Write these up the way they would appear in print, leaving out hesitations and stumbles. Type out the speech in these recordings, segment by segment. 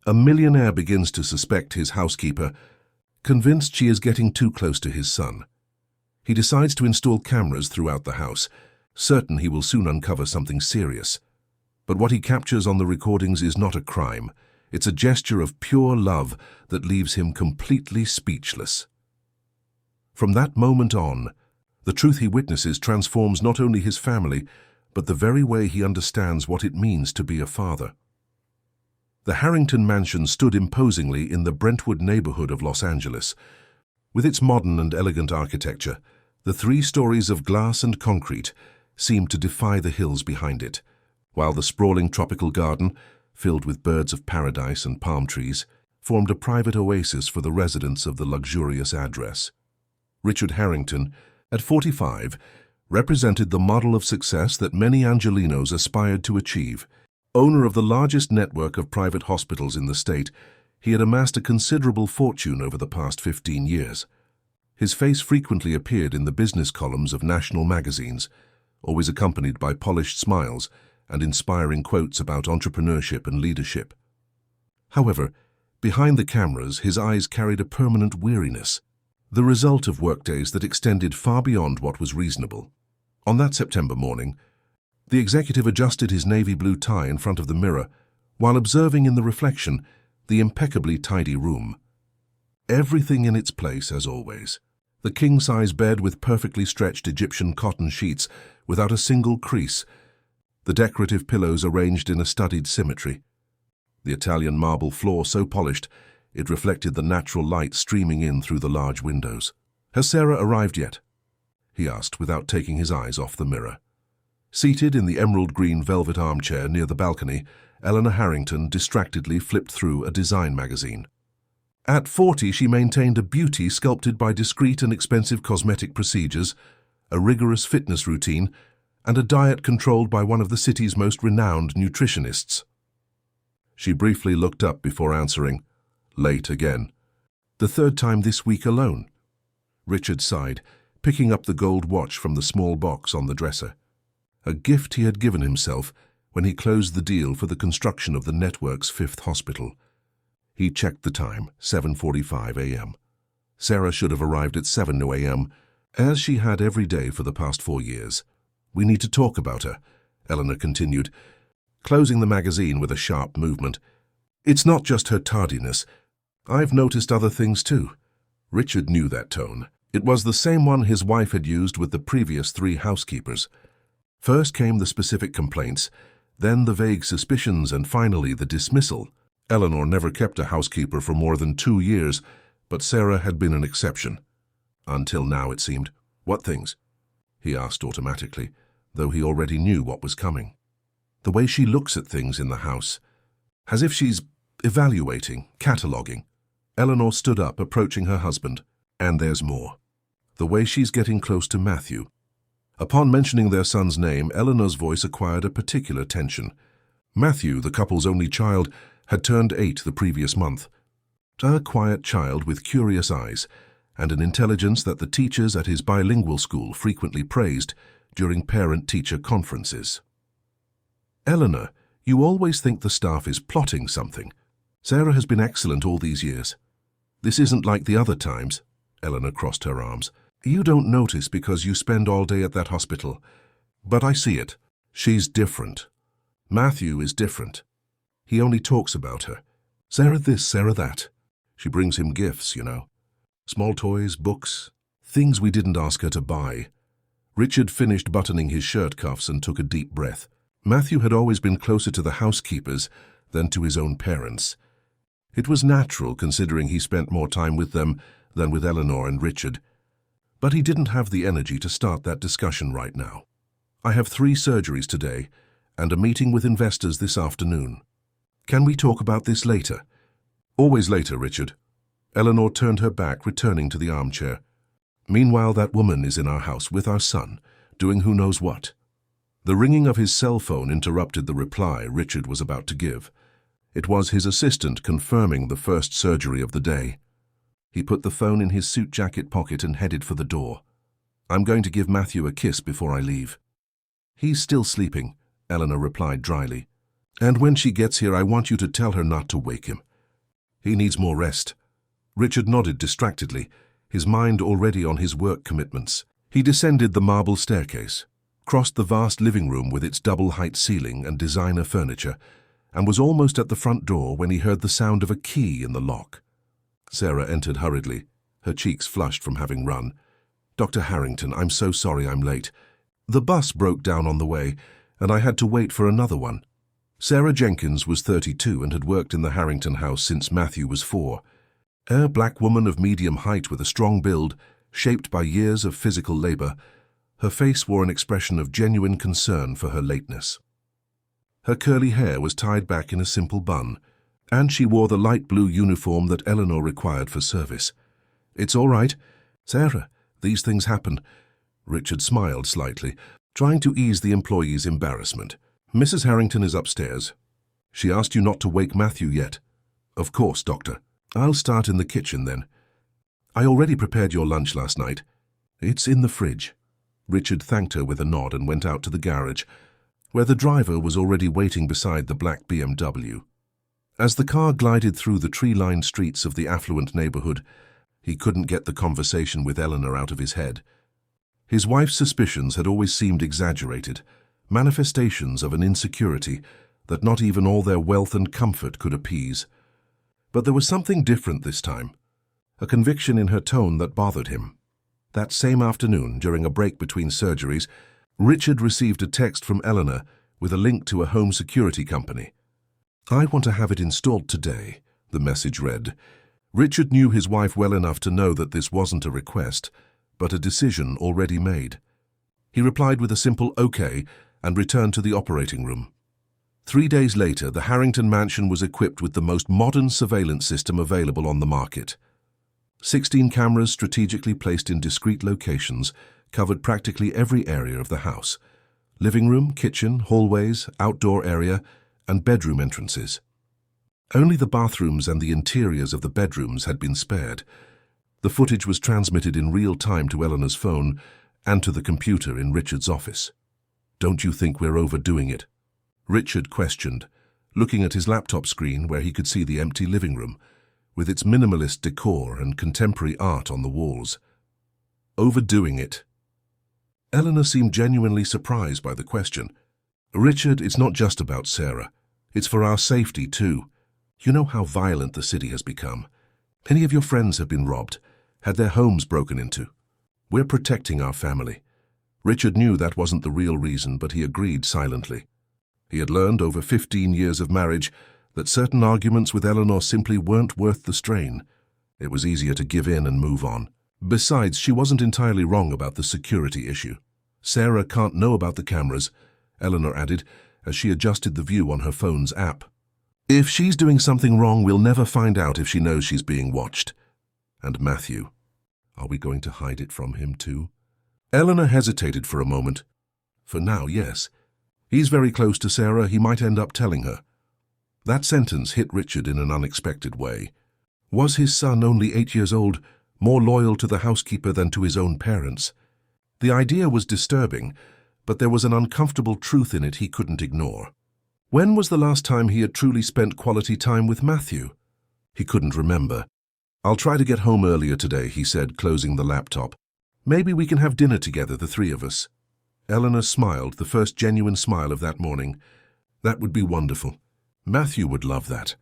A millionaire begins to suspect his housekeeper, convinced she is getting too close to his son. He decides to install cameras throughout the house, certain he will soon uncover something serious. But what he captures on the recordings is not a crime. It's a gesture of pure love that leaves him completely speechless. From that moment on, the truth he witnesses transforms not only his family, but the very way he understands what it means to be a father. The Harrington mansion stood imposingly in the Brentwood neighborhood of Los Angeles. With its modern and elegant architecture, the 3 stories of glass and concrete seemed to defy the hills behind it, while the sprawling tropical garden, filled with birds of paradise and palm trees, formed a private oasis for the residents of the luxurious address. Richard Harrington, at 45, represented the model of success that many Angelenos aspired to achieve. Owner of the largest network of private hospitals in the state, he had amassed a considerable fortune over the past 15 years. His face frequently appeared in the business columns of national magazines, always accompanied by polished smiles and inspiring quotes about entrepreneurship and leadership. However, behind the cameras, his eyes carried a permanent weariness, the result of workdays that extended far beyond what was reasonable. On that September morning, the executive adjusted his navy blue tie in front of the mirror while observing in the reflection the impeccably tidy room. Everything in its place, as always. The king-size bed with perfectly stretched Egyptian cotton sheets without a single crease, the decorative pillows arranged in a studied symmetry, the Italian marble floor so polished it reflected the natural light streaming in through the large windows. "Has Sarah arrived yet?" he asked without taking his eyes off the mirror. Seated in the emerald green velvet armchair near the balcony, Eleanor Harrington distractedly flipped through a design magazine. At 40, she maintained a beauty sculpted by discreet and expensive cosmetic procedures, a rigorous fitness routine, and a diet controlled by one of the city's most renowned nutritionists. She briefly looked up before answering, "Late again. The 3rd time this week alone." Richard sighed, picking up the gold watch from the small box on the dresser. A gift he had given himself when he closed the deal for the construction of the network's 5th hospital. He checked the time, 7:45 a.m. Sarah should have arrived at 7 a.m., as she had every day for the past 4 years. "We need to talk about her," Eleanor continued, closing the magazine with a sharp movement. "It's not just her tardiness. I've noticed other things too." Richard knew that tone. It was the same one his wife had used with the previous 3 housekeepers. First came the specific complaints, then the vague suspicions, and finally the dismissal. Eleanor never kept a housekeeper for more than 2 years, but Sarah had been an exception. Until now, it seemed. "What things?" he asked automatically, though he already knew what was coming. "The way she looks at things in the house, as if she's evaluating, cataloguing." Eleanor stood up, approaching her husband. "And there's more. The way she's getting close to Matthew." Upon mentioning their son's name, Eleanor's voice acquired a particular tension. Matthew, the couple's only child, had turned 8 the previous month. A quiet child with curious eyes and an intelligence that the teachers at his bilingual school frequently praised during parent-teacher conferences. "Eleanor, you always think the staff is plotting something. Sarah has been excellent all these years. This isn't like the other times." Eleanor crossed her arms. "You don't notice because you spend all day at that hospital. But I see it. She's different. Matthew is different. He only talks about her. Sarah this, Sarah that. She brings him gifts, you know. Small toys, books, things we didn't ask her to buy." Richard finished buttoning his shirt cuffs and took a deep breath. Matthew had always been closer to the housekeepers than to his own parents. It was natural, considering he spent more time with them than with Eleanor and Richard. But he didn't have the energy to start that discussion right now. "I have 3 surgeries today and a meeting with investors this afternoon. Can we talk about this later?" "Always later, Richard." Eleanor turned her back, returning to the armchair. "Meanwhile, that woman is in our house with our son, doing who knows what." The ringing of his cell phone interrupted the reply Richard was about to give. It was his assistant confirming the first surgery of the day. He put the phone in his suit jacket pocket and headed for the door. "I'm going to give Matthew a kiss before I leave." "He's still sleeping," Eleanor replied dryly. "And when she gets here, I want you to tell her not to wake him. He needs more rest. Richard nodded distractedly, his mind already on his work commitments. He descended the marble staircase, crossed the vast living room with its double-height ceiling and designer furniture, and was almost at the front door when he heard the sound of a key in the lock. Sarah entered hurriedly, her cheeks flushed from having run. "Dr. Harrington, I'm so sorry I'm late. The bus broke down on the way, and I had to wait for another one." Sarah Jenkins was 32 and had worked in the Harrington house since Matthew was 4. A black woman of medium height with a strong build, shaped by years of physical labor, her face wore an expression of genuine concern for her lateness. Her curly hair was tied back in a simple bun, and she wore the light blue uniform that Eleanor required for service. "It's all right, Sarah, these things happen." Richard smiled slightly, trying to ease the employee's embarrassment. "Mrs. Harrington is upstairs. She asked you not to wake Matthew yet." "Of course, Doctor. I'll start in the kitchen then. I already prepared your lunch last night. It's in the fridge." Richard thanked her with a nod and went out to the garage, where the driver was already waiting beside the black BMW. As the car glided through the tree-lined streets of the affluent neighborhood, he couldn't get the conversation with Eleanor out of his head. His wife's suspicions had always seemed exaggerated, manifestations of an insecurity that not even all their wealth and comfort could appease. But there was something different this time, a conviction in her tone that bothered him. That same afternoon, during a break between surgeries, Richard received a text from Eleanor with a link to a home security company. "I want to have it installed today," the message read. Richard knew his wife well enough to know that this wasn't a request, but a decision already made. He replied with a simple "okay" and returned to the operating room. 3 days later, the Harrington mansion was equipped with the most modern surveillance system available on the market. 16 cameras strategically placed in discrete locations covered practically every area of the house: living room, kitchen, hallways, outdoor area, and bedroom entrances. Only the bathrooms and the interiors of the bedrooms had been spared. The footage was transmitted in real time to Eleanor's phone and to the computer in Richard's office. "Don't you think we're overdoing it?" Richard questioned, looking at his laptop screen where he could see the empty living room, with its minimalist decor and contemporary art on the walls. "Overdoing it?" Eleanor seemed genuinely surprised by the question. "Richard, it's not just about Sarah. It's for our safety, too. You know how violent the city has become. Many of your friends have been robbed, had their homes broken into. We're protecting our family." Richard knew that wasn't the real reason, but he agreed silently. He had learned over 15 years of marriage that certain arguments with Eleanor simply weren't worth the strain. It was easier to give in and move on. Besides, she wasn't entirely wrong about the security issue. "Sarah can't know about the cameras," Eleanor added, as she adjusted the view on her phone's app. "If she's doing something wrong, we'll never find out if she knows she's being watched." And Matthew, are we going to hide it from him too? Eleanor hesitated for a moment. "For now, yes. He's very close to Sarah, he might end up telling her." That sentence hit Richard in an unexpected way. Was his son, only 8 years old, more loyal to the housekeeper than to his own parents? The idea was disturbing, but there was an uncomfortable truth in it he couldn't ignore. When was the last time he had truly spent quality time with Matthew? He couldn't remember. "I'll try to get home earlier today," he said, closing the laptop. "Maybe we can have dinner together, the three of us." Eleanor smiled, the first genuine smile of that morning. "That would be wonderful. Matthew would love that."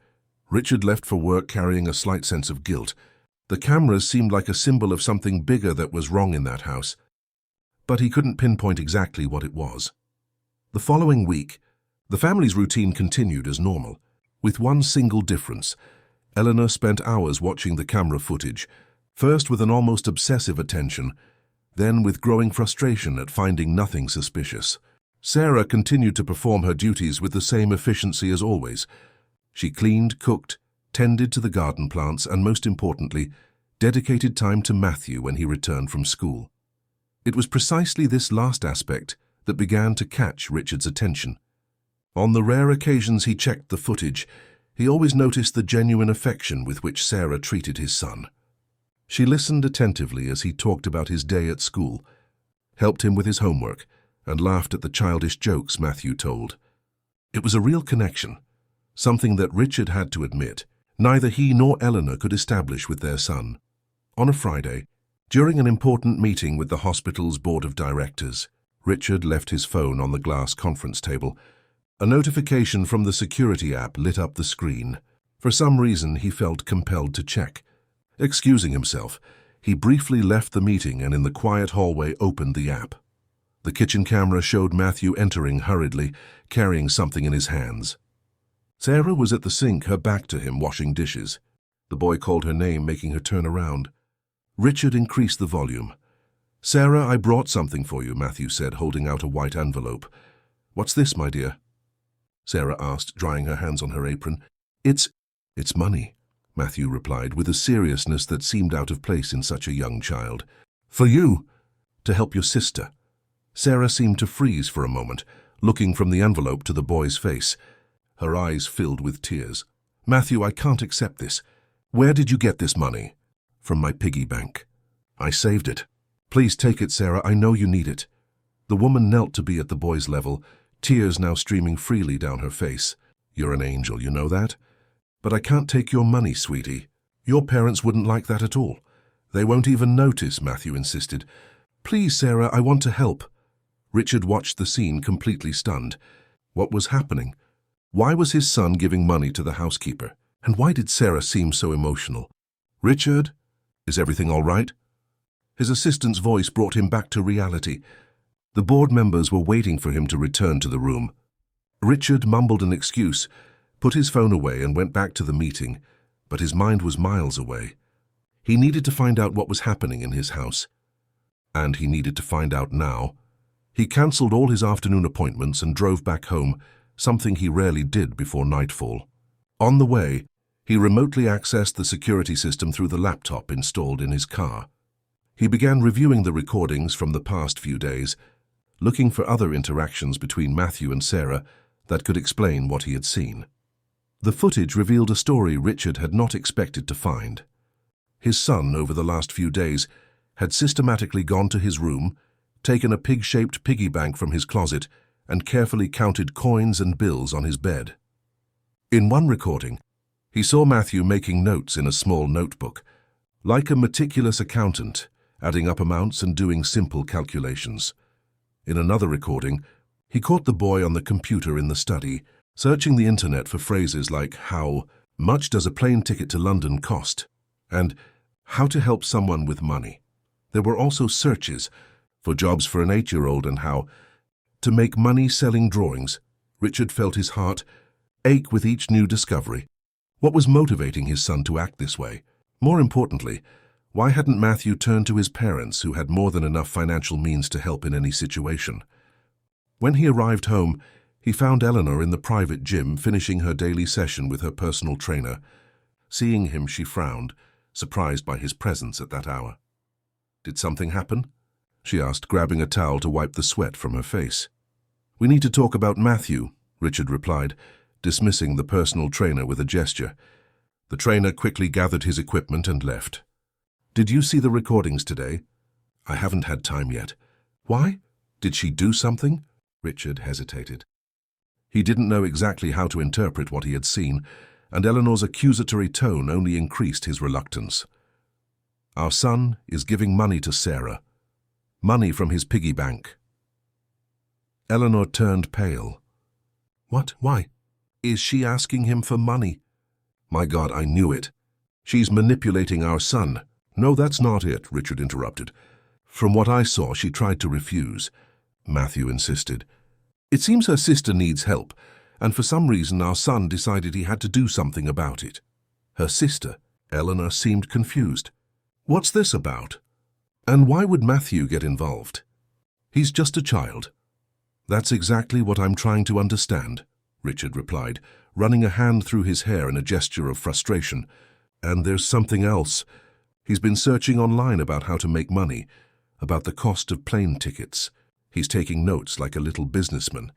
Richard left for work carrying a slight sense of guilt. The cameras seemed like a symbol of something bigger that was wrong in that house, but he couldn't pinpoint exactly what it was. The following week, the family's routine continued as normal, with one single difference. Eleanor spent hours watching the camera footage, first with an almost obsessive attention, then with growing frustration at finding nothing suspicious. Sarah continued to perform her duties with the same efficiency as always. She cleaned, cooked, tended to the garden plants, and most importantly, dedicated time to Matthew when he returned from school. It was precisely this last aspect that began to catch Richard's attention. On the rare occasions he checked the footage, he always noticed the genuine affection with which Sarah treated his son. She listened attentively as he talked about his day at school, helped him with his homework, and laughed at the childish jokes Matthew told. It was a real connection, something that Richard had to admit neither he nor Eleanor could establish with their son. On a Friday, during an important meeting with the hospital's board of directors, Richard left his phone on the glass conference table. A notification from the security app lit up the screen. For some reason, he felt compelled to check. Excusing himself, he briefly left the meeting and in the quiet hallway opened the app. The kitchen camera showed Matthew entering hurriedly, carrying something in his hands. Sarah was at the sink, her back to him, washing dishes. The boy called her name, making her turn around. Richard increased the volume. "Sarah, I brought something for you," Matthew said, holding out a white envelope. "What's this, my dear?" Sarah asked, drying her hands on her apron. It's money," Matthew replied, with a seriousness that seemed out of place in such a young child. "For you? To help your sister." Sarah seemed to freeze for a moment, looking from the envelope to the boy's face. Her eyes filled with tears. "Matthew, I can't accept this. Where did you get this money?" "From my piggy bank. I saved it." "Please take it, Sarah. I know you need it." The woman knelt to be at the boy's level, tears now streaming freely down her face. "You're an angel, you know that? But I can't take your money, sweetie. Your parents wouldn't like that at all. They won't even notice," Matthew insisted. "Please, Sarah, I want to help." Richard watched the scene, completely stunned. What was happening? Why was his son giving money to the housekeeper? And why did Sarah seem so emotional? "Richard, is everything all right?" His assistant's voice brought him back to reality. The board members were waiting for him to return to the room. Richard mumbled an excuse, put his phone away and went back to the meeting, but his mind was miles away. He needed to find out what was happening in his house. And he needed to find out now. He cancelled all his afternoon appointments and drove back home, something he rarely did before nightfall. On the way, he remotely accessed the security system through the laptop installed in his car. He began reviewing the recordings from the past few days, looking for other interactions between Matthew and Sarah that could explain what he had seen. The footage revealed a story Richard had not expected to find. His son, over the last few days, had systematically gone to his room, taken a pig-shaped piggy bank from his closet, and carefully counted coins and bills on his bed. In one recording, he saw Matthew making notes in a small notebook, like a meticulous accountant, adding up amounts and doing simple calculations. In another recording, he caught the boy on the computer in the study, searching the internet for phrases like "How much does a plane ticket to London cost?" and "How to help someone with money." There were also searches for jobs for an 8-year-old and how to make money selling drawings. Richard felt his heart ache with each new discovery. What was motivating his son to act this way? More importantly, why hadn't Matthew turned to his parents, who had more than enough financial means to help in any situation? When he arrived home, he found Eleanor in the private gym finishing her daily session with her personal trainer. Seeing him, she frowned, surprised by his presence at that hour. "Did something happen?" she asked, grabbing a towel to wipe the sweat from her face. "We need to talk about Matthew," Richard replied, dismissing the personal trainer with a gesture. The trainer quickly gathered his equipment and left. "Did you see the recordings today?" "I haven't had time yet." "Why? Did she do something?" Richard hesitated. He didn't know exactly how to interpret what he had seen, and Eleanor's accusatory tone only increased his reluctance. "Our son is giving money to Sarah. Money from his piggy bank." Eleanor turned pale. "What? Why? Is she asking him for money?" "My God, I knew it. She's manipulating our son." "No, that's not it," Richard interrupted. "From what I saw, she tried to refuse," Matthew insisted. "It seems her sister needs help, and for some reason our son decided he had to do something about it." "Her sister?" Eleanor seemed confused. "What's this about? And why would Matthew get involved?" "He's just a child." "That's exactly what I'm trying to understand," Richard replied, running a hand through his hair in a gesture of frustration. "And there's something else. He's been searching online about how to make money, about the cost of plane tickets. He's taking notes like a little businessman.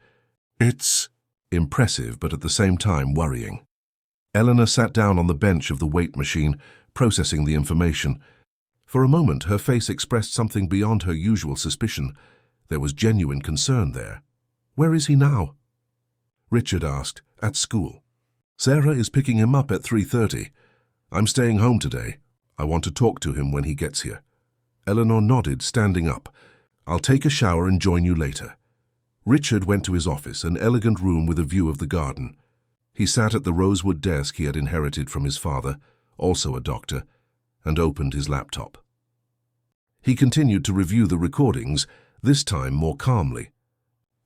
It's impressive, but at the same time worrying." Eleanor sat down on the bench of the weight machine, processing the information. For a moment, her face expressed something beyond her usual suspicion. There was genuine concern there. "Where is he now?" Richard asked. "At school. Sarah is picking him up at 3:30. I'm staying home today. I want to talk to him when he gets here. Eleanor nodded, standing up. I'll take a shower and join you later. Richard went to his office, an elegant room with a view of the garden. He sat at the rosewood desk he had inherited from his father, also a doctor, and opened his laptop. He continued to review the recordings, this time more calmly.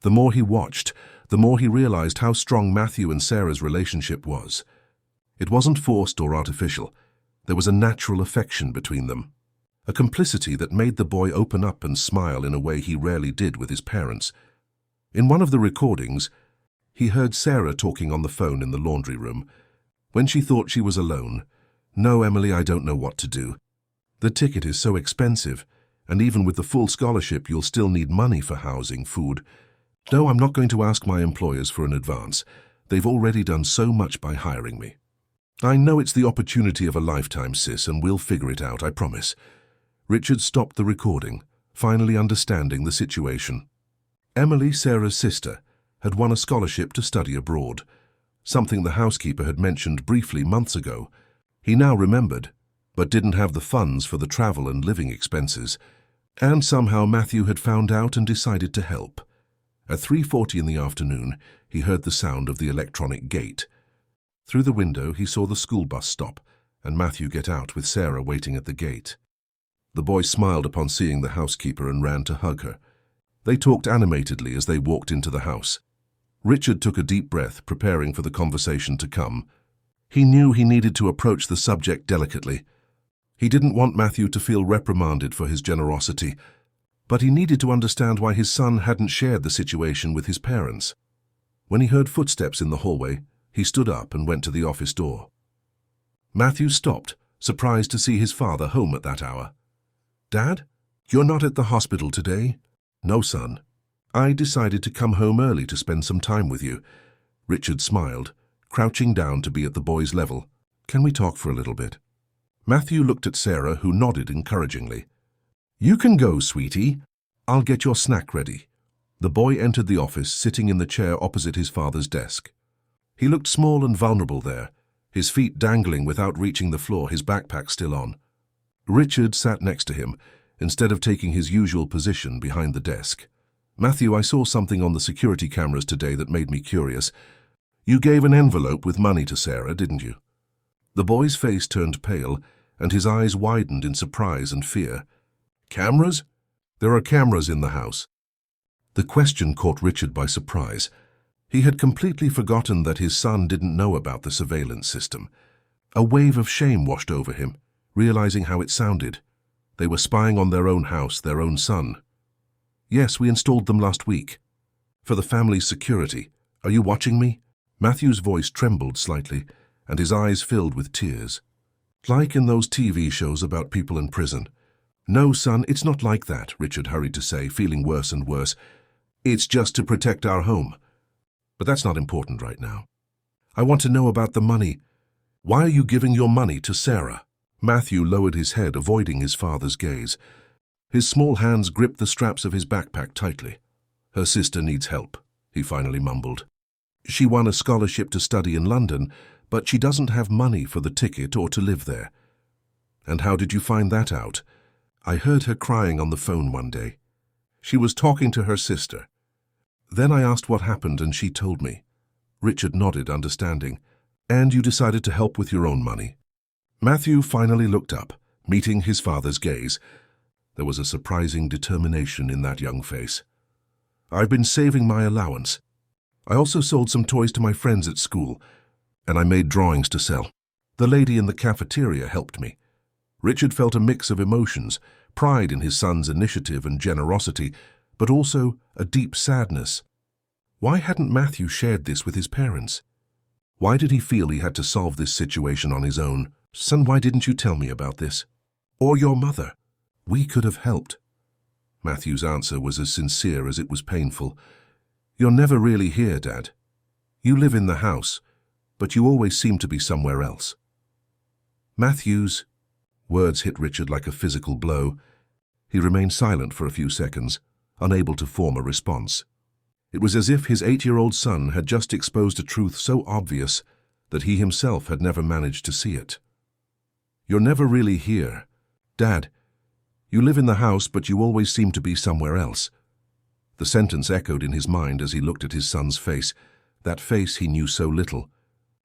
The more he watched, the more he realized how strong Matthew and Sarah's relationship was. It wasn't forced or artificial. There was a natural affection between them, a complicity that made the boy open up and smile in a way he rarely did with his parents. In one of the recordings, he heard Sarah talking on the phone in the laundry room. When she thought she was alone, "No, Emily, I don't know what to do. The ticket is so expensive, and even with the full scholarship, you'll still need money for housing, food. No, I'm not going to ask my employers for an advance. They've already done so much by hiring me. I know it's the opportunity of a lifetime, sis, and we'll figure it out, I promise." Richard stopped the recording, finally understanding the situation. Emily, Sarah's sister, had won a scholarship to study abroad, something the housekeeper had mentioned briefly months ago. He now remembered, but didn't have the funds for the travel and living expenses. And somehow Matthew had found out and decided to help. At 3:40 in the afternoon, he heard the sound of the electronic gate. Through the window, he saw the school bus stop, and Matthew get out with Sarah waiting at the gate. The boy smiled upon seeing the housekeeper and ran to hug her. They talked animatedly as they walked into the house. Richard took a deep breath, preparing for the conversation to come. He knew he needed to approach the subject delicately. He didn't want Matthew to feel reprimanded for his generosity, but he needed to understand why his son hadn't shared the situation with his parents. When he heard footsteps in the hallway, he stood up and went to the office door. Matthew stopped, surprised to see his father home at that hour. "Dad, you're not at the hospital today?" "No, son. I decided to come home early to spend some time with you." Richard smiled, crouching down to be at the boy's level. "Can we talk for a little bit?" Matthew looked at Sarah, who nodded encouragingly. "You can go, sweetie. I'll get your snack ready." The boy entered the office, sitting in the chair opposite his father's desk. He looked small and vulnerable there, his feet dangling without reaching the floor, his backpack still on. Richard sat next to him, instead of taking his usual position behind the desk. "Matthew, I saw something on the security cameras today that made me curious. You gave an envelope with money to Sarah, didn't you?" The boy's face turned pale, and his eyes widened in surprise and fear. "Cameras? There are cameras in the house." The question caught Richard by surprise. He had completely forgotten that his son didn't know about the surveillance system. A wave of shame washed over him, realizing how it sounded. They were spying on their own house, their own son. "Yes, we installed them last week. For the family's security. Are you watching me?" Matthew's voice trembled slightly, and his eyes filled with tears. "Like in those TV shows about people in prison." "No, son, it's not like that," Richard hurried to say, feeling worse and worse. "It's just to protect our home. But that's not important right now. I want to know about the money. Why are you giving your money to Sarah?" Matthew lowered his head, avoiding his father's gaze. His small hands gripped the straps of his backpack tightly. "Her sister needs help," he finally mumbled. "She won a scholarship to study in London, but she doesn't have money for the ticket or to live there." "And how did you find that out?" "I heard her crying on the phone one day. She was talking to her sister. Then I asked what happened and she told me." Richard nodded, understanding. "And you decided to help with your own money?" Matthew finally looked up, meeting his father's gaze. There was a surprising determination in that young face. "I've been saving my allowance. I also sold some toys to my friends at school, and I made drawings to sell. The lady in the cafeteria helped me." Richard felt a mix of emotions, pride in his son's initiative and generosity, but also a deep sadness. Why hadn't Matthew shared this with his parents? Why did he feel he had to solve this situation on his own? "Son, why didn't you tell me about this? Or your mother? We could have helped." Matthew's answer was as sincere as it was painful. "You're never really here, Dad. You live in the house, but you always seem to be somewhere else." Matthew's words hit Richard like a physical blow. He remained silent for a few seconds, unable to form a response. It was as if his 8-year-old son had just exposed a truth so obvious that he himself had never managed to see it. "You're never really here. Dad, you live in the house, but you always seem to be somewhere else." The sentence echoed in his mind as he looked at his son's face, that face he knew so little.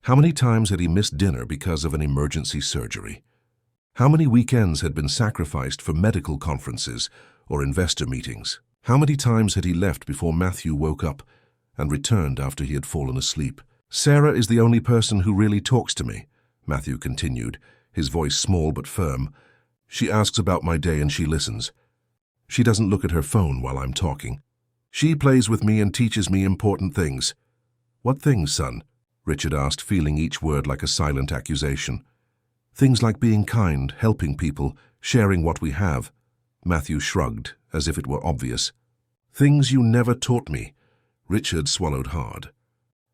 How many times had he missed dinner because of an emergency surgery? How many weekends had been sacrificed for medical conferences or investor meetings? How many times had he left before Matthew woke up and returned after he had fallen asleep? "Sarah is the only person who really talks to me," Matthew continued, his voice small but firm. "She asks about my day and she listens. She doesn't look at her phone while I'm talking. She plays with me and teaches me important things." "What things, son?" Richard asked, feeling each word like a silent accusation. "Things like being kind, helping people, sharing what we have." Matthew shrugged, as if it were obvious. "Things you never taught me." Richard swallowed hard.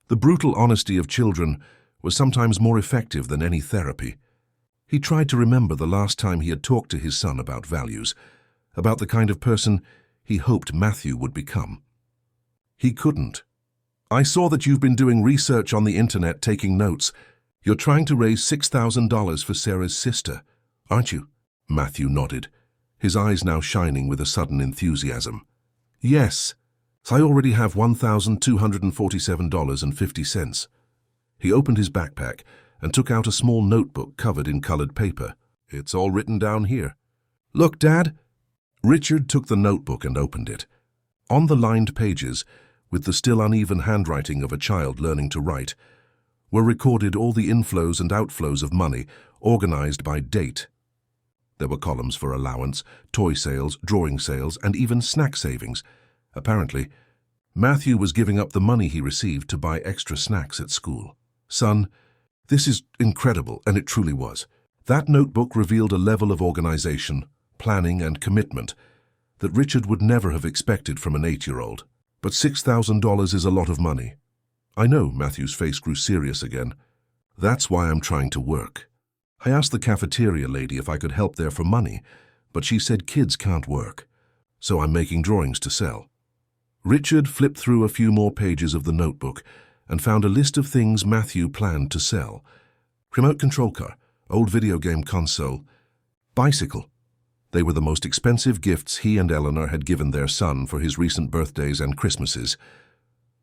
The brutal honesty of children was sometimes more effective than any therapy. He tried to remember the last time he had talked to his son about values, about the kind of person he hoped Matthew would become. He couldn't. "I saw that you've been doing research on the internet, taking notes. You're trying to raise $6,000 for Sarah's sister, aren't you?" Matthew nodded, his eyes now shining with a sudden enthusiasm. "Yes, I already have $1,247.50. He opened his backpack and took out a small notebook covered in colored paper. "It's all written down here." "Look, Dad." Richard took the notebook and opened it. On the lined pages, with the still uneven handwriting of a child learning to write, were recorded all the inflows and outflows of money, organized by date. There were columns for allowance, toy sales, drawing sales, and even snack savings. Apparently, Matthew was giving up the money he received to buy extra snacks at school. "Son, this is incredible," and it truly was. That notebook revealed a level of organization, planning, and commitment that Richard would never have expected from an 8-year-old. "But $6,000 is a lot of money." "I know," Matthew's face grew serious again. "That's why I'm trying to work. I asked the cafeteria lady if I could help there for money, but she said kids can't work. So I'm making drawings to sell." Richard flipped through a few more pages of the notebook and found a list of things Matthew planned to sell. Remote control car, old video game console, bicycle. They were the most expensive gifts he and Eleanor had given their son for his recent birthdays and Christmases.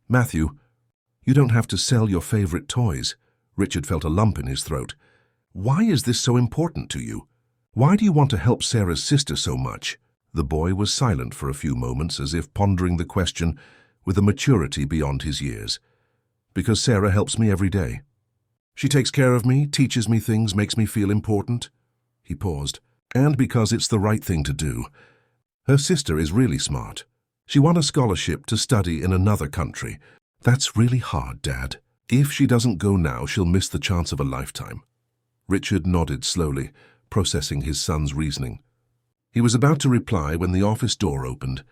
"Matthew, you don't have to sell your favorite toys." Richard felt a lump in his throat. "Why is this so important to you? Why do you want to help Sarah's sister so much?" The boy was silent for a few moments, as if pondering the question with a maturity beyond his years. "Because Sarah helps me every day. She takes care of me, teaches me things, makes me feel important." He paused. "And because it's the right thing to do. Her sister is really smart. She won a scholarship to study in another country. That's really hard, Dad. If she doesn't go now, she'll miss the chance of a lifetime." Richard nodded slowly, processing his son's reasoning. He was about to reply when the office door opened.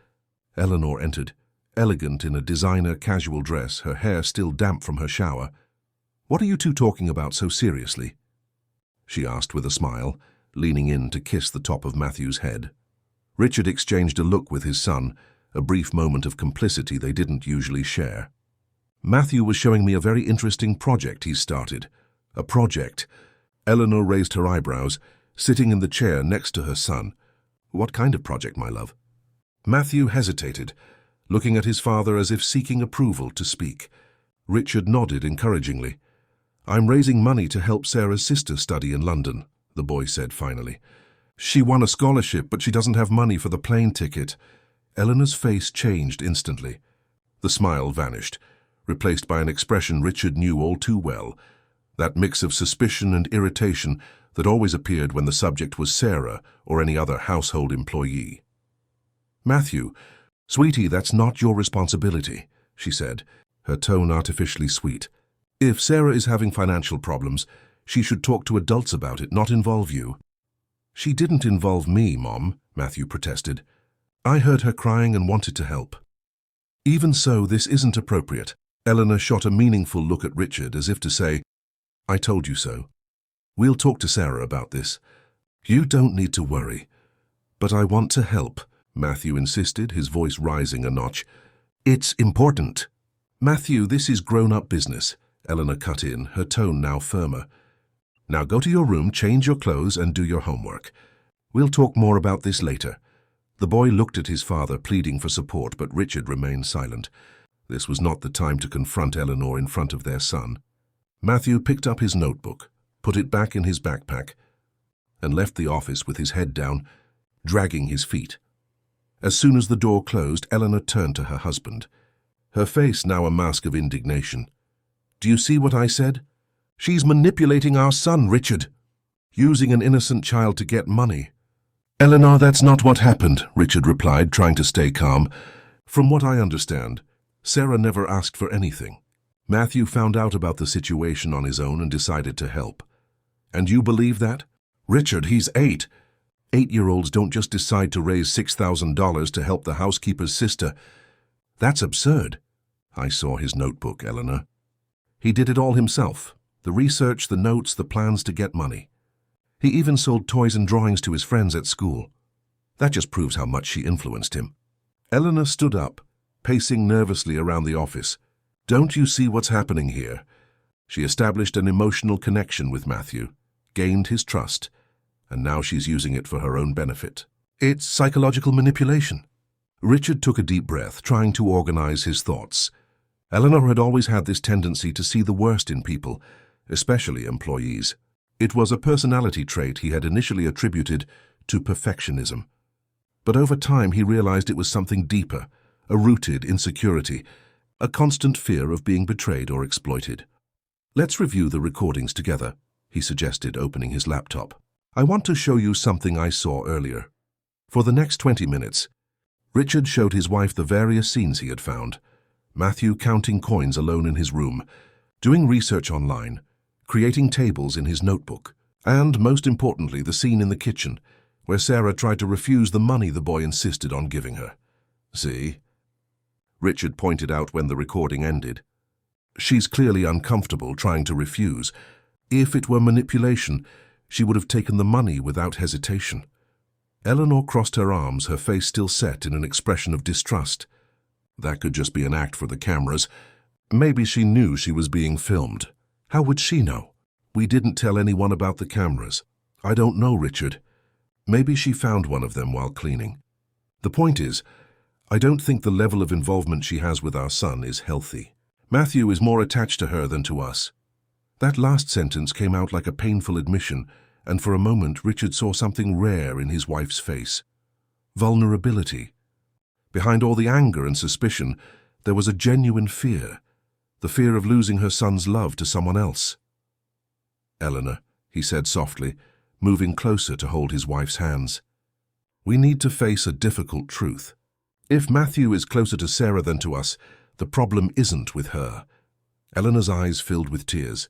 Eleanor entered, elegant in a designer casual dress, her hair still damp from her shower. "What are you two talking about so seriously?" she asked with a smile, leaning in to kiss the top of Matthew's head. Richard exchanged a look with his son, a brief moment of complicity they didn't usually share. "Matthew was showing me a very interesting project he's started." "A project?" Eleanor raised her eyebrows, sitting in the chair next to her son. "What kind of project, my love?" Matthew hesitated, looking at his father as if seeking approval to speak. Richard nodded encouragingly. "I'm raising money to help Sarah's sister study in London," the boy said finally. "She won a scholarship, but she doesn't have money for the plane ticket." Eleanor's face changed instantly. The smile vanished, replaced by an expression Richard knew all too well, that mix of suspicion and irritation that always appeared when the subject was Sarah or any other household employee. "Matthew, sweetie, that's not your responsibility," she said, her tone artificially sweet. "If Sarah is having financial problems, she should talk to adults about it, not involve you." "She didn't involve me, Mom," Matthew protested. "I heard her crying and wanted to help." "Even so, this isn't appropriate." Eleanor shot a meaningful look at Richard as if to say, "I told you so. We'll talk to Sarah about this. You don't need to worry." "But I want to help," Matthew insisted, his voice rising a notch. "It's important." "Matthew, this is grown-up business," Eleanor cut in, her tone now firmer. Now go to your room, change your clothes, and do your homework. We'll talk more about this later. The boy looked at his father, pleading for support, but Richard remained silent. This was not the time to confront Eleanor in front of their son. Matthew picked up his notebook, put it back in his backpack, and left the office with his head down, dragging his feet. As soon as the door closed, Eleanor turned to her husband, her face now a mask of indignation. Do you see what I said? She's manipulating our son, Richard, using an innocent child to get money. Eleanor, that's not what happened, Richard replied, trying to stay calm. From what I understand, Sarah never asked for anything. Matthew found out about the situation on his own and decided to help. And you believe that? Richard, he's 8. 8-year-olds don't just decide to raise $6,000 to help the housekeeper's sister. That's absurd. I saw his notebook, Eleanor. He did it all himself. The research, the notes, the plans to get money. He even sold toys and drawings to his friends at school. That just proves how much she influenced him. Eleanor stood up, pacing nervously around the office. Don't you see what's happening here? She established an emotional connection with Matthew, gained his trust, and now she's using it for her own benefit. It's psychological manipulation. Richard took a deep breath, trying to organize his thoughts. Eleanor had always had this tendency to see the worst in people, especially employees. It was a personality trait he had initially attributed to perfectionism. But over time he realized it was something deeper, a rooted insecurity, a constant fear of being betrayed or exploited. Let's review the recordings together, he suggested, opening his laptop. I want to show you something I saw earlier. For the next 20 minutes, Richard showed his wife the various scenes he had found. Matthew counting coins alone in his room, doing research online, creating tables in his notebook, and, most importantly, the scene in the kitchen, where Sarah tried to refuse the money the boy insisted on giving her. See? Richard pointed out when the recording ended. She's clearly uncomfortable trying to refuse. If it were manipulation, she would have taken the money without hesitation. Eleanor crossed her arms, her face still set in an expression of distrust. That could just be an act for the cameras. Maybe she knew she was being filmed. How would she know? We didn't tell anyone about the cameras. I don't know, Richard. Maybe she found one of them while cleaning. The point is, I don't think the level of involvement she has with our son is healthy. Matthew is more attached to her than to us. That last sentence came out like a painful admission, and for a moment Richard saw something rare in his wife's face. Vulnerability. Behind all the anger and suspicion, there was a genuine fear. The fear of losing her son's love to someone else. Eleanor, he said softly, moving closer to hold his wife's hands. We need to face a difficult truth. If Matthew is closer to Sarah than to us, the problem isn't with her. Eleanor's eyes filled with tears.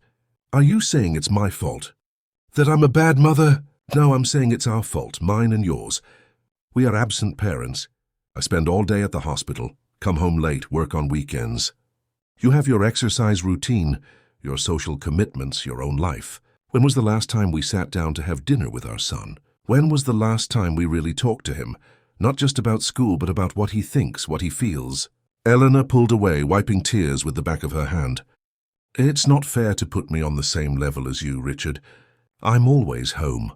Are you saying it's my fault? That I'm a bad mother? No, I'm saying it's our fault, mine and yours. We are absent parents. I spend all day at the hospital, come home late, work on weekends. You have your exercise routine, your social commitments, your own life. When was the last time we sat down to have dinner with our son? When was the last time we really talked to him? Not just about school, but about what he thinks, what he feels. Eleanor pulled away, wiping tears with the back of her hand. It's not fair to put me on the same level as you, Richard. I'm always home.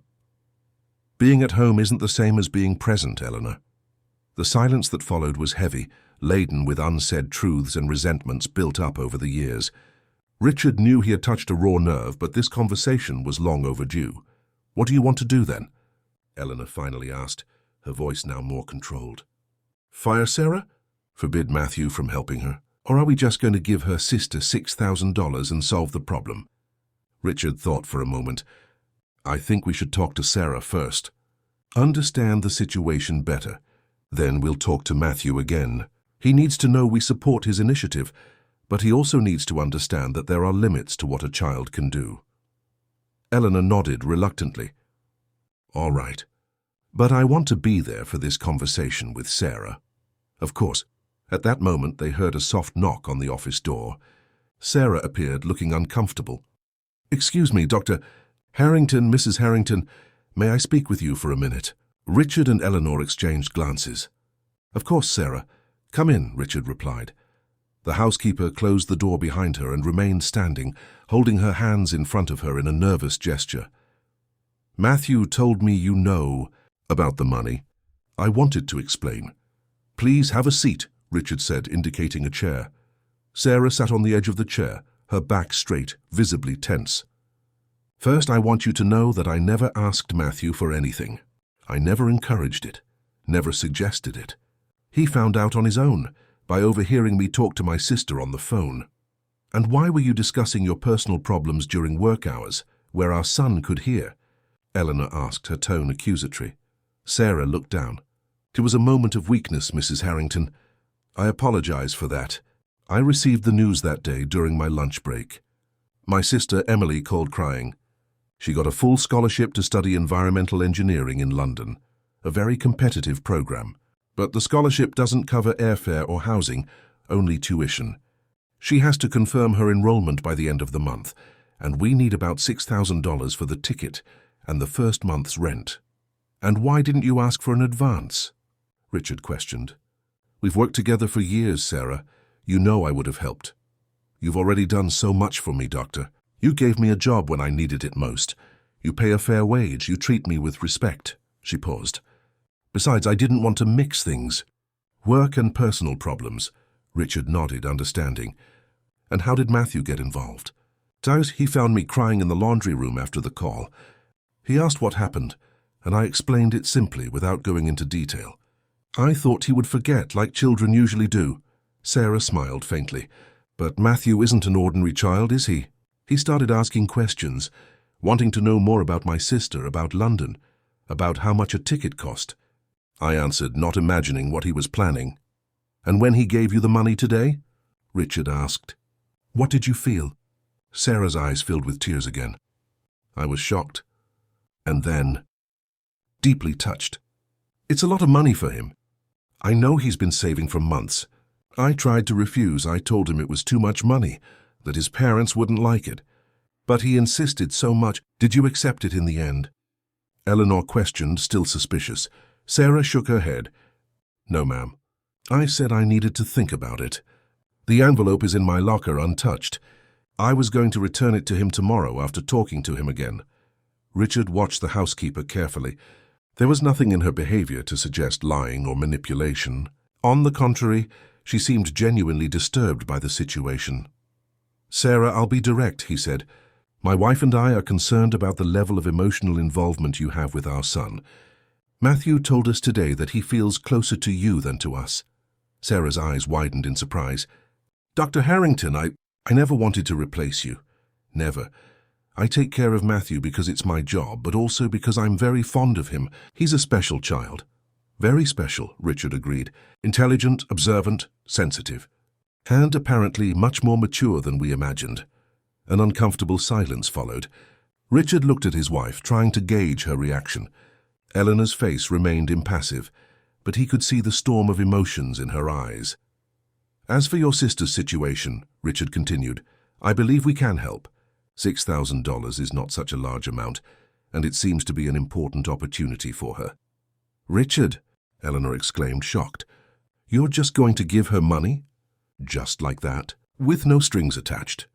Being at home isn't the same as being present, Eleanor. The silence that followed was heavy, laden with unsaid truths and resentments built up over the years. Richard knew he had touched a raw nerve, but this conversation was long overdue. What do you want to do then? Eleanor finally asked, her voice now more controlled. Fire Sarah? Forbid Matthew from helping her? Or are we just going to give her sister $6,000 and solve the problem? Richard thought for a moment. I think we should talk to Sarah first. Understand the situation better. Then we'll talk to Matthew again. He needs to know we support his initiative, but he also needs to understand that there are limits to what a child can do. Eleanor nodded reluctantly. All right. But I want to be there for this conversation with Sarah. Of course. At that moment they heard a soft knock on the office door. Sarah appeared, looking uncomfortable. Excuse me, Dr. Harrington, Mrs. Harrington, may I speak with you for a minute? Richard and Eleanor exchanged glances. Of course, Sarah. Come in, Richard replied. The housekeeper closed the door behind her and remained standing, holding her hands in front of her in a nervous gesture. "Matthew told me you know about the money." I wanted to explain. "Please have a seat," Richard said, indicating a chair. Sarah sat on the edge of the chair, her back straight, visibly tense. "First, I want you to know that I never asked Matthew for anything. I never encouraged it, never suggested it. He found out on his own, by overhearing me talk to my sister on the phone." "And why were you discussing your personal problems during work hours, where our son could hear?" Eleanor asked, her tone accusatory. Sarah looked down. "It was a moment of weakness, Mrs. Harrington. I apologize for that. I received the news that day during my lunch break. My sister Emily called crying. She got a full scholarship to study environmental engineering in London, a very competitive program. But the scholarship doesn't cover airfare or housing, only tuition. She has to confirm her enrollment by the end of the month, and we need about $6,000 for the ticket and the first month's rent." "And why didn't you ask for an advance?" Richard questioned. "We've worked together for years, Sarah. You know I would have helped. You've already done so much for me, Doctor. You gave me a job when I needed it most. You pay a fair wage. You treat me with respect." She paused. "Besides, I didn't want to mix things." "Work and personal problems." Richard nodded, understanding. "And how did Matthew get involved?" "He found me crying in the laundry room after the call. He asked what happened, and I explained it simply, without going into detail. I thought he would forget, like children usually do." Sarah smiled faintly. "But Matthew isn't an ordinary child, is he? He started asking questions, wanting to know more about my sister, about London, about how much a ticket cost." I answered, not imagining what he was planning. "And when he gave you the money today?" Richard asked. "What did you feel?" Sarah's eyes filled with tears again. "I was shocked. And then deeply touched. It's a lot of money for him. I know he's been saving for months. I tried to refuse. I told him it was too much money, that his parents wouldn't like it. But he insisted so much. Did you accept it in the end?" Eleanor questioned, still suspicious. Sarah shook her head. "No, ma'am. I said I needed to think about it. The envelope is in my locker untouched. I was going to return it to him tomorrow after talking to him again." Richard watched the housekeeper carefully. There was nothing in her behavior to suggest lying or manipulation. On the contrary, she seemed genuinely disturbed by the situation. "Sarah, I'll be direct," he said. "My wife and I are concerned about the level of emotional involvement you have with our son. Matthew told us today that he feels closer to you than to us." Sarah's eyes widened in surprise. "Dr. Harrington, I never wanted to replace you. Never. I take care of Matthew because it's my job, but also because I'm very fond of him. He's a special child." "Very special," Richard agreed. "Intelligent, observant, sensitive. And apparently much more mature than we imagined." An uncomfortable silence followed. Richard looked at his wife, trying to gauge her reaction. Eleanor's face remained impassive, but he could see the storm of emotions in her eyes. "As for your sister's situation," Richard continued, "I believe we can help. $6,000 is not such a large amount, and it seems to be an important opportunity for her." "Richard," Eleanor exclaimed, shocked, "you're just going to give her money?" "Just like that, with no strings attached."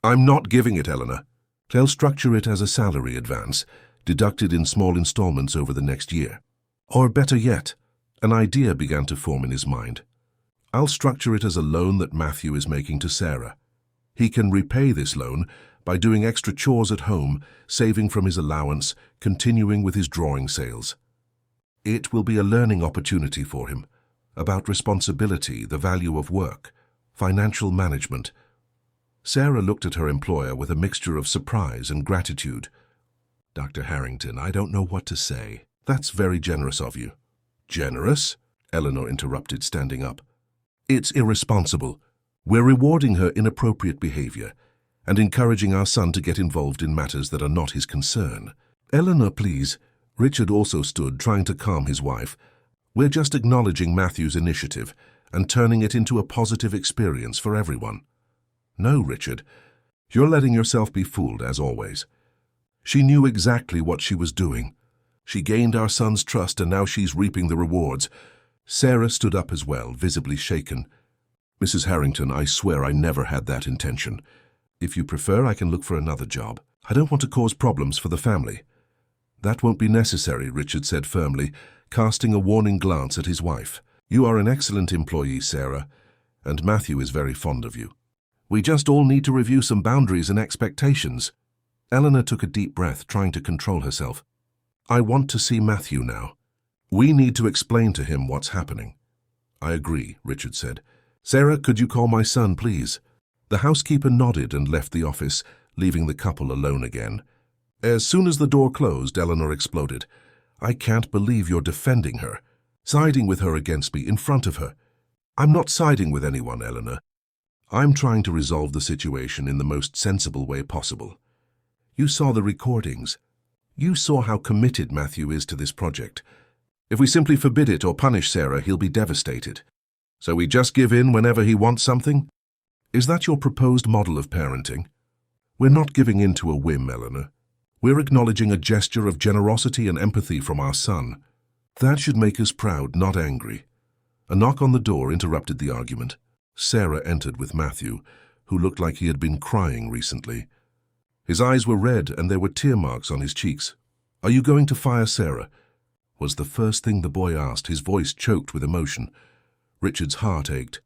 "I'm not giving it, Eleanor. They'll structure it as a salary advance, deducted in small installments over the next year. Or better yet," an idea began to form in his mind. "I'll structure it as a loan that Matthew is making to Sarah. He can repay this loan by doing extra chores at home, saving from his allowance, continuing with his drawing sales. It will be a learning opportunity for him, about responsibility, the value of work, financial management." Sarah looked at her employer with a mixture of surprise and gratitude. "Dr. Harrington, I don't know what to say. That's very generous of you." "Generous?" Eleanor interrupted, standing up. "It's irresponsible. We're rewarding her inappropriate behavior and encouraging our son to get involved in matters that are not his concern." "Eleanor, please." Richard also stood, trying to calm his wife. "We're just acknowledging Matthew's initiative and turning it into a positive experience for everyone." "No, Richard. You're letting yourself be fooled, as always. She knew exactly what she was doing. She gained our son's trust, and now she's reaping the rewards." Sarah stood up as well, visibly shaken. Mrs. Harrington, I swear I never had that intention. If you prefer, I can look for another job. I don't want to cause problems for the family. That won't be necessary, Richard said firmly, casting a warning glance at his wife. You are an excellent employee, Sarah, and Matthew is very fond of you. We just all need to review some boundaries and expectations. Eleanor took a deep breath, trying to control herself. I want to see Matthew now. We need to explain to him what's happening. I agree, Richard said. Sarah, could you call my son, please? The housekeeper nodded and left the office, leaving the couple alone again. As soon as the door closed, Eleanor exploded. I can't believe you're defending her, siding with her against me in front of her. I'm not siding with anyone, Eleanor. I'm trying to resolve the situation in the most sensible way possible. You saw the recordings. You saw how committed Matthew is to this project. If we simply forbid it or punish Sarah, he'll be devastated. So we just give in whenever he wants something? Is that your proposed model of parenting? We're not giving in to a whim, Eleanor. We're acknowledging a gesture of generosity and empathy from our son. That should make us proud, not angry. A knock on the door interrupted the argument. Sarah entered with Matthew, who looked like he had been crying recently. His eyes were red and there were tear marks on his cheeks. Are you going to fire Sarah? Was the first thing the boy asked, his voice choked with emotion. Richard's heart ached.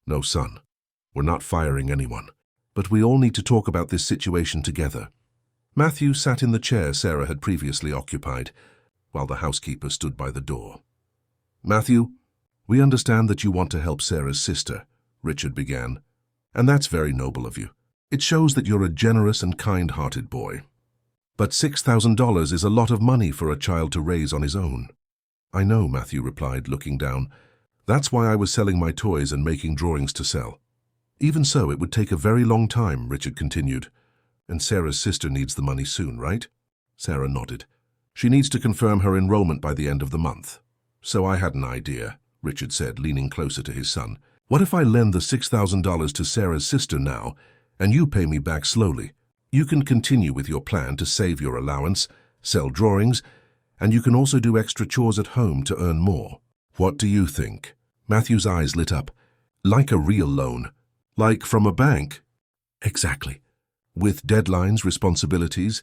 No, son. We're not firing anyone. But we all need to talk about this situation together. Matthew sat in the chair Sarah had previously occupied, while the housekeeper stood by the door. Matthew, we understand that you want to help Sarah's sister, Richard began, and that's very noble of you. It shows that you're a generous and kind-hearted boy. But $6,000 is a lot of money for a child to raise on his own. I know, Matthew replied, looking down. That's why I was selling my toys and making drawings to sell. Even so, it would take a very long time, Richard continued. And Sarah's sister needs the money soon, right? Sarah nodded. She needs to confirm her enrollment by the end of the month. So I had an idea, Richard said, leaning closer to his son. What if I lend the $6,000 to Sarah's sister now, and you pay me back slowly? You can continue with your plan to save your allowance, sell drawings, and you can also do extra chores at home to earn more. What do you think? Matthew's eyes lit up. Like a real loan. Like from a bank? Exactly. With deadlines, responsibilities,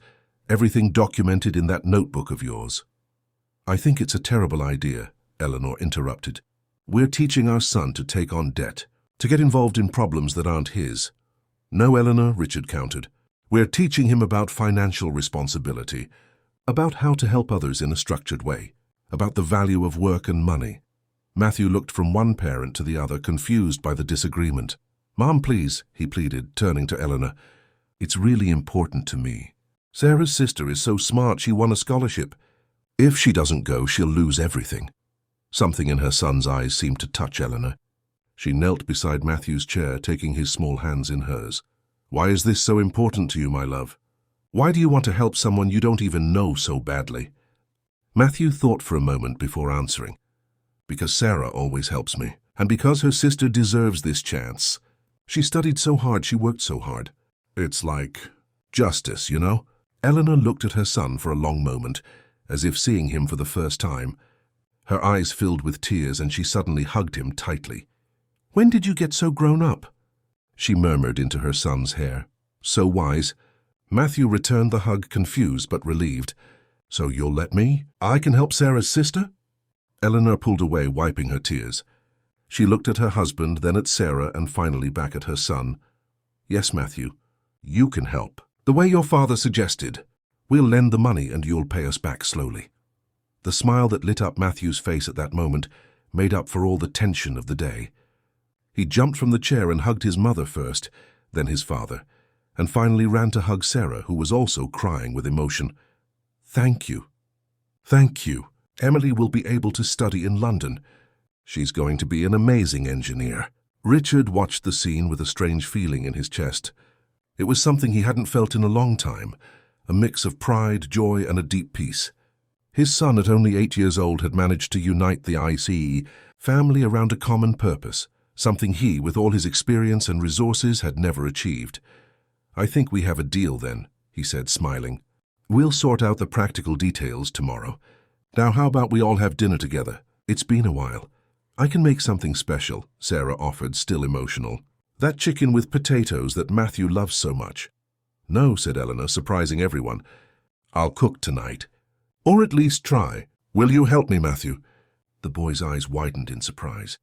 everything documented in that notebook of yours. I think it's a terrible idea, Eleanor interrupted. We're teaching our son to take on debt, to get involved in problems that aren't his. No, Eleanor, Richard countered. We're teaching him about financial responsibility, about how to help others in a structured way, about the value of work and money. Matthew looked from one parent to the other, confused by the disagreement. Mom, please, he pleaded, turning to Eleanor. It's really important to me. Sarah's sister is so smart she won a scholarship. If she doesn't go, she'll lose everything. Something in her son's eyes seemed to touch Eleanor. She knelt beside Matthew's chair, taking his small hands in hers. Why is this so important to you, my love? Why do you want to help someone you don't even know so badly? Matthew thought for a moment before answering. Because Sarah always helps me, and because her sister deserves this chance. She studied so hard, she worked so hard. It's like justice, you know? Eleanor looked at her son for a long moment, as if seeing him for the first time. Her eyes filled with tears and she suddenly hugged him tightly. When did you get so grown up? She murmured into her son's hair. So wise. Matthew returned the hug, confused but relieved. So you'll let me? I can help Sarah's sister? Eleanor pulled away, wiping her tears. She looked at her husband, then at Sarah, and finally back at her son. Yes, Matthew, you can help. The way your father suggested. We'll lend the money and you'll pay us back slowly. The smile that lit up Matthew's face at that moment made up for all the tension of the day. He jumped from the chair and hugged his mother first, then his father, and finally ran to hug Sarah, who was also crying with emotion. Thank you. Thank you. Emily will be able to study in London. She's going to be an amazing engineer. Richard watched the scene with a strange feeling in his chest. It was something he hadn't felt in a long time, a mix of pride, joy, and a deep peace. His son, at only 8 years old, had managed to unite the ICE family around a common purpose, something he, with all his experience and resources, had never achieved. I think we have a deal then, he said, smiling. We'll sort out the practical details tomorrow. Now how about we all have dinner together? It's been a while. I can make something special, Sarah offered, still emotional. That chicken with potatoes that Matthew loves so much. No, said Eleanor, surprising everyone. I'll cook tonight. Or at least try. Will you help me, Matthew? The boy's eyes widened in surprise.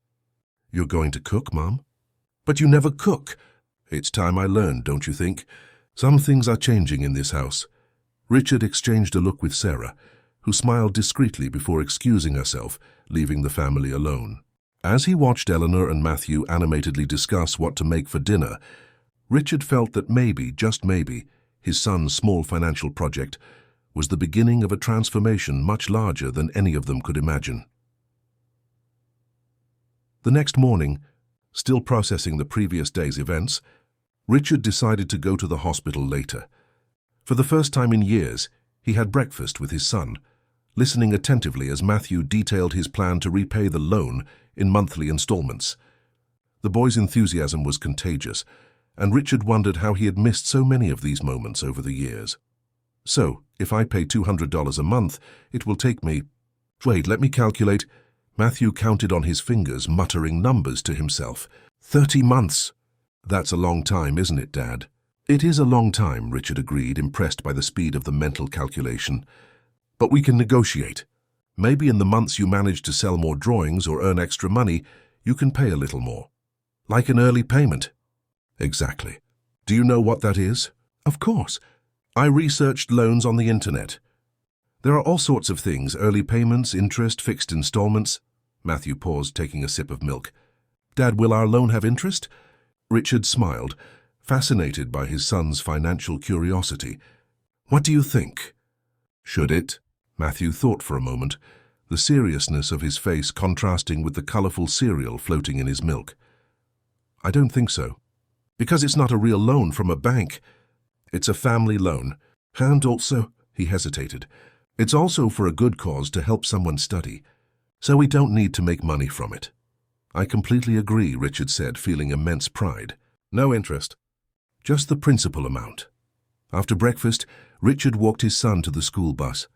You're going to cook, Mom? But you never cook. It's time I learned, don't you think? Some things are changing in this house. Richard exchanged a look with Sarah, who smiled discreetly before excusing herself, leaving the family alone. As he watched Eleanor and Matthew animatedly discuss what to make for dinner, Richard felt that maybe, just maybe, his son's small financial project was the beginning of a transformation much larger than any of them could imagine. The next morning, still processing the previous day's events, Richard decided to go to the hospital later. For the first time in years, he had breakfast with his son, listening attentively as Matthew detailed his plan to repay the loan in monthly installments. The boy's enthusiasm was contagious, and Richard wondered how he had missed so many of these moments over the years. So, if I pay $200 a month, it will take me... Wait, let me calculate. Matthew counted on his fingers, muttering numbers to himself. 30 months. That's a long time, isn't it, Dad? It is a long time, Richard agreed, impressed by the speed of the mental calculation. But we can negotiate. Maybe in the months you manage to sell more drawings or earn extra money, you can pay a little more. Like an early payment. Exactly. Do you know what that is? Of course. I researched loans on the internet. There are all sorts of things, early payments, interest, fixed installments. Matthew paused, taking a sip of milk. Dad, will our loan have interest? Richard smiled, fascinated by his son's financial curiosity. What do you think? Should it? Matthew thought for a moment, the seriousness of his face contrasting with the colorful cereal floating in his milk. I don't think so. Because it's not a real loan from a bank. It's a family loan. And also, he hesitated, it's also for a good cause to help someone study. So we don't need to make money from it. I completely agree, Richard said, feeling immense pride. No interest. Just the principal amount. After breakfast, Richard walked his son to the school bus.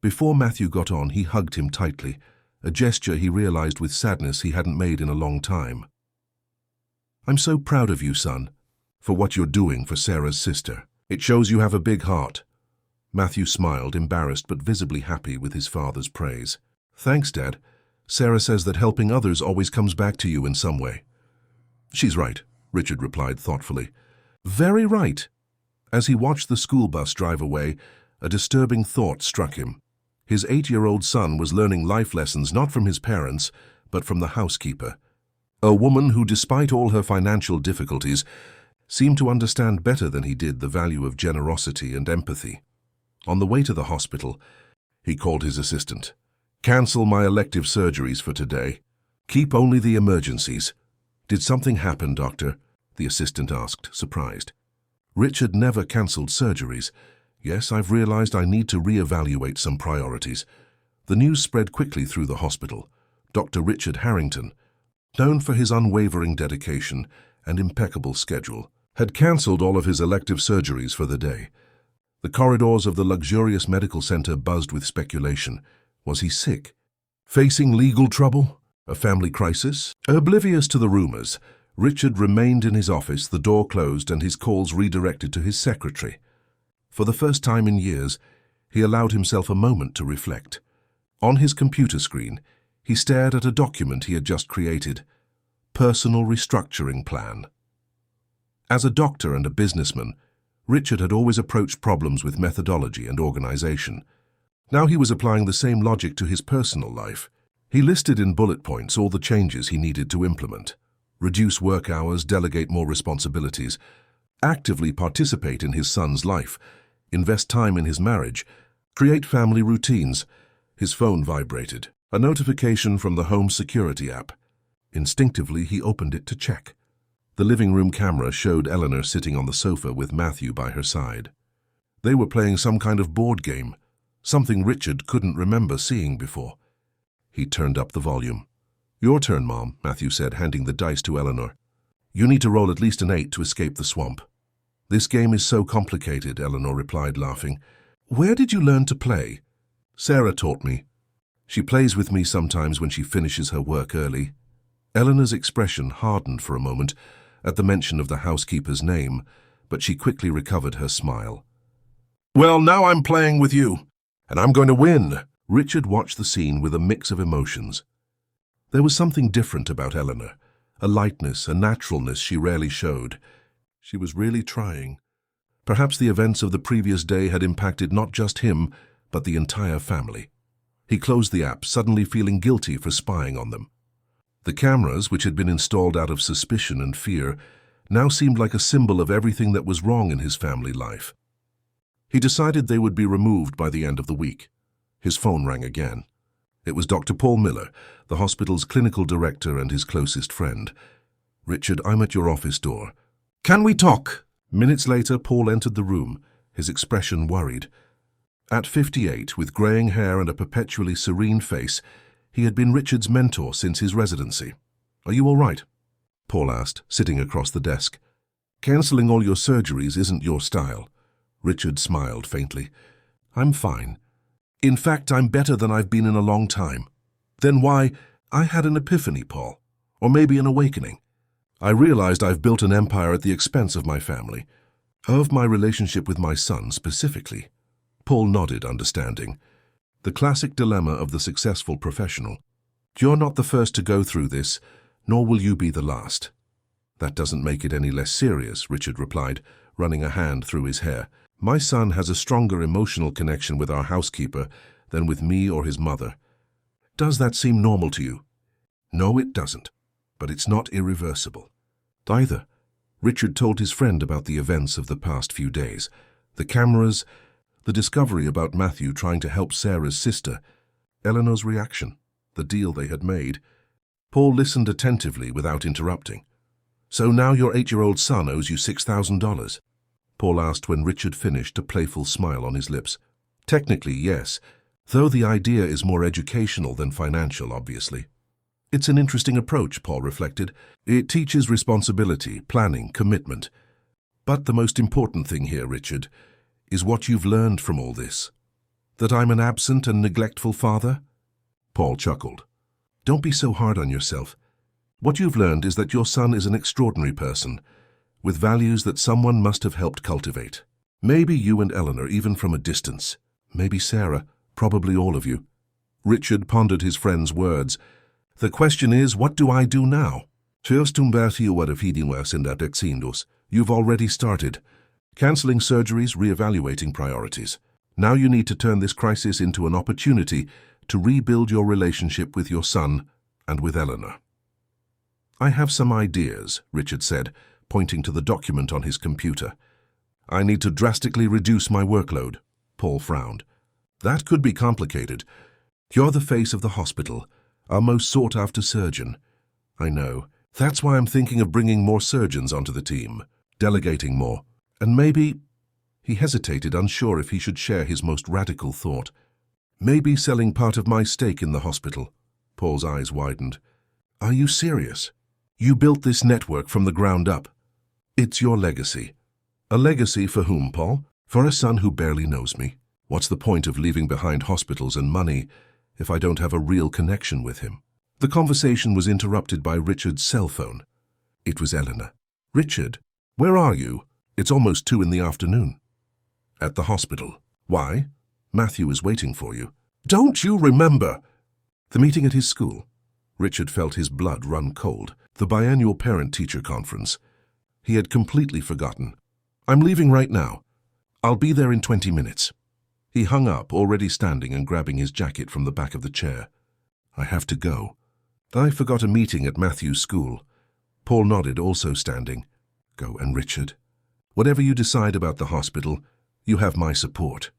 Before Matthew got on, he hugged him tightly, a gesture he realized with sadness he hadn't made in a long time. I'm so proud of you, son, for what you're doing for Sarah's sister. It shows you have a big heart. Matthew smiled, embarrassed but visibly happy with his father's praise. Thanks, Dad. Sarah says that helping others always comes back to you in some way. She's right, Richard replied thoughtfully. Very right. As he watched the school bus drive away, a disturbing thought struck him. His 8-year-old son was learning life lessons not from his parents, but from the housekeeper. A woman who, despite all her financial difficulties, seemed to understand better than he did the value of generosity and empathy. On the way to the hospital, he called his assistant. Cancel my elective surgeries for today. Keep only the emergencies. Did something happen, doctor? The assistant asked, surprised. Richard never cancelled surgeries. Yes, I've realized I need to reevaluate some priorities. The news spread quickly through the hospital. Dr. Richard Harrington, known for his unwavering dedication and impeccable schedule, had cancelled all of his elective surgeries for the day. The corridors of the luxurious medical center buzzed with speculation. Was he sick? Facing legal trouble? A family crisis? Oblivious to the rumors, Richard remained in his office, the door closed and his calls redirected to his secretary. For the first time in years, he allowed himself a moment to reflect. On his computer screen, he stared at a document he had just created. Personal Restructuring Plan. As a doctor and a businessman, Richard had always approached problems with methodology and organization. Now he was applying the same logic to his personal life. He listed in bullet points all the changes he needed to implement. Reduce work hours, delegate more responsibilities, actively participate in his son's life, invest time in his marriage, create family routines. His phone vibrated. A notification from the home security app. Instinctively, he opened it to check. The living room camera showed Eleanor sitting on the sofa with Matthew by her side. They were playing some kind of board game, something Richard couldn't remember seeing before. He turned up the volume. Your turn, Mom, Matthew said, handing the dice to Eleanor. You need to roll at least an 8 to escape the swamp. This game is so complicated, Eleanor replied, laughing. Where did you learn to play? Sarah taught me. She plays with me sometimes when she finishes her work early. Eleanor's expression hardened for a moment at the mention of the housekeeper's name, but she quickly recovered her smile. Well, now I'm playing with you, and I'm going to win. Richard watched the scene with a mix of emotions. There was something different about Eleanor, a lightness, a naturalness she rarely showed. She was really trying. Perhaps the events of the previous day had impacted not just him, but the entire family. He closed the app, suddenly feeling guilty for spying on them. The cameras, which had been installed out of suspicion and fear, now seemed like a symbol of everything that was wrong in his family life. He decided they would be removed by the end of the week. His phone rang again. It was Dr. Paul Miller, the hospital's clinical director and his closest friend. Richard, I'm at your office door. Can we talk? Minutes later, Paul entered the room, his expression worried. At 58, with graying hair and a perpetually serene face, he had been Richard's mentor since his residency. Are you all right? Paul asked, sitting across the desk. Cancelling all your surgeries isn't your style. Richard smiled faintly. I'm fine. In fact, I'm better than I've been in a long time. Then why? I had an epiphany, Paul. Or maybe an awakening. I realized I've built an empire at the expense of my family. Of my relationship with my son, specifically. Paul nodded, understanding. The classic dilemma of the successful professional. You're not the first to go through this, nor will you be the last. That doesn't make it any less serious, Richard replied, running a hand through his hair. My son has a stronger emotional connection with our housekeeper than with me or his mother. Does that seem normal to you? No, it doesn't. But it's not irreversible. Either. Richard told his friend about the events of the past few days. The cameras, the discovery about Matthew trying to help Sarah's sister, Eleanor's reaction, the deal they had made. Paul listened attentively without interrupting. So now your 8-year-old son owes you $6,000? Paul asked when Richard finished, a playful smile on his lips. Technically, yes, though the idea is more educational than financial, obviously. It's an interesting approach, Paul reflected. It teaches responsibility, planning, commitment. But the most important thing here, Richard, is what you've learned from all this. That I'm an absent and neglectful father? Paul chuckled. Don't be so hard on yourself. What you've learned is that your son is an extraordinary person, with values that someone must have helped cultivate. Maybe you and Eleanor, even from a distance. Maybe Sarah, probably all of you. Richard pondered his friend's words. The question is, what do I do now? You've already started. Cancelling surgeries, reevaluating priorities. Now you need to turn this crisis into an opportunity to rebuild your relationship with your son and with Eleanor. I have some ideas, Richard said, pointing to the document on his computer. I need to drastically reduce my workload. Paul frowned. That could be complicated. You're the face of the hospital, our most sought-after surgeon. I know. That's why I'm thinking of bringing more surgeons onto the team, delegating more. And maybe, he hesitated, unsure if he should share his most radical thought. Maybe selling part of my stake in the hospital. Paul's eyes widened. Are you serious? You built this network from the ground up. It's your legacy. A legacy for whom, Paul? For a son who barely knows me. What's the point of leaving behind hospitals and money if I don't have a real connection with him? The conversation was interrupted by Richard's cell phone. It was Eleanor. Richard, where are you? It's almost 2 in the afternoon. At the hospital. Why? Matthew is waiting for you. Don't you remember? The meeting at his school. Richard felt his blood run cold. The biannual parent-teacher conference. He had completely forgotten. I'm leaving right now. I'll be there in 20 minutes. He hung up, already standing and grabbing his jacket from the back of the chair. I have to go. I forgot a meeting at Matthew's school. Paul nodded, also standing. Go, and Richard. Whatever you decide about the hospital, you have my support.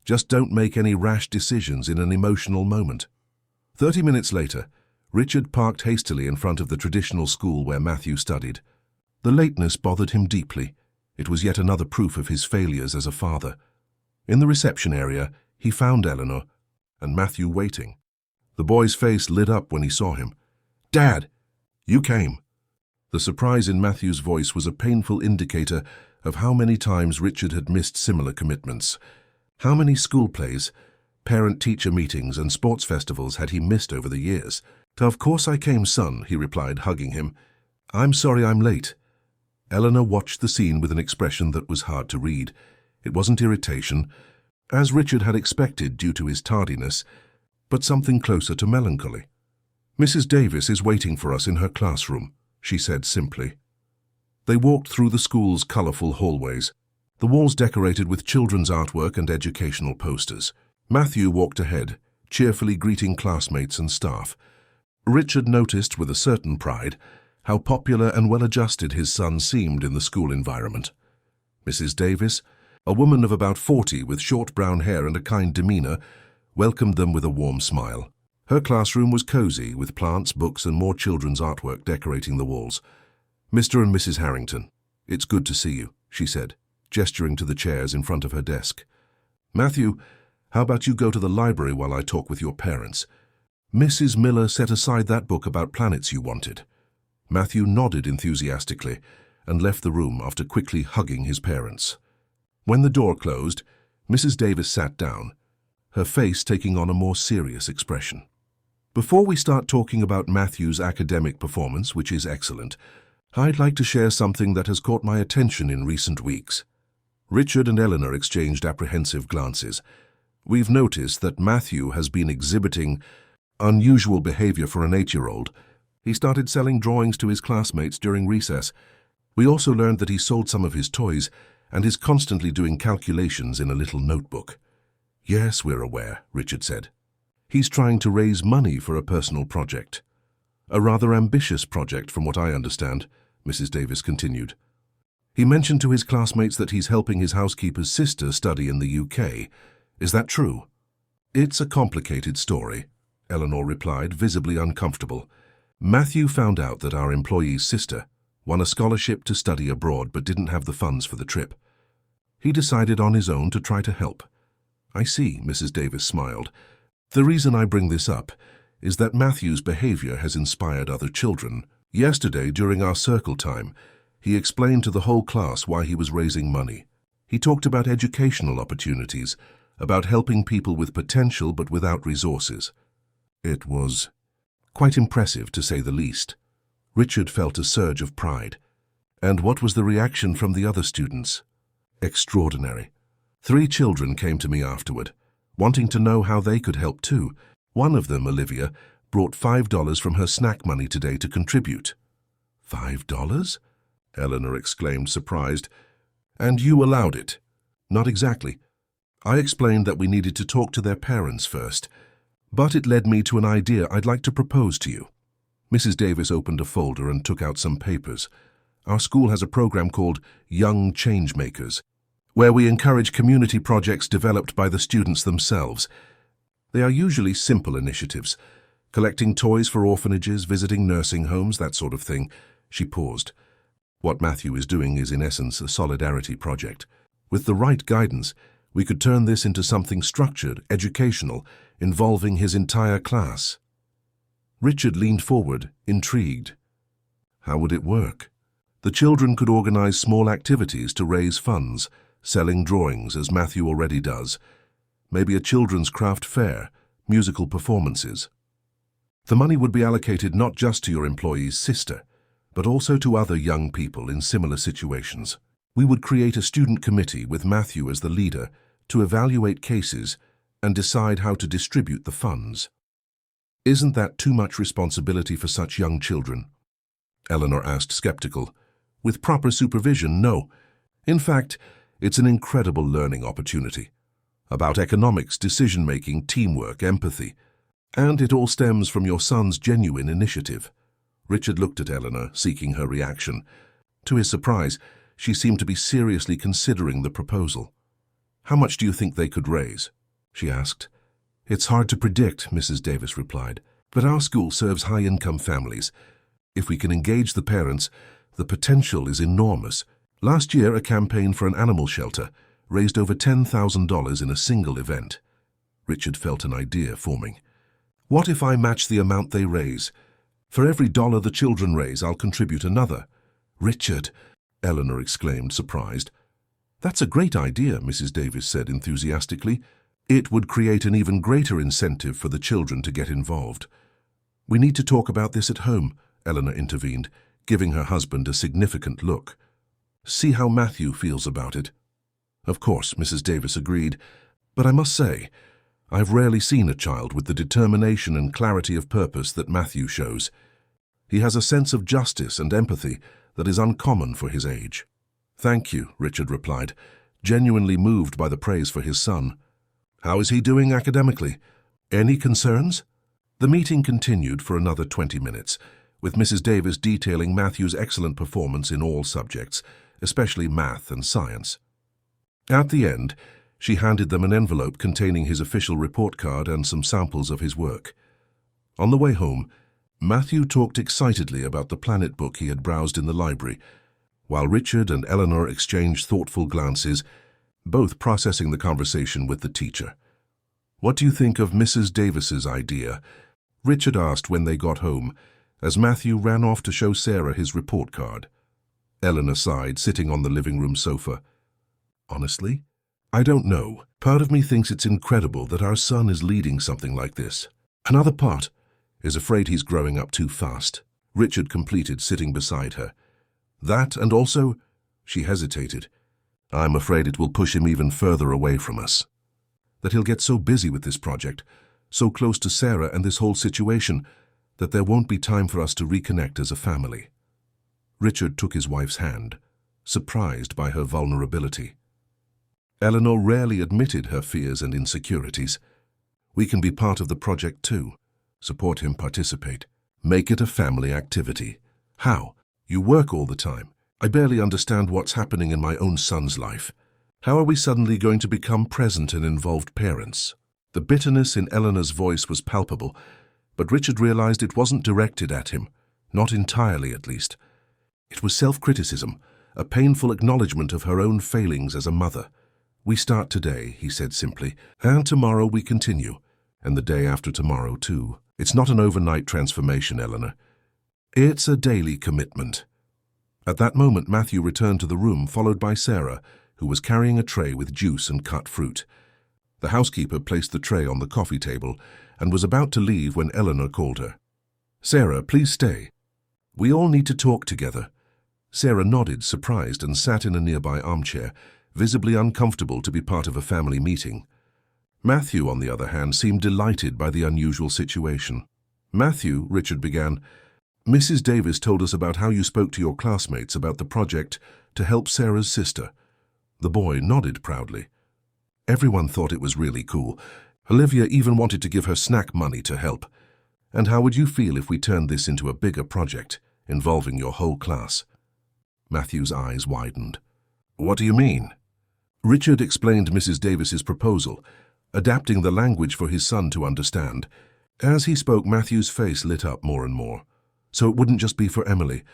Just don't make any rash decisions in an emotional moment. 30 minutes later, Richard parked hastily in front of the traditional school where Matthew studied. The lateness bothered him deeply. It was yet another proof of his failures as a father. In the reception area, he found Eleanor and Matthew waiting. The boy's face lit up when he saw him. Dad, you came. The surprise in Matthew's voice was a painful indicator of how many times Richard had missed similar commitments. How many school plays, parent-teacher meetings and sports festivals had he missed over the years? "Of course I came, son," he replied, hugging him. "I'm sorry I'm late." Eleanor watched the scene with an expression that was hard to read. It wasn't irritation, as Richard had expected due to his tardiness, but something closer to melancholy. "Mrs. Davis is waiting for us in her classroom," she said simply. They walked through the school's colorful hallways, the walls decorated with children's artwork and educational posters. Matthew walked ahead, cheerfully greeting classmates and staff. Richard noticed with a certain pride how popular and well-adjusted his son seemed in the school environment. Mrs. Davis, a woman of about 40 with short brown hair and a kind demeanor, welcomed them with a warm smile. Her classroom was cozy, with plants, books, and more children's artwork decorating the walls. "Mr. and Mrs. Harrington, it's good to see you," she said, gesturing to the chairs in front of her desk. "Matthew, how about you go to the library while I talk with your parents? Mrs. Miller set aside that book about planets you wanted." Matthew nodded enthusiastically and left the room after quickly hugging his parents. When the door closed, Mrs. Davis sat down, her face taking on a more serious expression. "Before we start talking about Matthew's academic performance, which is excellent, I'd like to share something that has caught my attention in recent weeks." Richard and Eleanor exchanged apprehensive glances. "We've noticed that Matthew has been exhibiting unusual behavior for an 8-year-old. He started selling drawings to his classmates during recess. We also learned that he sold some of his toys and is constantly doing calculations in a little notebook." "Yes, we're aware," Richard said. "He's trying to raise money for a personal project. A rather ambitious project, from what I understand," Mrs. Davis continued. "He mentioned to his classmates that he's helping his housekeeper's sister study in the UK. Is that true?" "It's a complicated story," Eleanor replied, visibly uncomfortable. "Matthew found out that our employee's sister won a scholarship to study abroad but didn't have the funds for the trip. He decided on his own to try to help." "I see," Mrs. Davis smiled. "The reason I bring this up is that Matthew's behavior has inspired other children. Yesterday, during our circle time, he explained to the whole class why he was raising money. He talked about educational opportunities, about helping people with potential but without resources. It was quite impressive, to say the least." Richard felt a surge of pride. "And what was the reaction from the other students?" "Extraordinary. 3 children came to me afterward, wanting to know how they could help too. One of them, Olivia, brought $5 from her snack money today to contribute." $5? Eleanor exclaimed, surprised. "And you allowed it?" "Not exactly. I explained that we needed to talk to their parents first, but it led me to an idea I'd like to propose to you." Mrs. Davis opened a folder and took out some papers. "Our school has a program called Young Changemakers, where we encourage community projects developed by the students themselves. They are usually simple initiatives, collecting toys for orphanages, visiting nursing homes, that sort of thing." She paused. "What Matthew is doing is in essence a solidarity project. With the right guidance, we could turn this into something structured, educational, involving his entire class." Richard leaned forward, intrigued. "How would it work?" "The children could organize small activities to raise funds, selling drawings as Matthew already does. Maybe a children's craft fair, musical performances. The money would be allocated not just to your employee's sister, but also to other young people in similar situations. We would create a student committee with Matthew as the leader to evaluate cases and decide how to distribute the funds." "Isn't that too much responsibility for such young children?" Eleanor asked, skeptical. "With proper supervision, no. In fact, it's an incredible learning opportunity. About economics, decision-making, teamwork, empathy. And it all stems from your son's genuine initiative." Richard looked at Eleanor, seeking her reaction. To his surprise, she seemed to be seriously considering the proposal. "How much do you think they could raise?" she asked. "It's hard to predict," Mrs. Davis replied, "but our school serves high-income families. If we can engage the parents, the potential is enormous. Last year, a campaign for an animal shelter raised over $10,000 in a single event." Richard felt an idea forming. "What if I match the amount they raise? For every dollar the children raise, I'll contribute another." "Richard," Eleanor exclaimed, surprised. "That's a great idea," Mrs. Davis said enthusiastically. It would create an even greater incentive for the children to get involved. "We need to talk about this at home," Eleanor intervened, giving her husband a significant look. "See how Matthew feels about it." Of course, Mrs. Davis agreed, but I must say, I've rarely seen a child with the determination and clarity of purpose that Matthew shows. He has a sense of justice and empathy that is uncommon for his age. "Thank you," Richard replied, genuinely moved by the praise for his son. "How is he doing academically? Any concerns?" The meeting continued for another 20 minutes, with Mrs. Davis detailing Matthew's excellent performance in all subjects, especially math and science. At the end, she handed them an envelope containing his official report card and some samples of his work. On the way home, Matthew talked excitedly about the planet book he had browsed in the library, while Richard and Eleanor exchanged thoughtful glances, both processing the conversation with the teacher. "What do you think of Mrs. Davis's idea?" Richard asked when they got home, as Matthew ran off to show Sarah his report card. Eleanor sighed, sitting on the living room sofa. "Honestly, I don't know. Part of me thinks it's incredible that our son is leading something like this. Another part is afraid he's growing up too fast," Richard completed, sitting beside her. "That, and also," she hesitated, "I'm afraid it will push him even further away from us. That he'll get so busy with this project, so close to Sarah and this whole situation, that there won't be time for us to reconnect as a family." Richard took his wife's hand, surprised by her vulnerability. Eleanor rarely admitted her fears and insecurities. "We can be part of the project too. Support him, participate. Make it a family activity." "How? You work all the time. I barely understand what's happening in my own son's life. How are we suddenly going to become present and involved parents?" The bitterness in Eleanor's voice was palpable, but Richard realized it wasn't directed at him, not entirely at least. It was self-criticism, a painful acknowledgement of her own failings as a mother. "We start today," he said simply, "and tomorrow we continue, and the day after tomorrow too. It's not an overnight transformation, Eleanor. It's a daily commitment." At that moment, Matthew returned to the room, followed by Sarah, who was carrying a tray with juice and cut fruit. The housekeeper placed the tray on the coffee table and was about to leave when Eleanor called her. "Sarah, please stay. We all need to talk together." Sarah nodded, surprised, and sat in a nearby armchair, visibly uncomfortable to be part of a family meeting. Matthew, on the other hand, seemed delighted by the unusual situation. "Matthew," Richard began, "Mrs. Davis told us about how you spoke to your classmates about the project to help Sarah's sister." The boy nodded proudly. "Everyone thought it was really cool. Olivia even wanted to give her snack money to help. And how would you feel if we turned this into a bigger project, involving your whole class?" Matthew's eyes widened. "What do you mean?" Richard explained Mrs. Davis's proposal, adapting the language for his son to understand. As he spoke, Matthew's face lit up more and more. "So it wouldn't just be for Emily,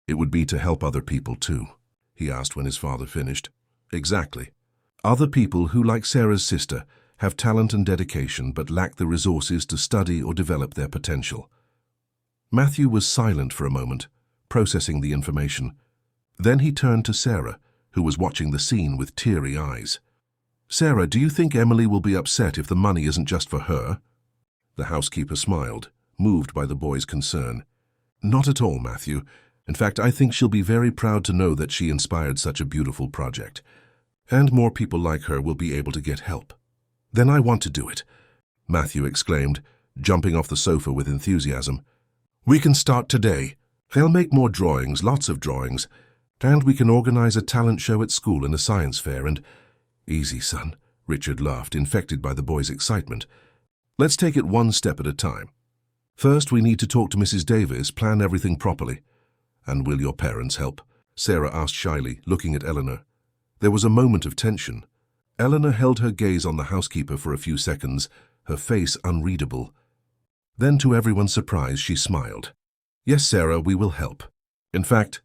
it would be to help other people too?" he asked when his father finished. "Exactly. Other people who, like Sarah's sister, have talent and dedication but lack the resources to study or develop their potential." Matthew was silent for a moment, processing the information. Then he turned to Sarah, who was watching the scene with teary eyes. "Sarah, do you think Emily will be upset if the money isn't just for her?" The housekeeper smiled, moved by the boy's concern. "Not at all, Matthew. In fact, I think she'll be very proud to know that she inspired such a beautiful project. And more people like her will be able to get help." "Then I want to do it," Matthew exclaimed, jumping off the sofa with enthusiasm. "We can start today. They'll make more drawings, lots of drawings, and we can organize a talent show at school and a science fair and—" "Easy, son," Richard laughed, infected by the boy's excitement. "Let's take it one step at a time. First, we need to talk to Mrs. Davis, plan everything properly." "And will your parents help?" Sarah asked shyly, looking at Eleanor. There was a moment of tension. Eleanor held her gaze on the housekeeper for a few seconds, her face unreadable. Then, to everyone's surprise, she smiled. "Yes, Sarah, we will help. In fact,"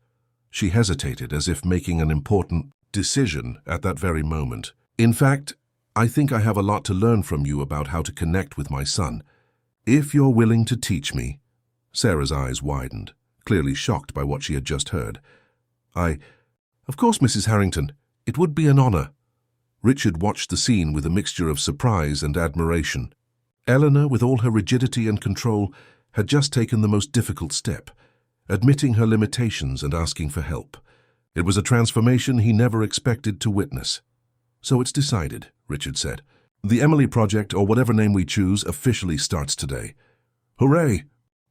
she hesitated, as if making an important decision at that very moment. "In fact, I think I have a lot to learn from you about how to connect with my son. If you're willing to teach me." Sarah's eyes widened, clearly shocked by what she had just heard. Of course, Mrs. Harrington, it would be an honor." Richard watched the scene with a mixture of surprise and admiration. Eleanor, with all her rigidity and control, had just taken the most difficult step, admitting her limitations and asking for help. It was a transformation he never expected to witness. "So it's decided," Richard said. "The Emily Project, or whatever name we choose, officially starts today." "Hooray!"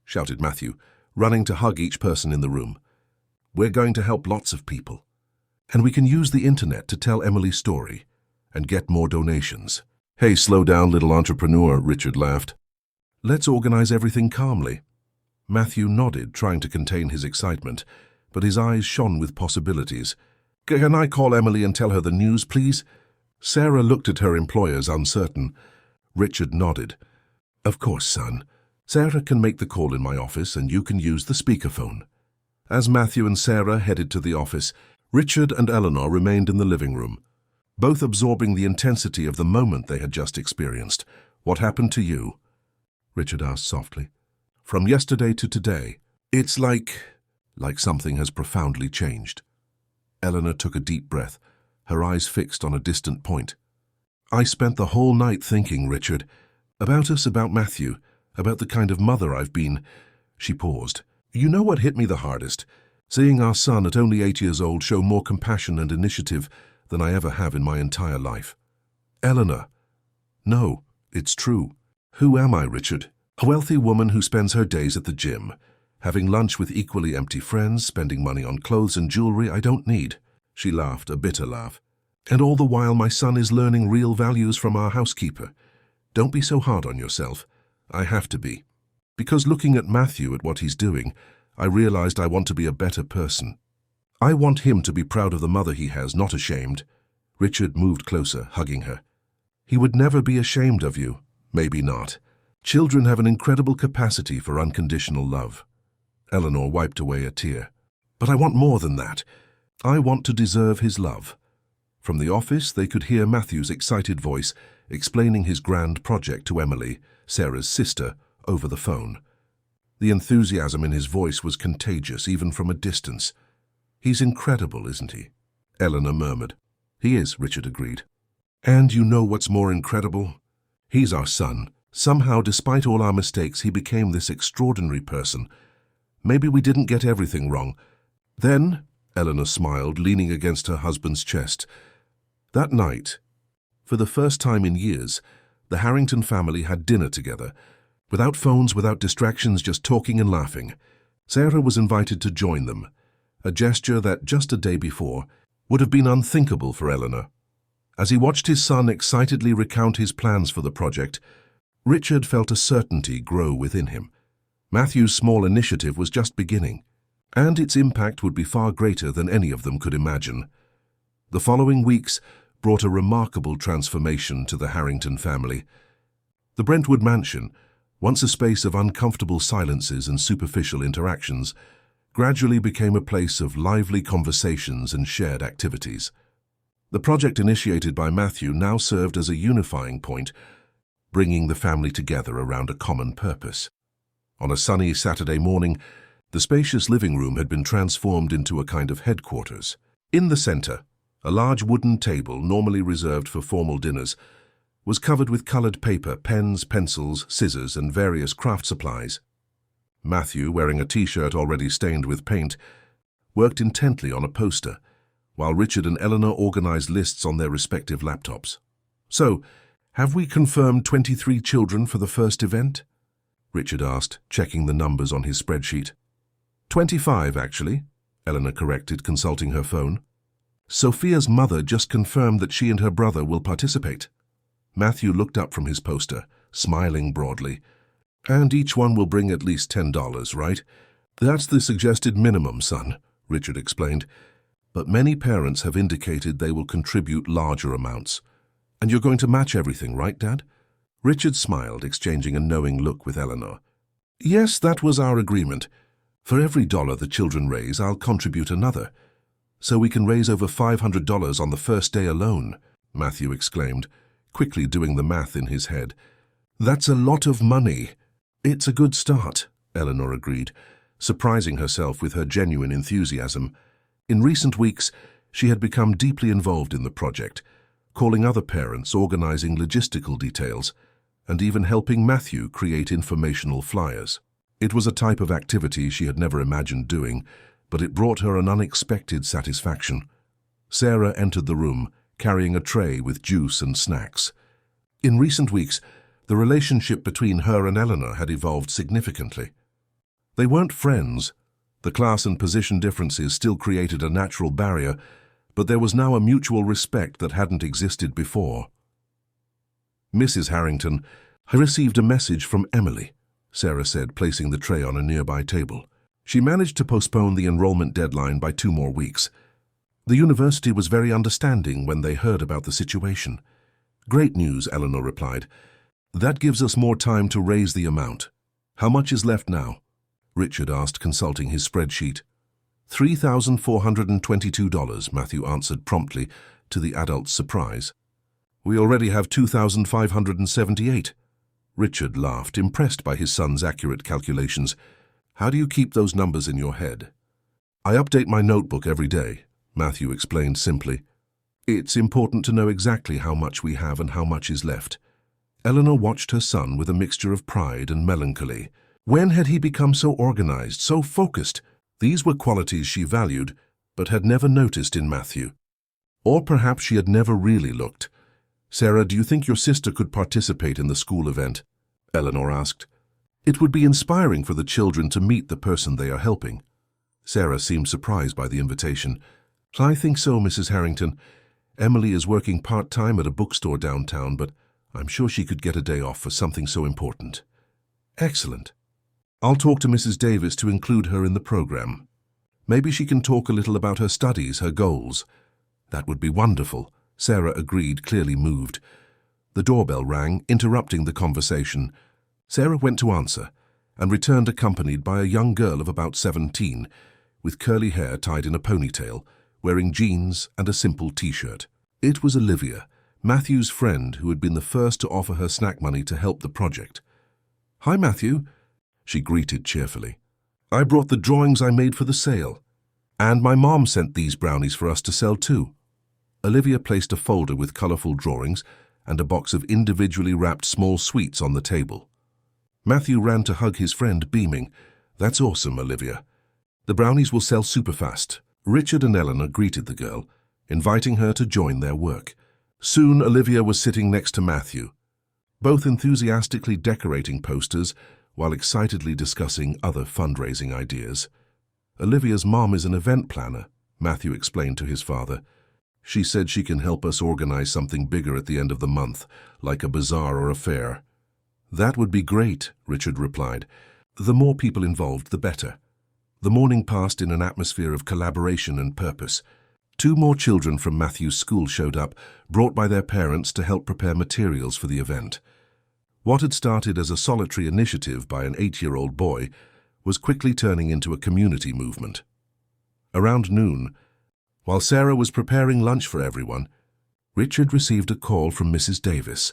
shouted Matthew, running to hug each person in the room. "We're going to help lots of people. And we can use the internet to tell Emily's story and get more donations." "Hey, slow down, little entrepreneur," Richard laughed. "Let's organize everything calmly." Matthew nodded, trying to contain his excitement, but his eyes shone with possibilities. "Can I call Emily and tell her the news, please?" Sarah looked at her employers, uncertain. Richard nodded. "Of course, son. Sarah can make the call in my office, and you can use the speakerphone." As Matthew and Sarah headed to the office, Richard and Eleanor remained in the living room, both absorbing the intensity of the moment they had just experienced. "What happened to you?" Richard asked softly. "From yesterday to today, it's like something has profoundly changed." Eleanor took a deep breath, her eyes fixed on a distant point. "I spent the whole night thinking, Richard, about us, about Matthew, about the kind of mother I've been." She paused. "You know what hit me the hardest? Seeing our son at only 8 years old show more compassion and initiative than I ever have in my entire life." "Eleanor." "No, it's true. Who am I, Richard? A wealthy woman who spends her days at the gym, having lunch with equally empty friends, spending money on clothes and jewelry I don't need." She laughed, a bitter laugh. "And all the while my son is learning real values from our housekeeper. Don't be so hard on yourself. I have to be. Because looking at Matthew, at what he's doing, I realized I want to be a better person. I want him to be proud of the mother he has, not ashamed." Richard moved closer, hugging her. "He would never be ashamed of you." "Maybe not. Children have an incredible capacity for unconditional love." Eleanor wiped away a tear. "But I want more than that. I want to deserve his love." From the office, they could hear Matthew's excited voice explaining his grand project to Emily, Sarah's sister, over the phone. The enthusiasm in his voice was contagious, even from a distance. "He's incredible, isn't he?" Eleanor murmured. "He is," Richard agreed. "And you know what's more incredible? He's our son. Somehow, despite all our mistakes, he became this extraordinary person. Maybe we didn't get everything wrong." "Then," Eleanor smiled, leaning against her husband's chest, "that night, for the first time in years, the Harrington family had dinner together, without phones, without distractions, just talking and laughing. Sarah was invited to join them, a gesture that, just a day before, would have been unthinkable for Eleanor. As he watched his son excitedly recount his plans for the project, Richard felt a certainty grow within him. Matthew's small initiative was just beginning, and its impact would be far greater than any of them could imagine. The following weeks brought a remarkable transformation to the Harrington family. The Brentwood mansion, once a space of uncomfortable silences and superficial interactions, gradually became a place of lively conversations and shared activities. The project initiated by Matthew now served as a unifying point, bringing the family together around a common purpose. On a sunny Saturday morning, the spacious living room had been transformed into a kind of headquarters. In the center, a large wooden table, normally reserved for formal dinners, was covered with colored paper, pens, pencils, scissors, and various craft supplies. Matthew, wearing a t-shirt already stained with paint, worked intently on a poster, while Richard and Eleanor organized lists on their respective laptops. "So, have we confirmed 23 children for the first event?" Richard asked, checking the numbers on his spreadsheet. 25, actually," Eleanor corrected, consulting her phone. "Sophia's mother just confirmed that she and her brother will participate." Matthew looked up from his poster, smiling broadly. "And each one will bring at least $10, right?" "That's the suggested minimum, son," Richard explained. "But many parents have indicated they will contribute larger amounts. And you're going to match everything, right, Dad?" Richard smiled, exchanging a knowing look with Eleanor. "Yes, that was our agreement. For every dollar the children raise, I'll contribute another. So we can raise over $500 on the first day alone," Matthew exclaimed, quickly doing the math in his head. "That's a lot of money." "It's a good start," Eleanor agreed, surprising herself with her genuine enthusiasm. In recent weeks, she had become deeply involved in the project, calling other parents, organizing logistical details, and even helping Matthew create informational flyers. It was a type of activity she had never imagined doing, but it brought her an unexpected satisfaction. Sarah entered the room, carrying a tray with juice and snacks. In recent weeks, the relationship between her and Eleanor had evolved significantly. They weren't friends. The class and position differences still created a natural barrier, but there was now a mutual respect that hadn't existed before. "Mrs. Harrington, I received a message from Emily," Sarah said, placing the tray on a nearby table. She managed to postpone the enrollment deadline by 2 more weeks. The university was very understanding when they heard about the situation. "Great news," Eleanor replied. "That gives us more time to raise the amount." "How much is left now?" Richard asked, consulting his spreadsheet. $3,422, Matthew answered promptly, to the adult's surprise. "We already have 2,578. Richard laughed, impressed by his son's accurate calculations. "How do you keep those numbers in your head?" "I update my notebook every day," Matthew explained simply. "It's important to know exactly how much we have and how much is left." Eleanor watched her son with a mixture of pride and melancholy. When had he become so organized, so focused? These were qualities she valued, but had never noticed in Matthew. Or perhaps she had never really looked. "Sarah, do you think your sister could participate in the school event?" Eleanor asked. "It would be inspiring for the children to meet the person they are helping." Sarah seemed surprised by the invitation. "I think so, Mrs. Harrington. Emily is working part-time at a bookstore downtown, but I'm sure she could get a day off for something so important." "Excellent. I'll talk to Mrs. Davis to include her in the program. Maybe she can talk a little about her studies, her goals." "That would be wonderful," Sarah agreed, clearly moved. The doorbell rang, interrupting the conversation. Sarah went to answer, and returned accompanied by a young girl of about 17, with curly hair tied in a ponytail, wearing jeans and a simple T-shirt. It was Olivia, Matthew's friend, who had been the first to offer her snack money to help the project. "Hi, Matthew," she greeted cheerfully. "I brought the drawings I made for the sale. And my mom sent these brownies for us to sell too." Olivia placed a folder with colorful drawings and a box of individually wrapped small sweets on the table. Matthew ran to hug his friend, beaming. "That's awesome, Olivia. The brownies will sell super fast." Richard and Eleanor greeted the girl, inviting her to join their work. Soon Olivia was sitting next to Matthew, both enthusiastically decorating posters while excitedly discussing other fundraising ideas. "Olivia's mom is an event planner," Matthew explained to his father. "She said she can help us organize something bigger at the end of the month, like a bazaar or a fair." "That would be great," Richard replied. "The more people involved, the better." The morning passed in an atmosphere of collaboration and purpose. 2 more children from Matthew's school showed up, brought by their parents to help prepare materials for the event. What had started as a solitary initiative by an 8-year-old boy was quickly turning into a community movement. Around noon, while Sarah was preparing lunch for everyone, Richard received a call from Mrs. Davis.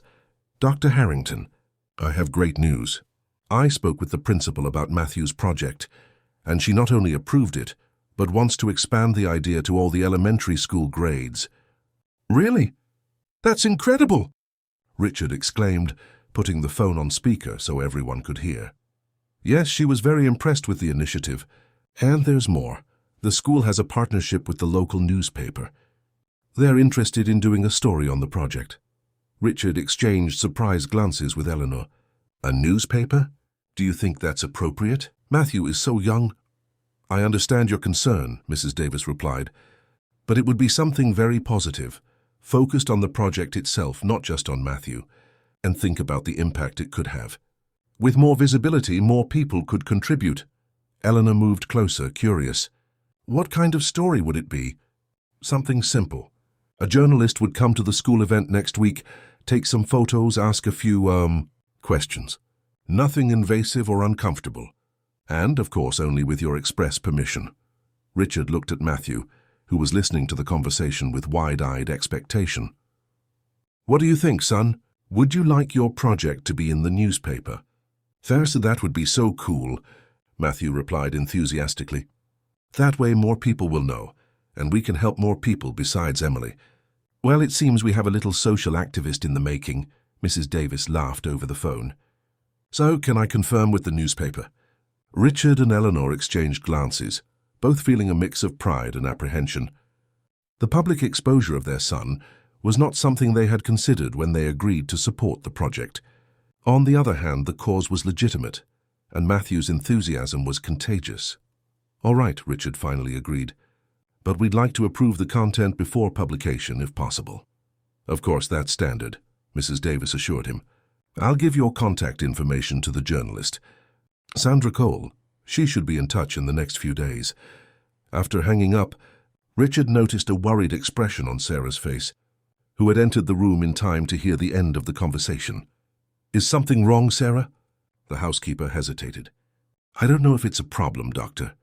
"Dr. Harrington, I have great news. I spoke with the principal about Matthew's project, and she not only approved it, but wants to expand the idea to all the elementary school grades." "Really? That's incredible!" Richard exclaimed, putting the phone on speaker so everyone could hear. "Yes, she was very impressed with the initiative. And there's more. The school has a partnership with the local newspaper. They're interested in doing a story on the project." Richard exchanged surprised glances with Eleanor. "A newspaper? Do you think that's appropriate? Matthew is so young." "I understand your concern," Mrs. Davis replied, "but it would be something very positive, focused on the project itself, not just on Matthew, and think about the impact it could have. With more visibility, more people could contribute." Eleanor moved closer, curious. "What kind of story would it be?" "Something simple. A journalist would come to the school event next week, take some photos, ask a few, questions. Nothing invasive or uncomfortable. And, of course, only with your express permission." Richard looked at Matthew, who was listening to the conversation with wide-eyed expectation. "What do you think, son? Would you like your project to be in the newspaper?" That would be so cool," Matthew replied enthusiastically. "That way more people will know, and we can help more people besides Emily. Well, it seems we have a little social activist in the making, Mrs. Davis laughed over the phone. So, can I confirm with the newspaper? Richard and Eleanor exchanged glances, both feeling a mix of pride and apprehension. The public exposure of their son was not something they had considered when they agreed to support the project. On the other hand, the cause was legitimate, and Matthew's enthusiasm was contagious. All right, Richard finally agreed. But we'd like to approve the content before publication, if possible. Of course, that's standard, Mrs. Davis assured him. I'll give your contact information to the journalist. Sandra Cole. She should be in touch in the next few days. After hanging up, Richard noticed a worried expression on Sarah's face, who had entered the room in time to hear the end of the conversation. Is something wrong, Sarah? The housekeeper hesitated. I don't know if it's a problem, Doctor.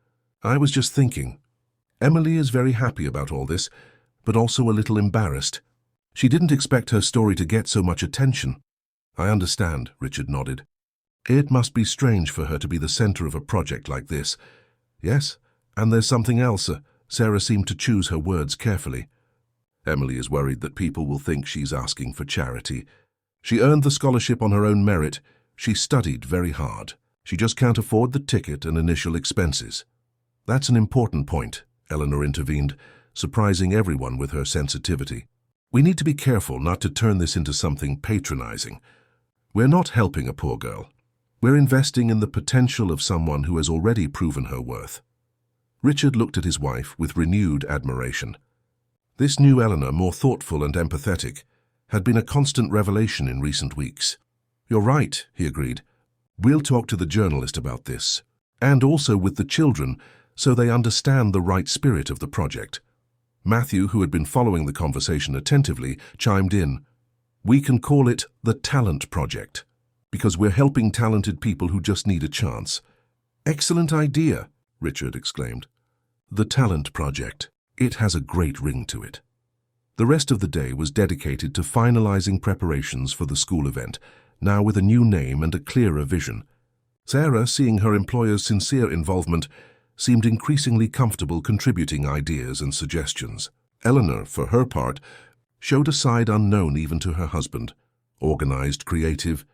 I was just thinking. Emily is very happy about all this, but also a little embarrassed. She didn't expect her story to get so much attention. I understand, Richard nodded. It must be strange for her to be the center of a project like this. Yes, and there's something else. Sarah seemed to choose her words carefully. Emily is worried that people will think she's asking for charity. She earned the scholarship on her own merit. She studied very hard. She just can't afford the ticket and initial expenses. That's an important point, Eleanor intervened, surprising everyone with her sensitivity. We need to be careful not to turn this into something patronizing. We're not helping a poor girl. We're investing in the potential of someone who has already proven her worth. Richard looked at his wife with renewed admiration. This new Eleanor, more thoughtful and empathetic, had been a constant revelation in recent weeks. You're right, he agreed. We'll talk to the journalist about this, and also with the children, so they understand the right spirit of the project. Matthew, who had been following the conversation attentively, chimed in. We can call it the Talent Project, because we're helping talented people who just need a chance. Excellent idea, Richard exclaimed. The Talent Project. It has a great ring to it. The rest of the day was dedicated to finalizing preparations for the school event, now with a new name and a clearer vision. Sarah, seeing her employer's sincere involvement, seemed increasingly comfortable contributing ideas and suggestions. Eleanor, for her part, showed a side unknown even to her husband, organized, creative,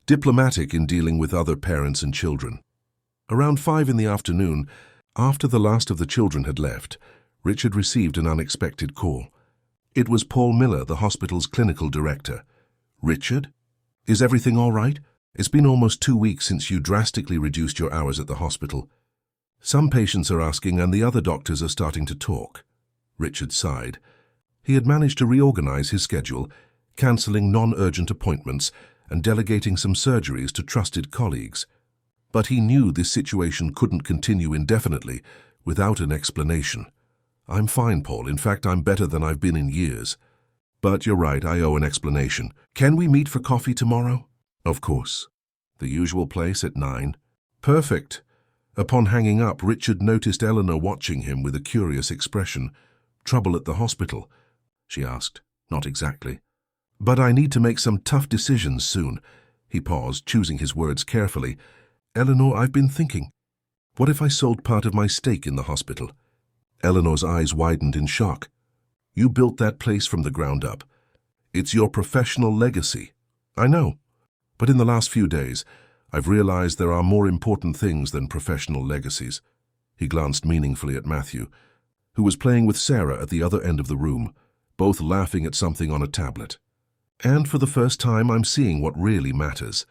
diplomatic in dealing with other parents and children. Around 5 in the afternoon, after the last of the children had left, Richard received an unexpected call. It was Paul Miller, the hospital's clinical director. Richard? Is everything all right? It's been almost 2 weeks since you drastically reduced your hours at the hospital. Some patients are asking and the other doctors are starting to talk. Richard sighed. He had managed to reorganize his schedule, cancelling non-urgent appointments and delegating some surgeries to trusted colleagues. But he knew this situation couldn't continue indefinitely without an explanation. I'm fine, Paul. In fact, I'm better than I've been in years. But you're right, I owe an explanation. Can we meet for coffee tomorrow? Of course. The usual place at 9. Perfect. Upon hanging up, Richard noticed Eleanor watching him with a curious expression. Trouble at the hospital? She asked. Not exactly. But I need to make some tough decisions soon. He paused, choosing his words carefully. Eleanor, I've been thinking. What if I sold part of my stake in the hospital? Eleanor's eyes widened in shock. You built that place from the ground up. It's your professional legacy. I know. But in the last few days, I've realized there are more important things than professional legacies. He glanced meaningfully at Matthew, who was playing with Sarah at the other end of the room, both laughing at something on a tablet. And for the first time, I'm seeing what really matters.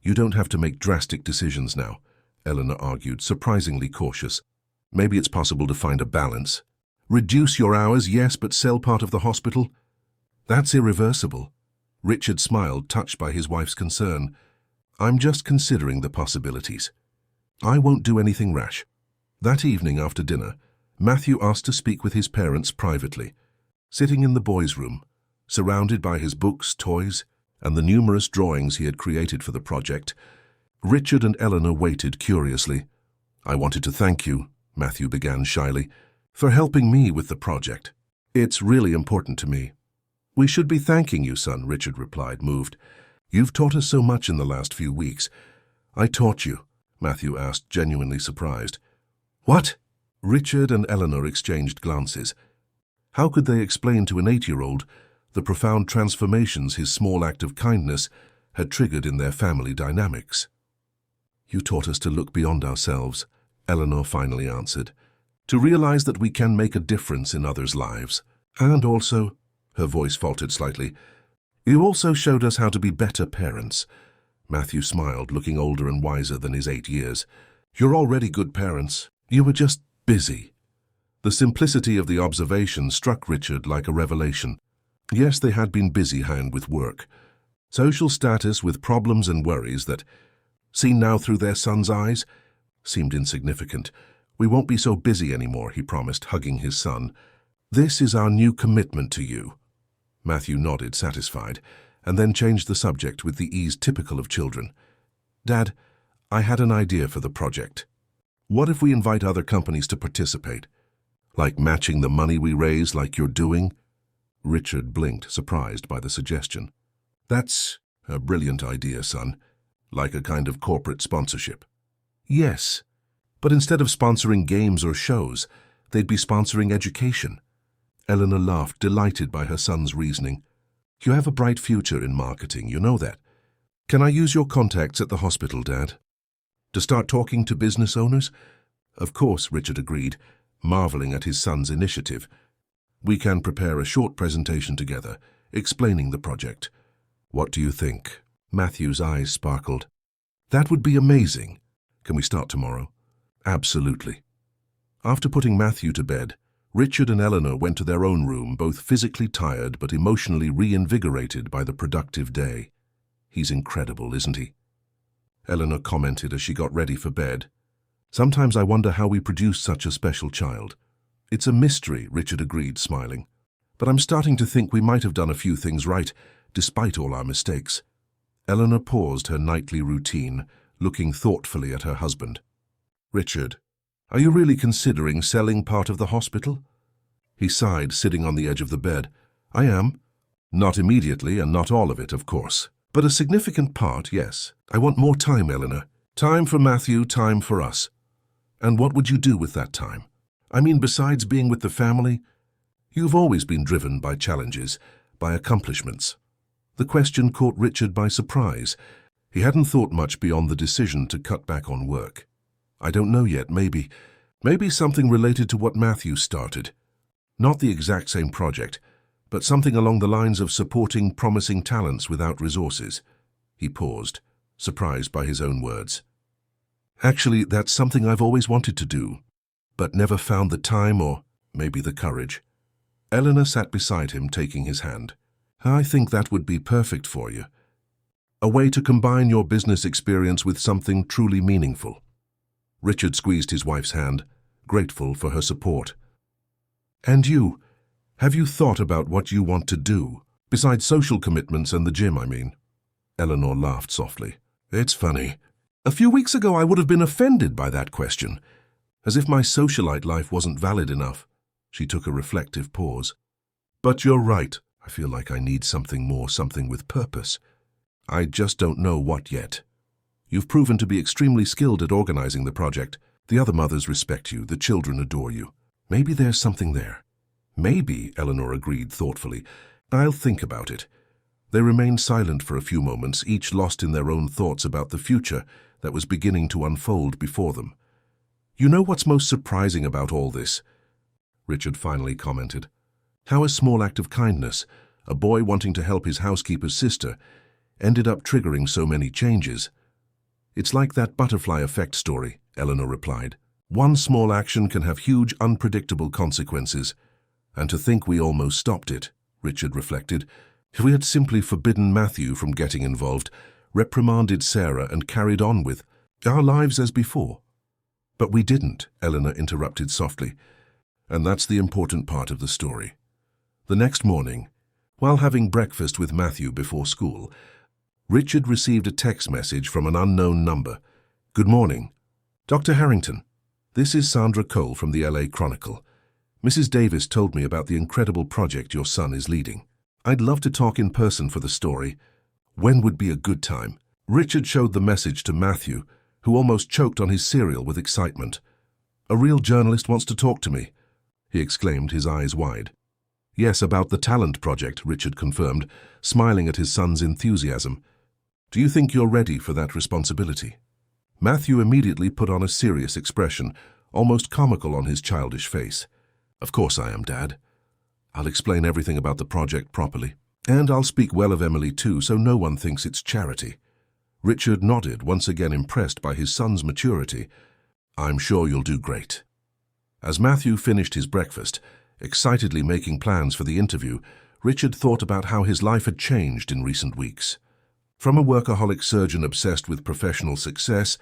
You don't have to make drastic decisions now, Eleanor argued, surprisingly cautious. Maybe it's possible to find a balance. Reduce your hours, yes, but sell part of the hospital? That's irreversible. Richard smiled, touched by his wife's concern. I'm just considering the possibilities. I won't do anything rash. That evening after dinner, Matthew asked to speak with his parents privately. Sitting in the boys' room, surrounded by his books, toys, and the numerous drawings he had created for the project, Richard and Eleanor waited curiously. I wanted to thank you, Matthew began shyly, for helping me with the project. It's really important to me. We should be thanking you, son, Richard replied, moved. You've taught us so much in the last few weeks. I taught you, Matthew asked, genuinely surprised. What? Richard and Eleanor exchanged glances. How could they explain to an 8-year-old the profound transformations his small act of kindness had triggered in their family dynamics? "You taught us to look beyond ourselves," Eleanor finally answered, "to realize that we can make a difference in others' lives. And also," her voice faltered slightly, "you also showed us how to be better parents." Matthew smiled, looking older and wiser than his 8 years. "You're already good parents. You were just busy." The simplicity of the observation struck Richard like a revelation. Yes, they had been busy hand with work. Social status with problems and worries that, seen now through their son's eyes, seemed insignificant. "We won't be so busy anymore," he promised, hugging his son. "This is our new commitment to you." Matthew nodded, satisfied, and then changed the subject with the ease typical of children. "Dad, I had an idea for the project. What if we invite other companies to participate? Like matching the money we raise like you're doing?" Richard blinked, surprised by the suggestion. "That's a brilliant idea, son. Like a kind of corporate sponsorship." "Yes, but instead of sponsoring games or shows, they'd be sponsoring education." Eleanor laughed, delighted by her son's reasoning. "You have a bright future in marketing, you know that. Can I use your contacts at the hospital, Dad? To start talking to business owners?" "Of course," Richard agreed, marveling at his son's initiative. "We can prepare a short presentation together, explaining the project. What do you think?" Matthew's eyes sparkled. "That would be amazing. Can we start tomorrow?" "Absolutely." After putting Matthew to bed, Richard and Eleanor went to their own room, both physically tired but emotionally reinvigorated by the productive day. "He's incredible, isn't he?" Eleanor commented as she got ready for bed. "Sometimes I wonder how we produced such a special child." "It's a mystery," Richard agreed, smiling. "But I'm starting to think we might have done a few things right, despite all our mistakes." Eleanor paused her nightly routine, looking thoughtfully at her husband. "Richard, are you really considering selling part of the hospital?" He sighed, sitting on the edge of the bed. "I am. Not immediately, and not all of it, of course. But a significant part, yes. I want more time, Eleanor. Time for Matthew, time for us." "And what would you do with that time? I mean, besides being with the family?" "You've always been driven by challenges, by accomplishments." The question caught Richard by surprise. He hadn't thought much beyond the decision to cut back on work. "I don't know yet, maybe. Maybe something related to what Matthew started. Not the exact same project, but something along the lines of supporting promising talents without resources." He paused, surprised by his own words. "Actually, that's something I've always wanted to do, but never found the time or maybe the courage." Eleanor sat beside him, taking his hand. "I think that would be perfect for you. A way to combine your business experience with something truly meaningful." Richard squeezed his wife's hand, grateful for her support. "And you? Have you thought about what you want to do? Besides social commitments and the gym, I mean." Eleanor laughed softly. "It's funny. A few weeks ago I would have been offended by that question, as if my socialite life wasn't valid enough." She took a reflective pause. "But you're right. I feel like I need something more, something with purpose. I just don't know what yet. You've proven to be extremely skilled at organizing the project. The other mothers respect you, the children adore you. Maybe there's something there." "Maybe," Eleanor agreed thoughtfully. "I'll think about it." They remained silent for a few moments, each lost in their own thoughts about the future that was beginning to unfold before them. "You know what's most surprising about all this?" Richard finally commented. "How a small act of kindness, a boy wanting to help his housekeeper's sister, ended up triggering so many changes." "It's like that butterfly effect story," Eleanor replied. "One small action can have huge, unpredictable consequences. And to think we almost stopped it," Richard reflected. "If we had simply forbidden Matthew from getting involved, reprimanded Sarah, and carried on with our lives as before." "But we didn't," Eleanor interrupted softly. "And that's the important part of the story." The next morning, while having breakfast with Matthew before school, Richard received a text message from an unknown number. "Good morning. Dr. Harrington, this is Sandra Cole from the LA Chronicle. Mrs. Davis told me about the incredible project your son is leading. I'd love to talk in person for the story. When would be a good time?" Richard showed the message to Matthew, who almost choked on his cereal with excitement. "A real journalist wants to talk to me," he exclaimed, his eyes wide. Yes, about the talent project, Richard confirmed, smiling at his son's enthusiasm. Do you think you're ready for that responsibility? Matthew immediately put on a serious expression, almost comical on his childish face. Of course I am, Dad. I'll explain everything about the project properly. And I'll speak well of Emily too, so no one thinks it's charity. Richard nodded, once again impressed by his son's maturity. I'm sure you'll do great. As Matthew finished his breakfast, excitedly making plans for the interview, Richard thought about how his life had changed in recent weeks. From a workaholic surgeon obsessed with professional success,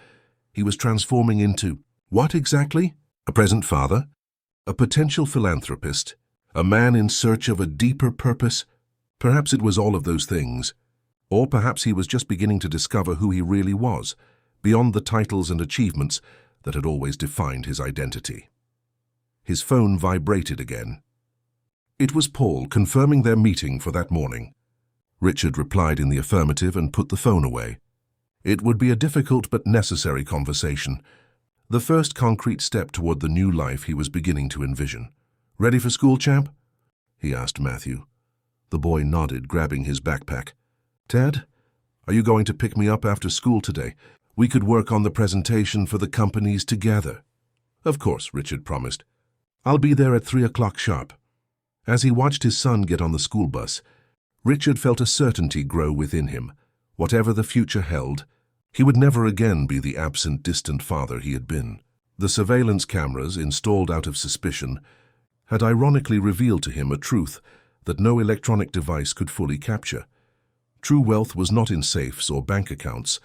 he was transforming into, what exactly? A present father? A potential philanthropist? A man in search of a deeper purpose? Perhaps it was all of those things. Or perhaps he was just beginning to discover who he really was, beyond the titles and achievements that had always defined his identity. His phone vibrated again. It was Paul confirming their meeting for that morning. Richard replied in the affirmative and put the phone away. It would be a difficult but necessary conversation, the first concrete step toward the new life he was beginning to envision. Ready for school, champ? He asked Matthew. The boy nodded, grabbing his backpack. Dad, are you going to pick me up after school today? We could work on the presentation for the companies together. Of course, Richard promised. I'll be there at 3 o'clock sharp. As he watched his son get on the school bus, Richard felt a certainty grow within him. Whatever the future held, he would never again be the absent, distant father he had been. The surveillance cameras, installed out of suspicion, had ironically revealed to him a truth that no electronic device could fully capture. True wealth was not in safes or bank accounts,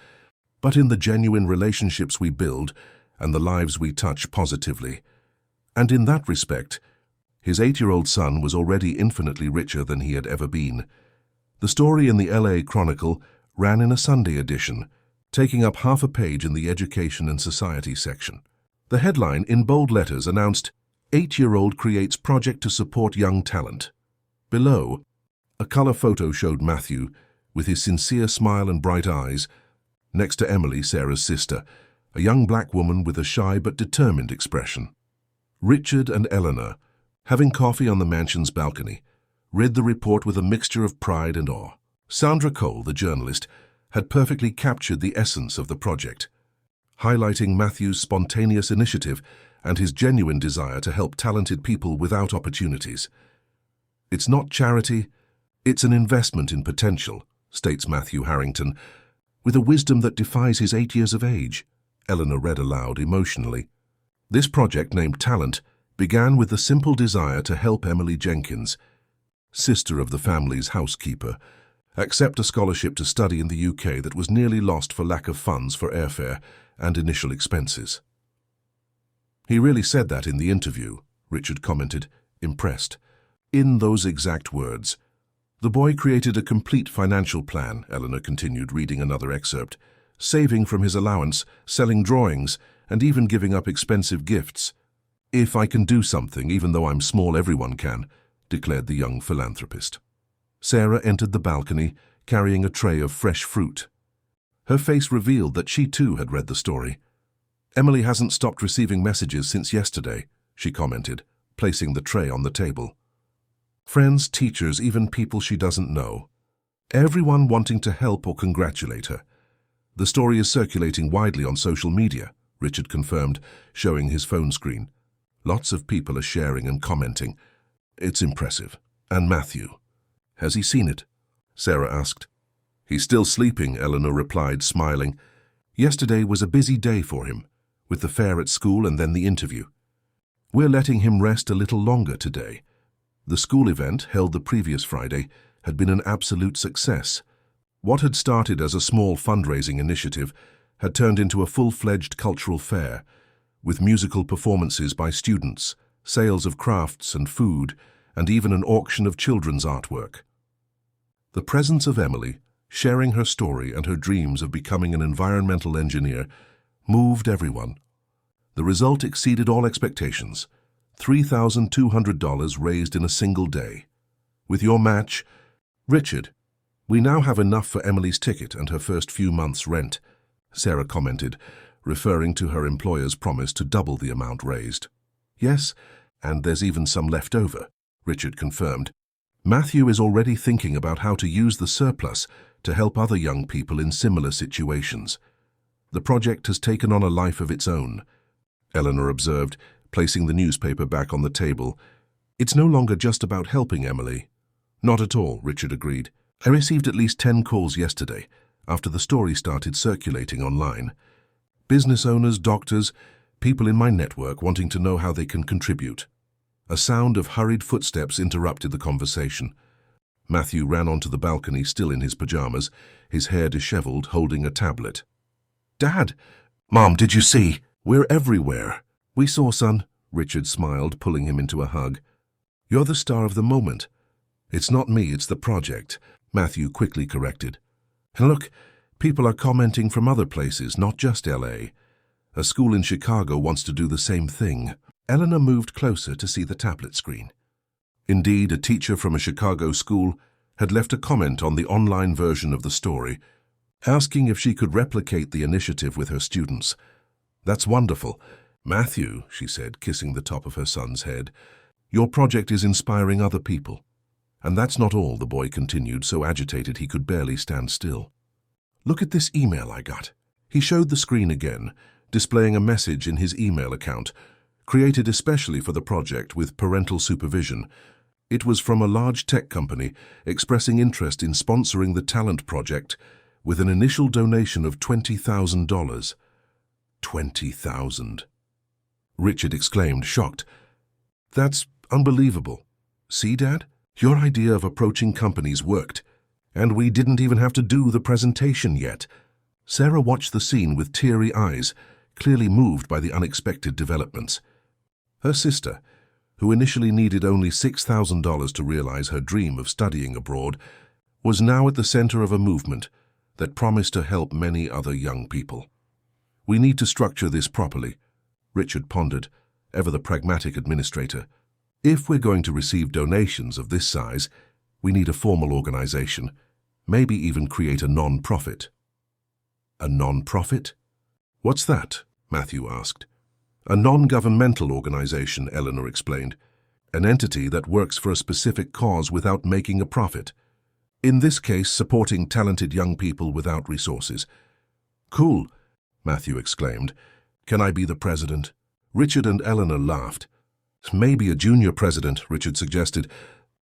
but in the genuine relationships we build and the lives we touch positively. And in that respect, his 8-year-old son was already infinitely richer than he had ever been. The story in the LA Chronicle ran in a Sunday edition, taking up half a page in the Education and Society section. The headline, in bold letters, announced, 8-year-old creates project to support young talent. Below, a color photo showed Matthew, with his sincere smile and bright eyes, next to Emily, Sarah's sister, a young black woman with a shy but determined expression. Richard and Eleanor, having coffee on the mansion's balcony, read the report with a mixture of pride and awe. Sandra Cole, the journalist, had perfectly captured the essence of the project, highlighting Matthew's spontaneous initiative and his genuine desire to help talented people without opportunities. It's not charity, it's an investment in potential, states Matthew Harrington, with a wisdom that defies his 8 years of age, Eleanor read aloud emotionally. This project, named Talent, began with the simple desire to help Emily Jenkins, sister of the family's housekeeper, accept a scholarship to study in the UK that was nearly lost for lack of funds for airfare and initial expenses. He really said that in the interview, Richard commented, impressed. In those exact words. The boy created a complete financial plan, Eleanor continued, reading another excerpt, saving from his allowance, selling drawings, and even giving up expensive gifts. If I can do something, even though I'm small, everyone can, declared the young philanthropist. Sarah entered the balcony, carrying a tray of fresh fruit. Her face revealed that she too had read the story. Emily hasn't stopped receiving messages since yesterday, she commented, placing the tray on the table. Friends, teachers, even people she doesn't know. Everyone wanting to help or congratulate her. The story is circulating widely on social media, Richard confirmed, showing his phone screen. Lots of people are sharing and commenting. It's impressive. And Matthew? Has he seen it? Sarah asked. He's still sleeping, Eleanor replied, smiling. Yesterday was a busy day for him, with the fair at school and then the interview. We're letting him rest a little longer today. The school event, held the previous Friday, had been an absolute success. What had started as a small fundraising initiative had turned into a full-fledged cultural fair, with musical performances by students, sales of crafts and food, and even an auction of children's artwork. The presence of Emily, sharing her story and her dreams of becoming an environmental engineer, moved everyone. The result exceeded all expectations. $3,200 raised in a single day. With your match, Richard, we now have enough for Emily's ticket and her first few months' rent, Sarah commented, referring to her employer's promise to double the amount raised. Yes, and there's even some left over, Richard confirmed. Matthew is already thinking about how to use the surplus to help other young people in similar situations. The project has taken on a life of its own, Eleanor observed, placing the newspaper back on the table. It's no longer just about helping Emily. Not at all, Richard agreed. I received at least 10 calls yesterday, after the story started circulating online. Business owners, doctors, people in my network wanting to know how they can contribute. A sound of hurried footsteps interrupted the conversation. Matthew ran onto the balcony, still in his pajamas, his hair disheveled, holding a tablet. Dad! Mom, did you see? We're everywhere. We saw, son, Richard smiled, pulling him into a hug. You're the star of the moment. It's not me, it's the project, Matthew quickly corrected. And look, people are commenting from other places, not just LA. A school in Chicago wants to do the same thing. Eleanor moved closer to see the tablet screen. Indeed, a teacher from a Chicago school had left a comment on the online version of the story, asking if she could replicate the initiative with her students. That's wonderful. Matthew, she said, kissing the top of her son's head, your project is inspiring other people. And that's not all, the boy continued, so agitated he could barely stand still. Look at this email I got. He showed the screen again, displaying a message in his email account, created especially for the project with parental supervision. It was from a large tech company expressing interest in sponsoring the talent project with an initial donation of $20,000. $20,000. Richard exclaimed, shocked. That's unbelievable. See, Dad? Your idea of approaching companies worked, and we didn't even have to do the presentation yet. Sarah watched the scene with teary eyes, clearly moved by the unexpected developments. Her sister, who initially needed only $6,000 to realize her dream of studying abroad, was now at the center of a movement that promised to help many other young people. We need to structure this properly, Richard pondered, ever the pragmatic administrator. If we're going to receive donations of this size, we need a formal organization, maybe even create a non-profit. A non-profit? What's that? Matthew asked. A non-governmental organization, Eleanor explained. An entity that works for a specific cause without making a profit. In this case, supporting talented young people without resources. Cool, Matthew exclaimed. Can I be the president? Richard and Eleanor laughed. Maybe a junior president, Richard suggested.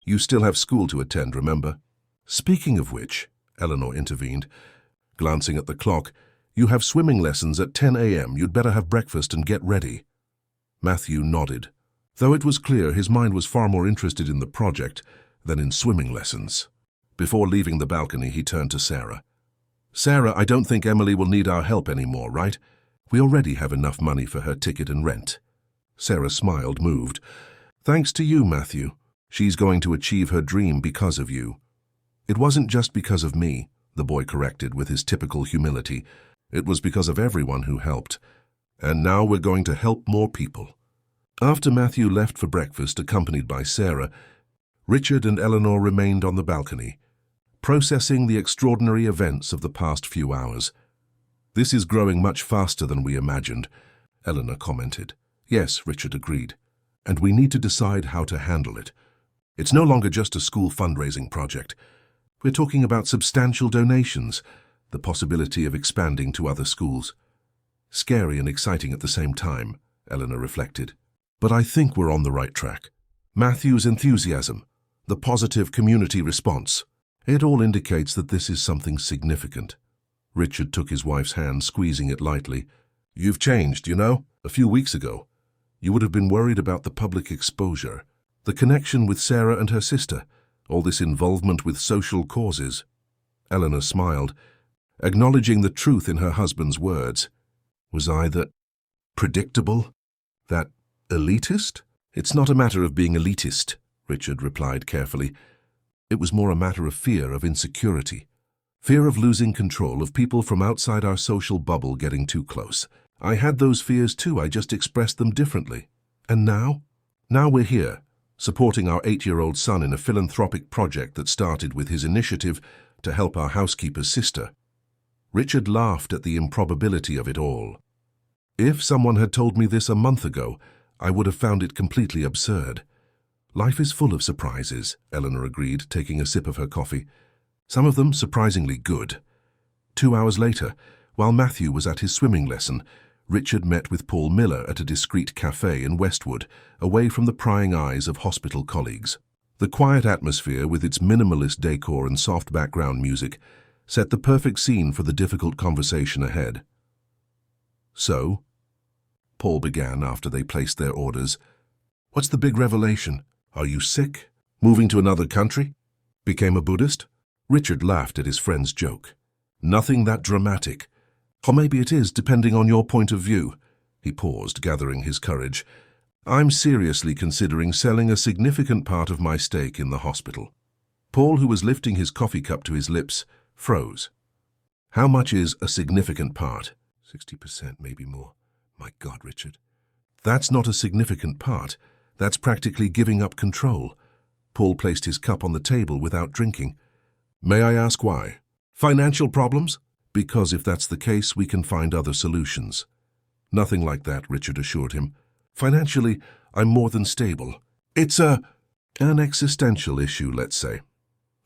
You still have school to attend, remember? Speaking of which, Eleanor intervened, glancing at the clock, you have swimming lessons at 10 a.m. You'd better have breakfast and get ready. Matthew nodded, though it was clear his mind was far more interested in the project than in swimming lessons. Before leaving the balcony, he turned to Sarah. Sarah, I don't think Emily will need our help anymore, right? We already have enough money for her ticket and rent. Sarah smiled, moved. Thanks to you, Matthew. She's going to achieve her dream because of you. It wasn't just because of me, the boy corrected with his typical humility. It was because of everyone who helped. And now we're going to help more people. After Matthew left for breakfast, accompanied by Sarah, Richard and Eleanor remained on the balcony, processing the extraordinary events of the past few hours. This is growing much faster than we imagined, Eleanor commented. Yes, Richard agreed. And we need to decide how to handle it. It's no longer just a school fundraising project. We're talking about substantial donations, the possibility of expanding to other schools. Scary and exciting at the same time, Eleanor reflected. But I think we're on the right track. Matthew's enthusiasm, the positive community response, it all indicates that this is something significant. Richard took his wife's hand, squeezing it lightly. You've changed, you know. A few weeks ago, you would have been worried about the public exposure, the connection with Sarah and her sister, all this involvement with social causes. Eleanor smiled, acknowledging the truth in her husband's words. Was I that predictable? That elitist? It's not a matter of being elitist, Richard replied carefully. It was more a matter of fear, of insecurity. Fear of losing control, of people from outside our social bubble getting too close. I had those fears too, I just expressed them differently. And now? Now we're here, supporting our 8-year-old son in a philanthropic project that started with his initiative to help our housekeeper's sister. Richard laughed at the improbability of it all. If someone had told me this a month ago, I would have found it completely absurd. Life is full of surprises, Eleanor agreed, taking a sip of her coffee. Some of them surprisingly good. 2 hours later, while Matthew was at his swimming lesson, Richard met with Paul Miller at a discreet cafe in Westwood, away from the prying eyes of hospital colleagues. The quiet atmosphere, with its minimalist decor and soft background music, set the perfect scene for the difficult conversation ahead. "So?" Paul began after they placed their orders. "What's the big revelation? Are you sick? Moving to another country? Became a Buddhist?" Richard laughed at his friend's joke. "Nothing that dramatic. Or maybe it is, depending on your point of view." He paused, gathering his courage. "I'm seriously considering selling a significant part of my stake in the hospital." Paul, who was lifting his coffee cup to his lips, froze. "How much is a significant part?" 60%, maybe more. My God, Richard. "That's not a significant part. That's practically giving up control." Paul placed his cup on the table without drinking. "May I ask why? Financial problems?" "Because if that's the case, we can find other solutions." "Nothing like that," Richard assured him. "Financially, I'm more than stable. It's an existential issue, let's say."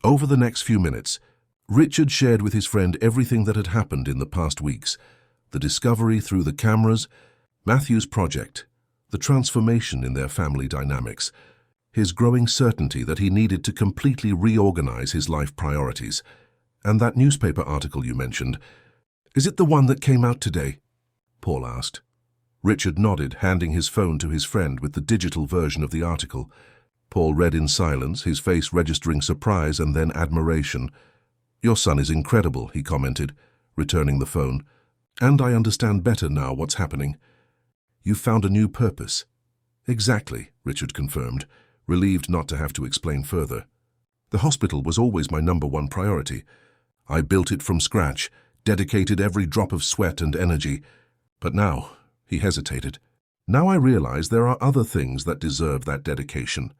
Over the next few minutes, Richard shared with his friend everything that had happened in the past weeks: the discovery through the cameras, Matthew's project, the transformation in their family dynamics, his growing certainty that he needed to completely reorganize his life priorities. "And that newspaper article you mentioned, is it the one that came out today?" Paul asked. Richard nodded, handing his phone to his friend with the digital version of the article. Paul read in silence, his face registering surprise and then admiration. "Your son is incredible," he commented, returning the phone. "And I understand better now what's happening. You've found a new purpose." "Exactly," Richard confirmed, relieved not to have to explain further. "The hospital was always my #1 priority. I built it from scratch, dedicated every drop of sweat and energy. But now," he hesitated, "now I realize there are other things that deserve that dedication.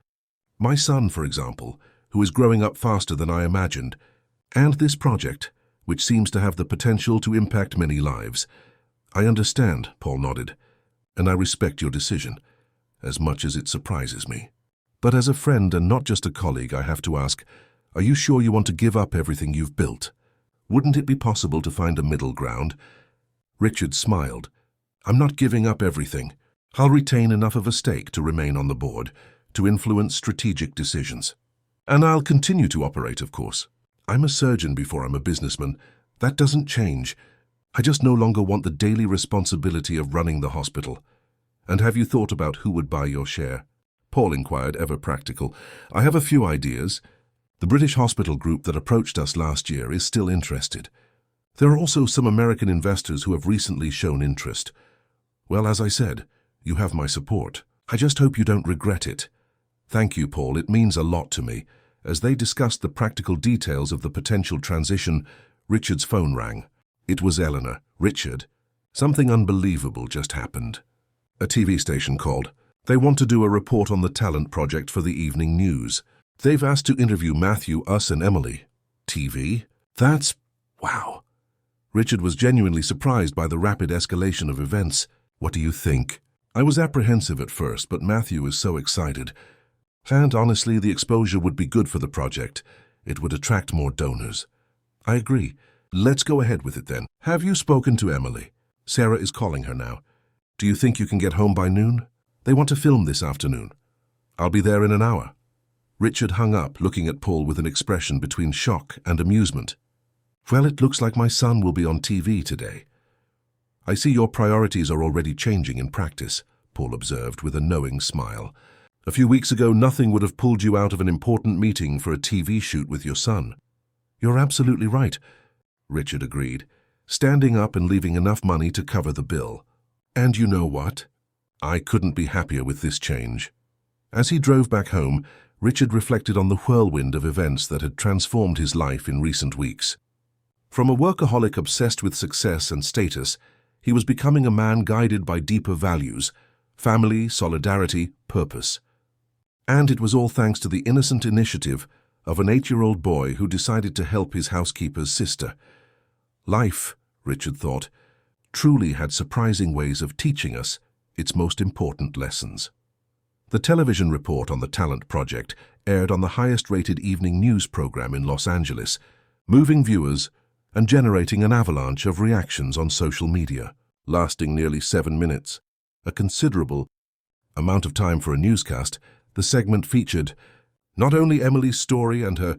My son, for example, who is growing up faster than I imagined, and this project, which seems to have the potential to impact many lives." "I understand," Paul nodded, "and I respect your decision, as much as it surprises me. But as a friend and not just a colleague, I have to ask, are you sure you want to give up everything you've built? Wouldn't it be possible to find a middle ground?" Richard smiled. "I'm not giving up everything. I'll retain enough of a stake to remain on the board, to influence strategic decisions. And I'll continue to operate, of course. I'm a surgeon before I'm a businessman. That doesn't change. I just no longer want the daily responsibility of running the hospital." "And have you thought about who would buy your share?" Paul inquired, ever practical. "I have a few ideas. The British hospital group that approached us last year is still interested. There are also some American investors who have recently shown interest. Well, as I said, you have my support. I just hope you don't regret it." "Thank you, Paul. It means a lot to me." As they discussed the practical details of the potential transition, Richard's phone rang. It was Eleanor. "Richard, something unbelievable just happened." A TV station called. "They want to do a report on the talent project for the evening news. They've asked to interview Matthew, us, and Emily." "TV? That's... wow." Richard was genuinely surprised by the rapid escalation of events. "What do you think?" "I was apprehensive at first, but Matthew is so excited. And honestly, the exposure would be good for the project. It would attract more donors." "I agree. Let's go ahead with it then. Have you spoken to Emily?" "Sarah is calling her now." "Do you think you can get home by noon?" "They want to film this afternoon." "I'll be there in an hour." Richard hung up, looking at Paul with an expression between shock and amusement. "Well, it looks like my son will be on TV today." "I see your priorities are already changing in practice," Paul observed with a knowing smile. "A few weeks ago, nothing would have pulled you out of an important meeting for a TV shoot with your son." "You're absolutely right," Richard agreed, standing up and leaving enough money to cover the bill. "And you know what? I couldn't be happier with this change." As he drove back home, Richard reflected on the whirlwind of events that had transformed his life in recent weeks. From a workaholic obsessed with success and status, he was becoming a man guided by deeper values: family, solidarity, purpose. And it was all thanks to the innocent initiative of an 8-year-old boy who decided to help his housekeeper's sister. Life, Richard thought, truly had surprising ways of teaching us its most important lessons. The television report on the talent project aired on the highest-rated evening news program in Los Angeles, moving viewers and generating an avalanche of reactions on social media, lasting nearly 7 minutes. A considerable amount of time for a newscast. The segment featured not only Emily's story and her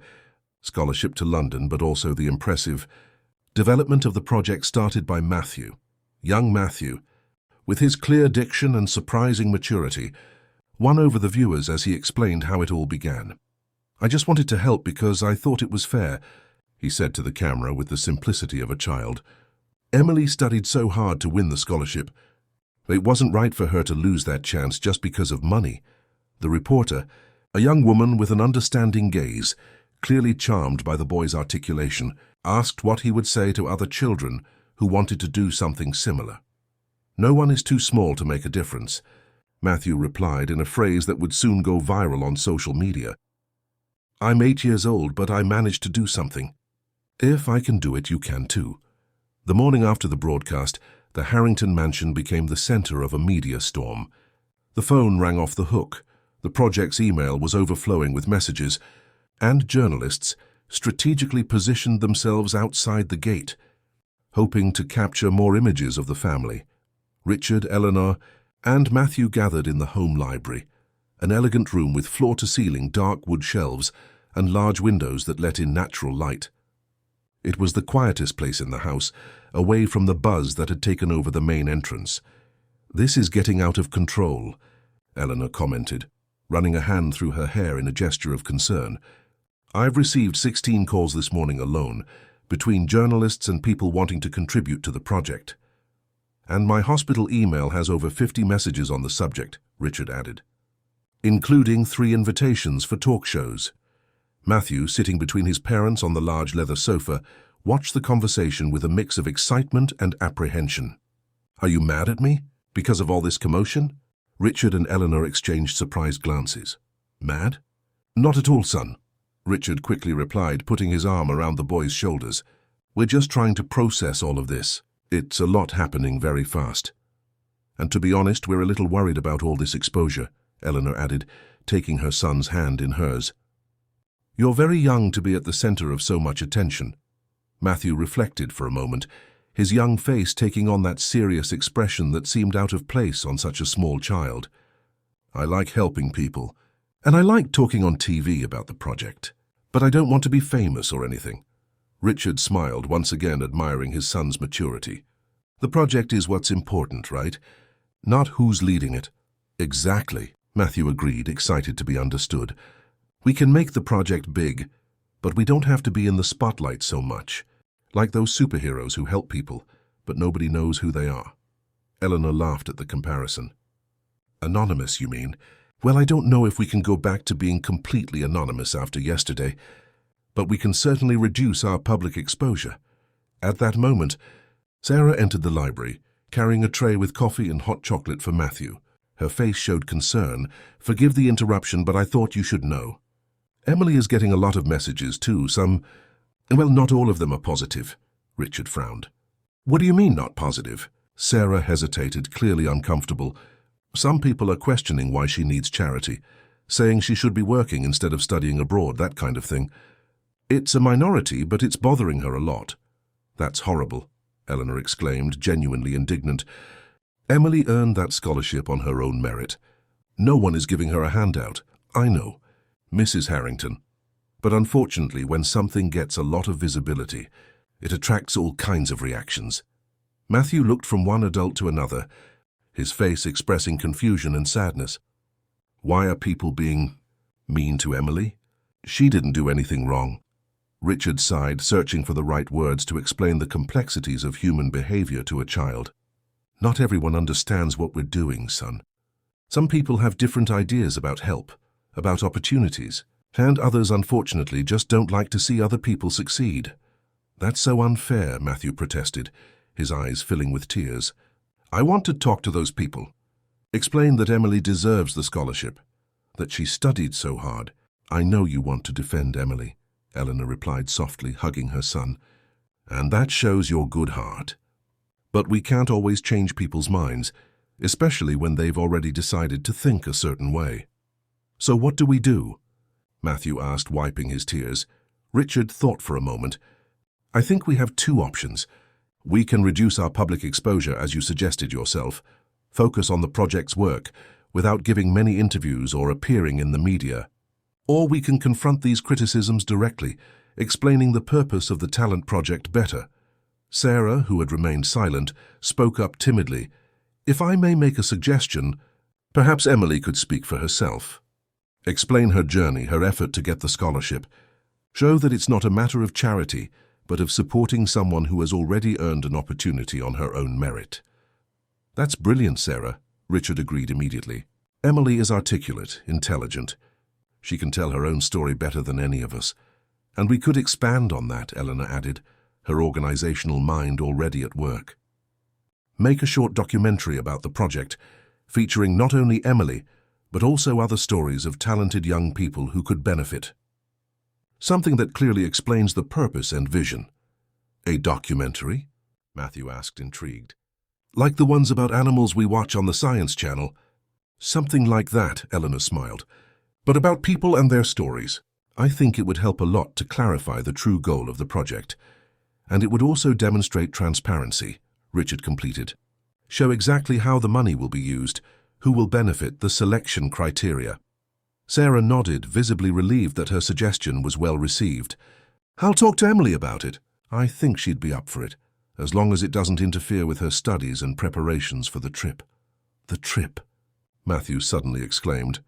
scholarship to London, but also the impressive development of the project started by Matthew. Young Matthew, with his clear diction and surprising maturity, won over the viewers as he explained how it all began. "I just wanted to help because I thought it was fair," he said to the camera with the simplicity of a child. "Emily studied so hard to win the scholarship. It wasn't right for her to lose that chance just because of money." The reporter, a young woman with an understanding gaze, clearly charmed by the boy's articulation, asked what he would say to other children who wanted to do something similar. "No one is too small to make a difference," Matthew replied in a phrase that would soon go viral on social media. "I'm 8 years old, but I managed to do something. If I can do it, you can too." The morning after the broadcast, the Harrington mansion became the center of a media storm. The phone rang off the hook, the project's email was overflowing with messages, and journalists strategically positioned themselves outside the gate, hoping to capture more images of the family. Richard, Eleanor, and Matthew gathered in the home library, an elegant room with floor-to-ceiling dark wood shelves and large windows that let in natural light. It was the quietest place in the house, away from the buzz that had taken over the main entrance. "This is getting out of control," Eleanor commented, running a hand through her hair in a gesture of concern. "I've received 16 calls this morning alone, between journalists and people wanting to contribute to the project. And my hospital email has over 50 messages on the subject," Richard added, "including 3 invitations for talk shows." Matthew, sitting between his parents on the large leather sofa, watched the conversation with a mix of excitement and apprehension. "Are you mad at me because of all this commotion?" Richard and Eleanor exchanged surprised glances. "Mad? Not at all, son," Richard quickly replied, putting his arm around the boy's shoulders. "We're just trying to process all of this. It's a lot happening very fast. And to be honest, we're a little worried about all this exposure," Eleanor added, taking her son's hand in hers. "You're very young to be at the center of so much attention." Matthew reflected for a moment, his young face taking on that serious expression that seemed out of place on such a small child. "I like helping people, and I like talking on TV about the project, but I don't want to be famous or anything." Richard smiled, once again admiring his son's maturity. "The project is what's important, right? Not who's leading it." "Exactly," Matthew agreed, excited to be understood. "We can make the project big, but we don't have to be in the spotlight so much, like those superheroes who help people, but nobody knows who they are." Eleanor laughed at the comparison. "Anonymous, you mean? Well, I don't know if we can go back to being completely anonymous after yesterday, but we can certainly reduce our public exposure." At that moment, Sarah entered the library, carrying a tray with coffee and hot chocolate for Matthew. Her face showed concern. "Forgive the interruption, but I thought you should know. Emily is getting a lot of messages too, well, not all of them are positive." Richard frowned. "What do you mean, not positive?" Sarah hesitated, clearly uncomfortable. "Some people are questioning why she needs charity, saying she should be working instead of studying abroad, that kind of thing. It's a minority, but it's bothering her a lot." "That's horrible," Eleanor exclaimed, genuinely indignant. "Emily earned that scholarship on her own merit. No one is giving her a handout. I know, Mrs. Harrington. But unfortunately, when something gets a lot of visibility, it attracts all kinds of reactions." Matthew looked from one adult to another, his face expressing confusion and sadness. "Why are people being mean to Emily? She didn't do anything wrong." Richard sighed, searching for the right words to explain the complexities of human behavior to a child. "Not everyone understands what we're doing, son. Some people have different ideas about help, about opportunities, and others, unfortunately, just don't like to see other people succeed." "That's so unfair," Matthew protested, his eyes filling with tears. "I want to talk to those people. Explain that Emily deserves the scholarship, that she studied so hard." "I know you want to defend Emily," Eleanor replied softly, hugging her son, "and that shows your good heart. But we can't always change people's minds. especially when they've already decided to think a certain way. "So what do we do?" Matthew asked, wiping his tears. Richard thought for a moment. "I think we have two options. We can reduce our public exposure, as you suggested yourself, focus on the project's work, without giving many interviews or appearing in the media. Or we can confront these criticisms directly, explaining the purpose of the talent project better." Sarah, who had remained silent, spoke up timidly. "If I may make a suggestion, perhaps Emily could speak for herself. Explain her journey, her effort to get the scholarship. Show that it's not a matter of charity, but of supporting someone who has already earned an opportunity on her own merit." "That's brilliant, Sarah," Richard agreed immediately. "Emily is articulate, intelligent. She can tell her own story better than any of us. And we could expand on that," Eleanor added, her organizational mind already at work. "Make a short documentary about the project, featuring not only Emily, but also other stories of talented young people who could benefit. Something that clearly explains the purpose and vision." "A documentary?" Matthew asked, intrigued. "Like the ones about animals we watch on the Science Channel?" "Something like that," Eleanor smiled. "But about people and their stories. I think it would help a lot to clarify the true goal of the project. And it would also demonstrate transparency," Richard completed. "Show exactly how the money will be used, who will benefit, the selection criteria." Sarah nodded, visibly relieved that her suggestion was well received. "I'll talk to Emily about it. I think she'd be up for it, as long as it doesn't interfere with her studies and preparations for the trip." "The trip?" Matthew suddenly exclaimed.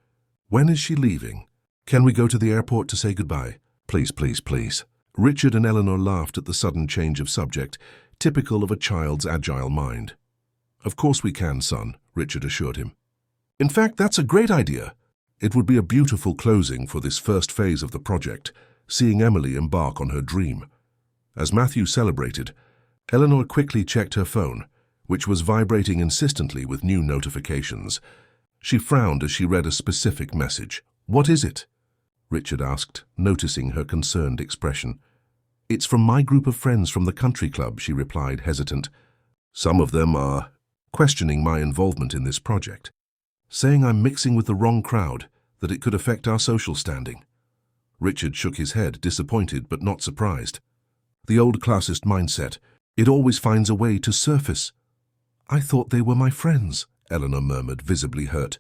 "When is she leaving? Can we go to the airport to say goodbye?" "Please, please, please." Richard and Eleanor laughed at the sudden change of subject, typical of a child's agile mind. "Of course we can, son," Richard assured him. "In fact, that's a great idea. It would be a beautiful closing for this first phase of the project, seeing Emily embark on her dream." As Matthew celebrated, Eleanor quickly checked her phone, which was vibrating insistently with new notifications. She frowned as she read a specific message. "What is it?" Richard asked, noticing her concerned expression. "It's from my group of friends from the country club," she replied, hesitant. "Some of them are questioning my involvement in this project, saying I'm mixing with the wrong crowd, that it could affect our social standing." Richard shook his head, disappointed but not surprised. "The old classist mindset. It always finds a way to surface." "I thought they were my friends," Eleanor murmured, visibly hurt.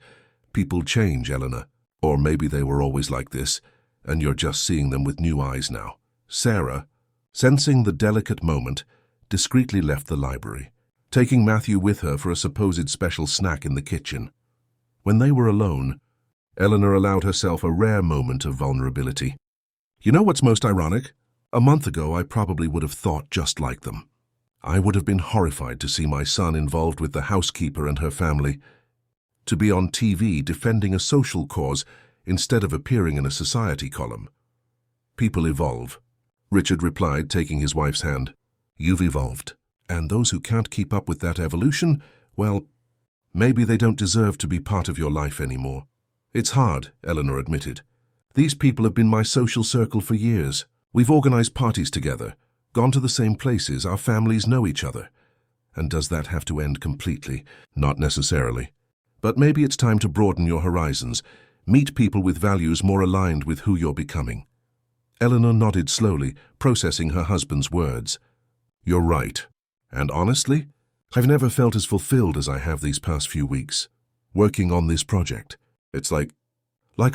"People change, Eleanor. Or maybe they were always like this, and you're just seeing them with new eyes now." Sarah, sensing the delicate moment, discreetly left the library, taking Matthew with her for a supposed special snack in the kitchen. When they were alone, Eleanor allowed herself a rare moment of vulnerability. "You know what's most ironic? A month ago, I probably would have thought just like them. I would have been horrified to see my son involved with the housekeeper and her family, to be on TV defending a social cause instead of appearing in a society column." "People evolve," Richard replied, taking his wife's hand. "You've evolved, and those who can't keep up with that evolution, well, maybe they don't deserve to be part of your life anymore." "It's hard," Eleanor admitted. "These people have been my social circle for years. We've organized parties together, gone to the same places, our families know each other. And does that have to end completely? Not necessarily. But maybe it's time to broaden your horizons, meet people with values more aligned with who you're becoming." Eleanor nodded slowly, processing her husband's words. "You're right. And honestly, I've never felt as fulfilled as I have these past few weeks, working on this project. It's like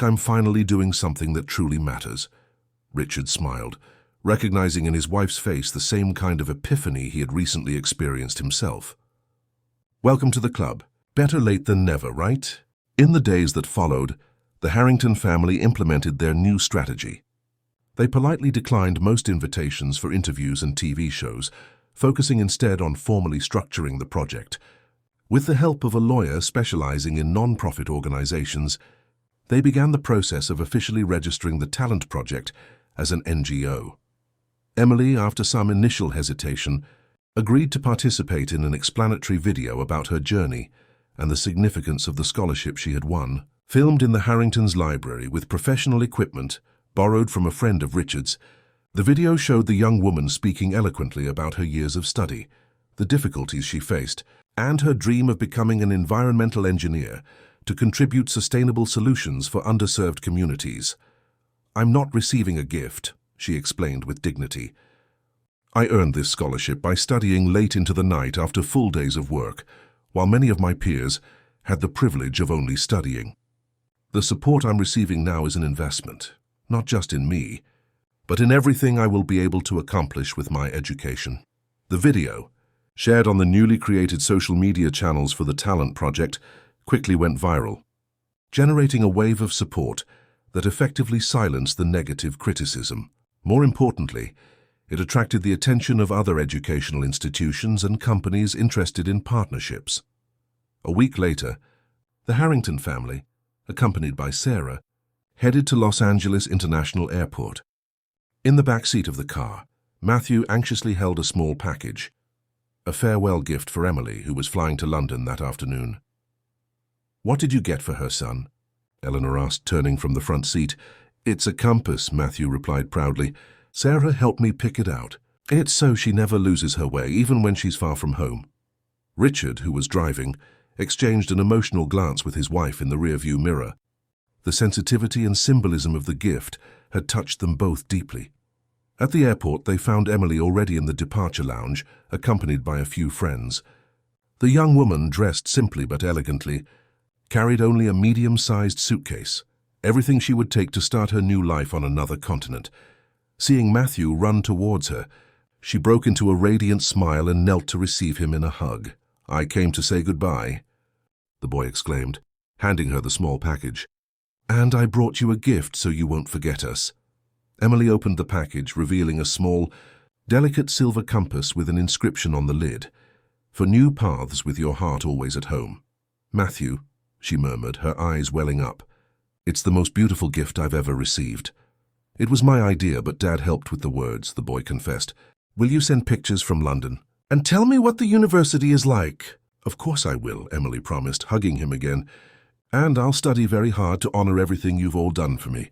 I'm finally doing something that truly matters." Richard smiled, recognizing in his wife's face the same kind of epiphany he had recently experienced himself. "Welcome to the club. Better late than never, right?" In the days that followed, the Harrington family implemented their new strategy. They politely declined most invitations for interviews and TV shows, focusing instead on formally structuring the project. With the help of a lawyer specializing in non-profit organizations, they began the process of officially registering the talent project as an NGO. Emily, after some initial hesitation, agreed to participate in an explanatory video about her journey and the significance of the scholarship she had won. Filmed in the Harringtons' library with professional equipment borrowed from a friend of Richard's, the video showed the young woman speaking eloquently about her years of study, the difficulties she faced, and her dream of becoming an environmental engineer to contribute sustainable solutions for underserved communities. "I'm not receiving a gift," she explained with dignity. "I earned this scholarship by studying late into the night after full days of work, while many of my peers had the privilege of only studying. The support I'm receiving now is an investment, not just in me, but in everything I will be able to accomplish with my education." The video, shared on the newly created social media channels for the Talent Project, quickly went viral, generating a wave of support that effectively silenced the negative criticism. More importantly, it attracted the attention of other educational institutions and companies interested in partnerships. A week later, the Harrington family, accompanied by Sarah, headed to Los Angeles International Airport. In the back seat of the car, Matthew anxiously held a small package, a farewell gift for Emily, who was flying to London that afternoon. "What did you get for her, son?" Eleanor asked, turning from the front seat. "It's a compass," Matthew replied proudly. "Sarah helped me pick it out. It's so she never loses her way, even when she's far from home." Richard, who was driving, exchanged an emotional glance with his wife in the rearview mirror. The sensitivity and symbolism of the gift had touched them both deeply. At the airport, they found Emily already in the departure lounge, accompanied by a few friends. The young woman, dressed simply but elegantly, carried only a medium-sized suitcase, everything she would take to start her new life on another continent. Seeing Matthew run towards her, she broke into a radiant smile and knelt to receive him in a hug. "I came to say goodbye," the boy exclaimed, handing her the small package. "And I brought you a gift so you won't forget us." Emily opened the package, revealing a small, delicate silver compass with an inscription on the lid, "For new paths with your heart always at home." "Matthew," she murmured, her eyes welling up, "it's the most beautiful gift I've ever received." "It was my idea, but Dad helped with the words," the boy confessed. "Will you send pictures from London? And tell me what the university is like." "Of course I will," Emily promised, hugging him again. "And I'll study very hard to honor everything you've all done for me."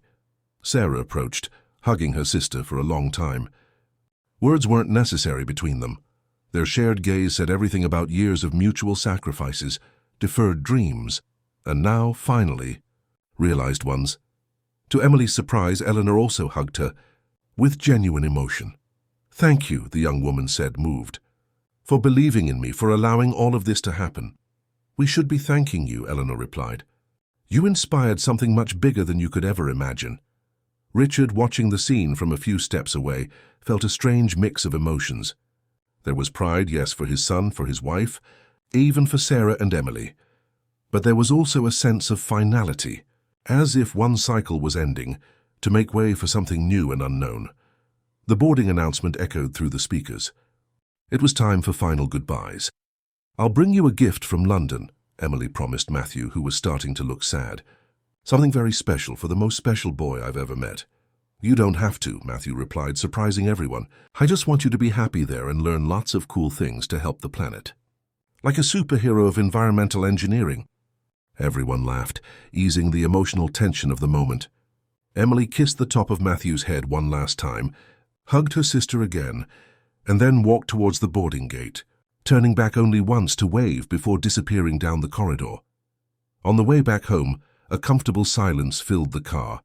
Sarah approached, hugging her sister for a long time. Words weren't necessary between them. Their shared gaze said everything about years of mutual sacrifices, deferred dreams, and now, finally, realized ones. To Emily's surprise, Eleanor also hugged her, with genuine emotion. "Thank you," the young woman said, moved, "for believing in me, for allowing all of this to happen." "We should be thanking you," Eleanor replied. "You inspired something much bigger than you could ever imagine." Richard, watching the scene from a few steps away, felt a strange mix of emotions. There was pride, yes, for his son, for his wife, even for Sarah and Emily. But there was also a sense of finality, as if one cycle was ending, to make way for something new and unknown. The boarding announcement echoed through the speakers. It was time for final goodbyes. "I'll bring you a gift from London," Emily promised Matthew, who was starting to look sad. "Something very special for the most special boy I've ever met." "You don't have to," Matthew replied, surprising everyone. "I just want you to be happy there and learn lots of cool things to help the planet. Like a superhero of environmental engineering." Everyone laughed, easing the emotional tension of the moment. Emily kissed the top of Matthew's head one last time, hugged her sister again, and then walked towards the boarding gate, turning back only once to wave before disappearing down the corridor. On the way back home, a comfortable silence filled the car.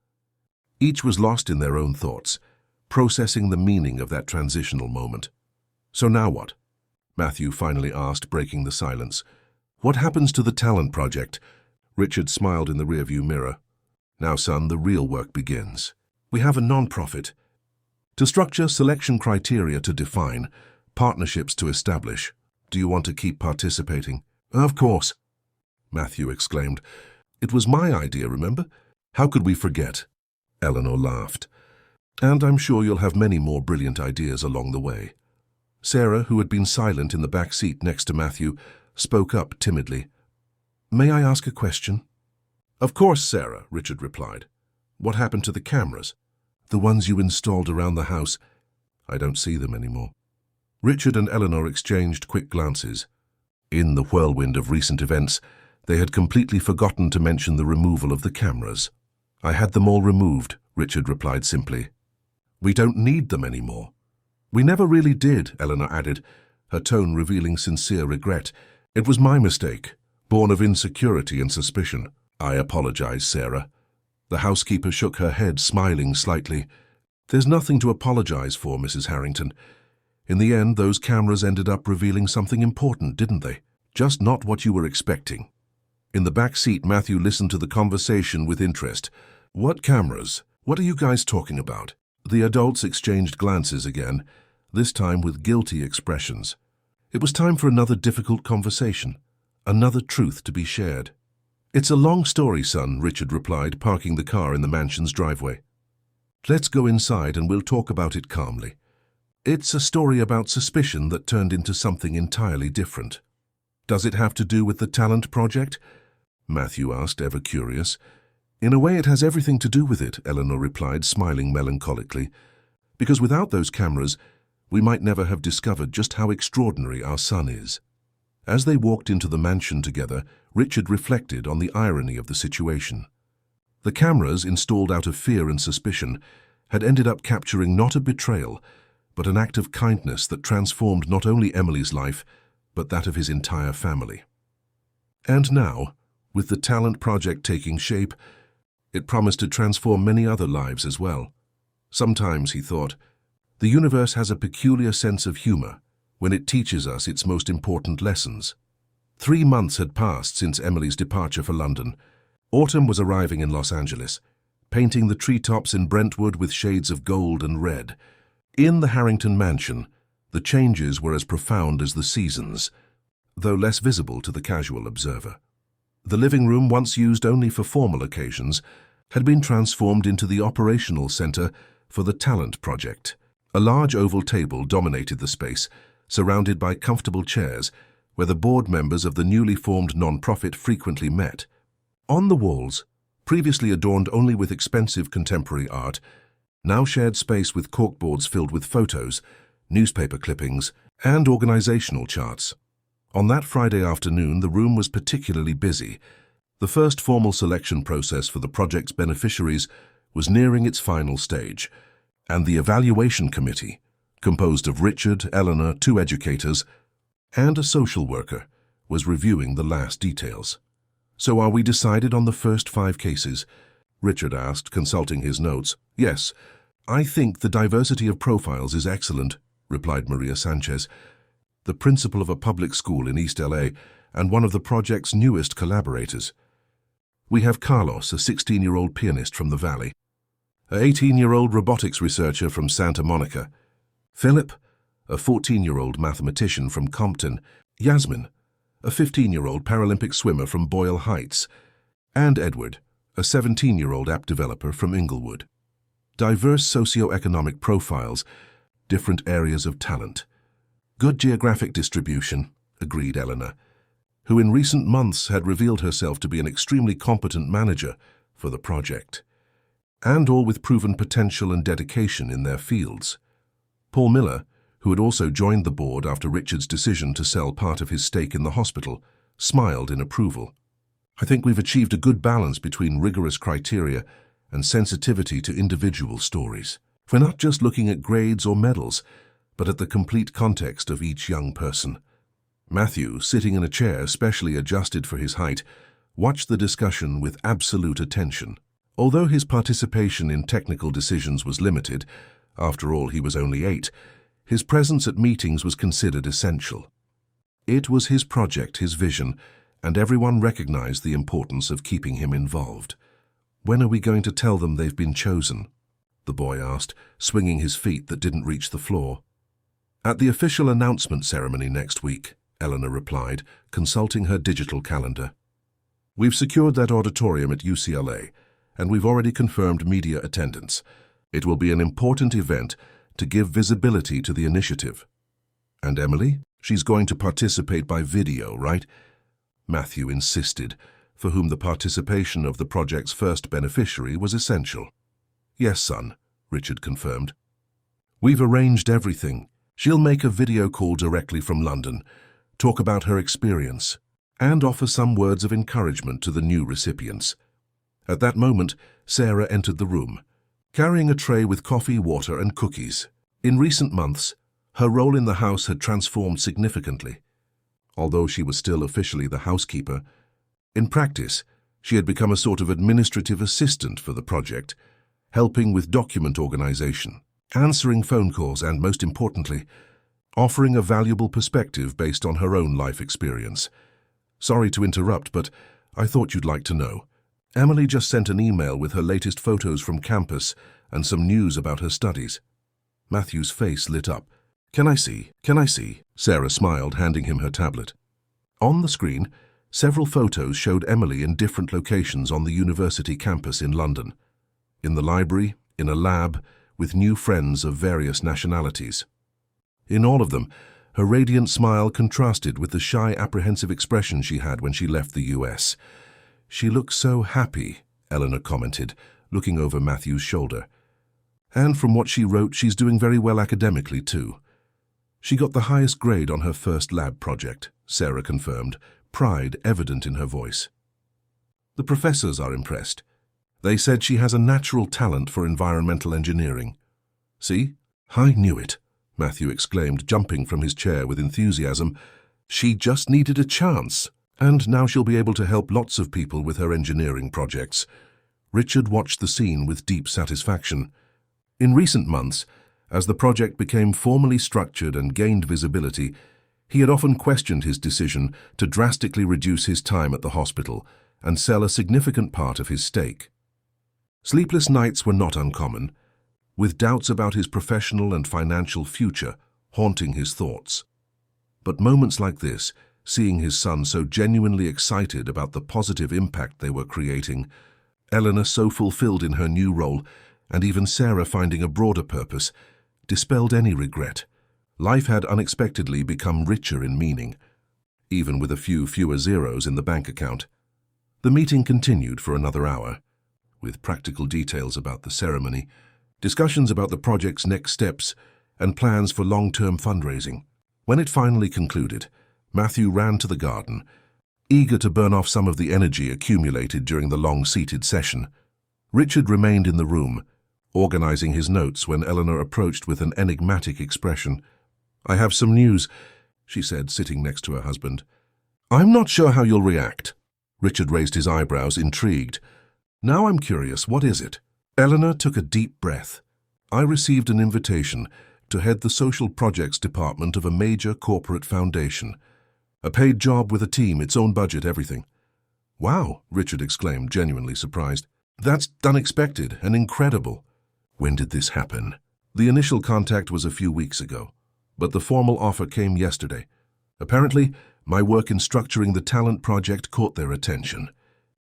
Each was lost in their own thoughts, processing the meaning of that transitional moment. "So now what?" Matthew finally asked, breaking the silence. "What happens to the Talent Project?" Richard smiled in the rearview mirror. "Now, son, the real work begins. We have a non-profit. To structure, selection criteria to define, partnerships to establish. Do you want to keep participating?" "Of course," Matthew exclaimed. "It was my idea, remember? How could we forget?" Eleanor laughed. "And I'm sure you'll have many more brilliant ideas along the way." Sarah, who had been silent in the back seat next to Matthew, spoke up timidly. "May I ask a question?" "Of course, Sarah," Richard replied. "What happened to the cameras?" "The ones you installed around the house. I don't see them anymore." Richard and Eleanor exchanged quick glances. In the whirlwind of recent events, they had completely forgotten to mention the removal of the cameras. "I had them all removed," Richard replied simply. "We don't need them anymore." "We never really did," Eleanor added, her tone revealing sincere regret. It was my mistake, born of insecurity and suspicion. I apologize, Sarah. The housekeeper shook her head, smiling slightly. There's nothing to apologize for, Mrs. Harrington. In the end, those cameras ended up revealing something important, didn't they? Just not what you were expecting. In the back seat, Matthew listened to the conversation with interest. What cameras? What are you guys talking about? The adults exchanged glances again, this time with guilty expressions. It was time for another difficult conversation, another truth to be shared. It's a long story, son, Richard replied, parking the car in the mansion's driveway. Let's go inside and we'll talk about it calmly. It's a story about suspicion that turned into something entirely different. Does it have to do with the talent project? Matthew asked, ever curious. In a way, it has everything to do with it, Eleanor replied, smiling melancholically. Because without those cameras, we might never have discovered just how extraordinary our son is. As they walked into the mansion together, Richard reflected on the irony of the situation. The cameras, installed out of fear and suspicion, had ended up capturing not a betrayal, but an act of kindness that transformed not only Emily's life, but that of his entire family. And now, with the talent project taking shape, it promised to transform many other lives as well. Sometimes, he thought, the universe has a peculiar sense of humor when it teaches us its most important lessons. 3 months had passed since Emily's departure for London. Autumn was arriving in Los Angeles, painting the treetops in Brentwood with shades of gold and red. In the Harrington mansion, the changes were as profound as the seasons, though less visible to the casual observer. The living room, once used only for formal occasions, had been transformed into the operational center for the talent project. A large oval table dominated the space, surrounded by comfortable chairs, where the board members of the newly formed non-profit frequently met. On the walls, previously adorned only with expensive contemporary art, now shared space with corkboards filled with photos, newspaper clippings, and organizational charts. On that Friday afternoon, the room was particularly busy. The first formal selection process for the project's beneficiaries was nearing its final stage, and the evaluation committee, composed of Richard, Eleanor, 2 educators, and a social worker, was reviewing the last details. So are we decided on the first 5 cases? Richard asked, consulting his notes. Yes, I think the diversity of profiles is excellent, replied Maria Sanchez, the principal of a public school in East LA and one of the project's newest collaborators. We have Carlos, a 16-year-old pianist from the Valley, an 18-year-old robotics researcher from Santa Monica, Philip, a 14-year-old mathematician from Compton, Yasmin, a 15-year-old Paralympic swimmer from Boyle Heights, and Edward, a 17-year-old app developer from Inglewood. Diverse socioeconomic profiles, different areas of talent. Good geographic distribution, agreed Eleanor, who in recent months had revealed herself to be an extremely competent manager for the project, and all with proven potential and dedication in their fields. Paul Miller, who had also joined the board after Richard's decision to sell part of his stake in the hospital, smiled in approval. I think we've achieved a good balance between rigorous criteria and sensitivity to individual stories. We're not just looking at grades or medals, but at the complete context of each young person. Matthew, sitting in a chair specially adjusted for his height, watched the discussion with absolute attention. Although his participation in technical decisions was limited, after all he was only 8, his presence at meetings was considered essential. It was his project, his vision, and everyone recognized the importance of keeping him involved. When are we going to tell them they've been chosen? The boy asked, swinging his feet that didn't reach the floor. At the official announcement ceremony next week, Eleanor replied, consulting her digital calendar. We've secured that auditorium at UCLA, and we've already confirmed media attendance. It will be an important event to give visibility to the initiative. And Emily? She's going to participate by video, right? Matthew insisted, for whom the participation of the project's first beneficiary was essential. Yes, son, Richard confirmed. We've arranged everything. She'll make a video call directly from London, talk about her experience, and offer some words of encouragement to the new recipients. At that moment, Sarah entered the room, carrying a tray with coffee, water, and cookies. In recent months, her role in the house had transformed significantly. although she was still officially the housekeeper. In practice, she had become a sort of administrative assistant for the project, helping with document organization, answering phone calls, and, most importantly, offering a valuable perspective based on her own life experience. Sorry to interrupt, but I thought you'd like to know. Emily just sent an email with her latest photos from campus and some news about her studies. Matthew's face lit up. Can I see? Can I see? Sarah smiled, handing him her tablet. On the screen, several photos showed Emily in different locations on the university campus in London. In the library, in a lab, with new friends of various nationalities. In all of them, her radiant smile contrasted with the shy, apprehensive expression she had when she left the US. She looks so happy, Eleanor commented, looking over Matthew's shoulder. And from what she wrote, she's doing very well academically too. She got the highest grade on her first lab project, Sarah confirmed, pride evident in her voice. The professors are impressed. They said she has a natural talent for environmental engineering. See? I knew it, Matthew exclaimed, jumping from his chair with enthusiasm. She just needed a chance, and now she'll be able to help lots of people with her engineering projects. Richard watched the scene with deep satisfaction. In recent months, as the project became formally structured and gained visibility, he had often questioned his decision to drastically reduce his time at the hospital and sell a significant part of his stake. Sleepless nights were not uncommon, with doubts about his professional and financial future haunting his thoughts. But moments like this, seeing his son so genuinely excited about the positive impact they were creating, Eleanor so fulfilled in her new role, and even Sarah finding a broader purpose, dispelled any regret. Life had unexpectedly become richer in meaning, even with a few fewer zeros in the bank account. The meeting continued for another hour, with practical details about the ceremony, discussions about the project's next steps, and plans for long-term fundraising. When it finally concluded, Matthew ran to the garden, eager to burn off some of the energy accumulated during the long-seated session. Richard remained in the room, organizing his notes when Eleanor approached with an enigmatic expression. "I have some news," she said, sitting next to her husband. "I'm not sure how you'll react." Richard raised his eyebrows, intrigued. "Now I'm curious, what is it?" Eleanor took a deep breath. "I received an invitation to head the social projects department of a major corporate foundation. A paid job with a team, its own budget, everything." "Wow," Richard exclaimed, genuinely surprised. "That's unexpected and incredible. When did this happen?" "The initial contact was a few weeks ago, but the formal offer came yesterday. Apparently, my work in structuring the talent project caught their attention.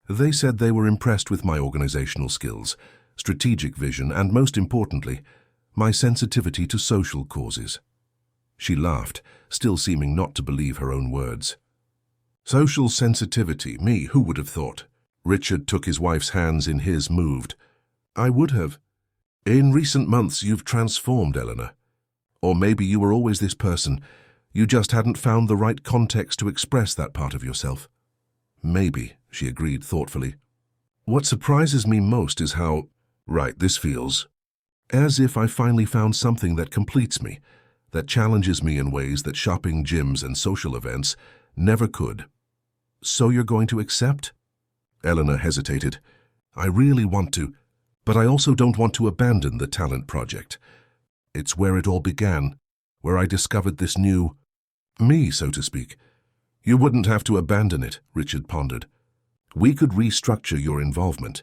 They said they were impressed with my organizational skills, strategic vision, and most importantly, my sensitivity to social causes." She laughed, still seeming not to believe her own words. "Social sensitivity, me, who would have thought?" Richard took his wife's hands in his, moved. "I would have. In recent months, you've transformed, Eleanor. Or maybe you were always this person. You just hadn't found the right context to express that part of yourself." "Maybe," she agreed thoughtfully. "What surprises me most is how right this feels. As if I finally found something that completes me, that challenges me in ways that shopping, gyms, and social events never could." "So you're going to accept?" Eleanor hesitated. "I really want to, but I also don't want to abandon the talent project. It's where it all began, where I discovered this new me, so to speak." "You wouldn't have to abandon it," Richard pondered. "We could restructure your involvement.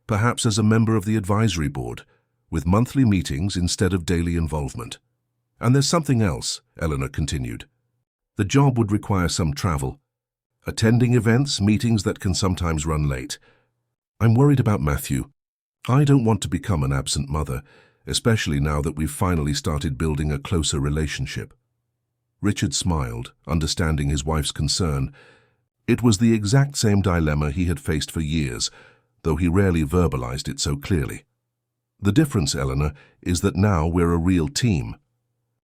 Perhaps as a member of the advisory board, with monthly meetings instead of daily involvement. And there's something else," Eleanor continued. "The job would require some travel, attending events, meetings that can sometimes run late. I'm worried about Matthew. I don't want to become an absent mother, especially now that we've finally started building a closer relationship." Richard smiled, understanding his wife's concern. It was the exact same dilemma he had faced for years, though he rarely verbalized it so clearly. "The difference, Eleanor, is that now we're a real team.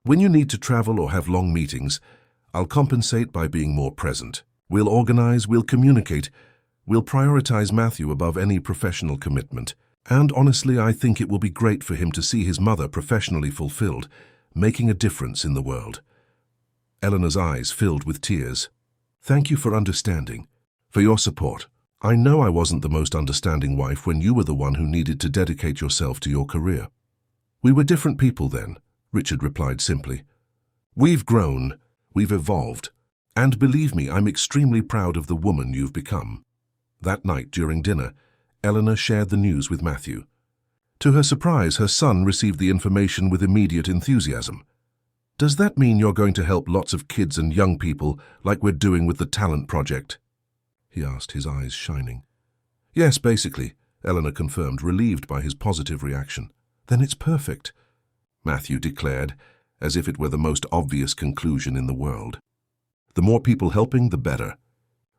When you need to travel or have long meetings, I'll compensate by being more present. We'll organize, we'll communicate, we'll prioritize Matthew above any professional commitment. And honestly, I think it will be great for him to see his mother professionally fulfilled, making a difference in the world." Eleanor's eyes filled with tears. "Thank you for understanding, for your support. I know I wasn't the most understanding wife when you were the one who needed to dedicate yourself to your career." "We were different people then," Richard replied simply. "We've grown, we've evolved, and believe me, I'm extremely proud of the woman you've become." That night during dinner, Eleanor shared the news with Matthew. To her surprise, her son received the information with immediate enthusiasm. "Does that mean you're going to help lots of kids and young people like we're doing with the Talent Project?" he asked, his eyes shining. "Yes, basically," Eleanor confirmed, relieved by his positive reaction. "Then it's perfect," Matthew declared, as if it were the most obvious conclusion in the world. The more people helping, the better.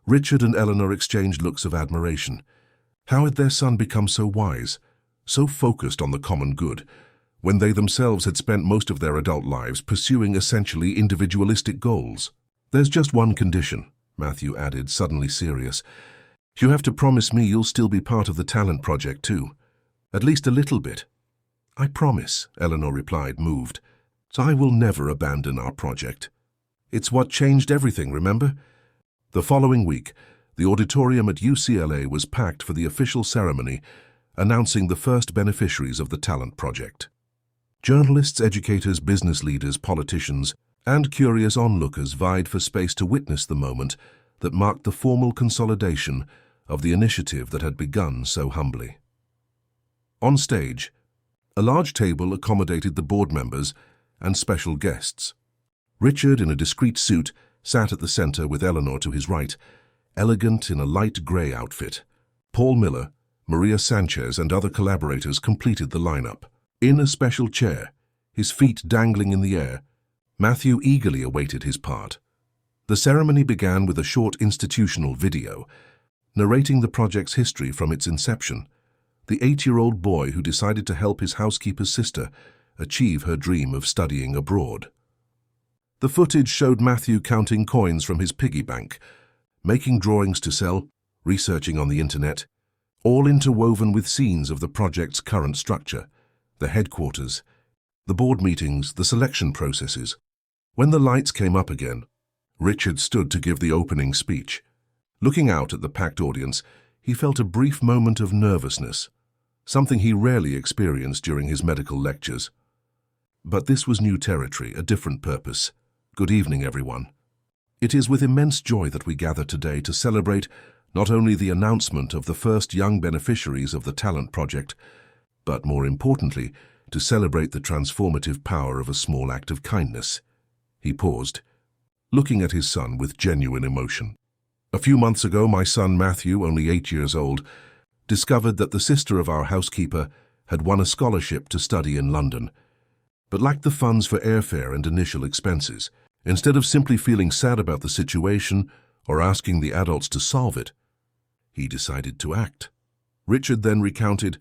Richard and Eleanor exchanged looks of admiration. How had their son become so wise, so focused on the common good, when they themselves had spent most of their adult lives pursuing essentially individualistic goals? "There's just one condition," Matthew added, suddenly serious. "You have to promise me you'll still be part of the Talent Project too. At least a little bit." "I promise," Eleanor replied, moved. "So I will never abandon our project. It's what changed everything, remember?" The following week, the auditorium at UCLA was packed for the official ceremony announcing the first beneficiaries of the Talent Project. Journalists, educators, business leaders, politicians, and curious onlookers vied for space to witness the moment that marked the formal consolidation of the initiative that had begun so humbly. On stage, a large table accommodated the board members and special guests. Richard, in a discreet suit, sat at the center with Eleanor to his right, elegant in a light gray outfit. Paul Miller, Maria Sanchez, and other collaborators completed the lineup. In a special chair, his feet dangling in the air, Matthew eagerly awaited his part. The ceremony began with a short institutional video, narrating the project's history from its inception, the 8-year-old boy who decided to help his housekeeper's sister achieve her dream of studying abroad. The footage showed Matthew counting coins from his piggy bank, making drawings to sell, researching on the internet, all interwoven with scenes of the project's current structure, the headquarters, the board meetings, the selection processes. When the lights came up again, Richard stood to give the opening speech. Looking out at the packed audience, he felt a brief moment of nervousness, something he rarely experienced during his medical lectures. But this was new territory, a different purpose. Good evening, everyone. It is with immense joy that we gather today to celebrate not only the announcement of the first young beneficiaries of the Talent Project, but more importantly, to celebrate the transformative power of a small act of kindness. He paused, looking at his son with genuine emotion. "A few months ago, my son Matthew, only 8 years old, discovered that the sister of our housekeeper had won a scholarship to study in London, but lacked the funds for airfare and initial expenses. Instead of simply feeling sad about the situation or asking the adults to solve it, he decided to act." Richard then recounted,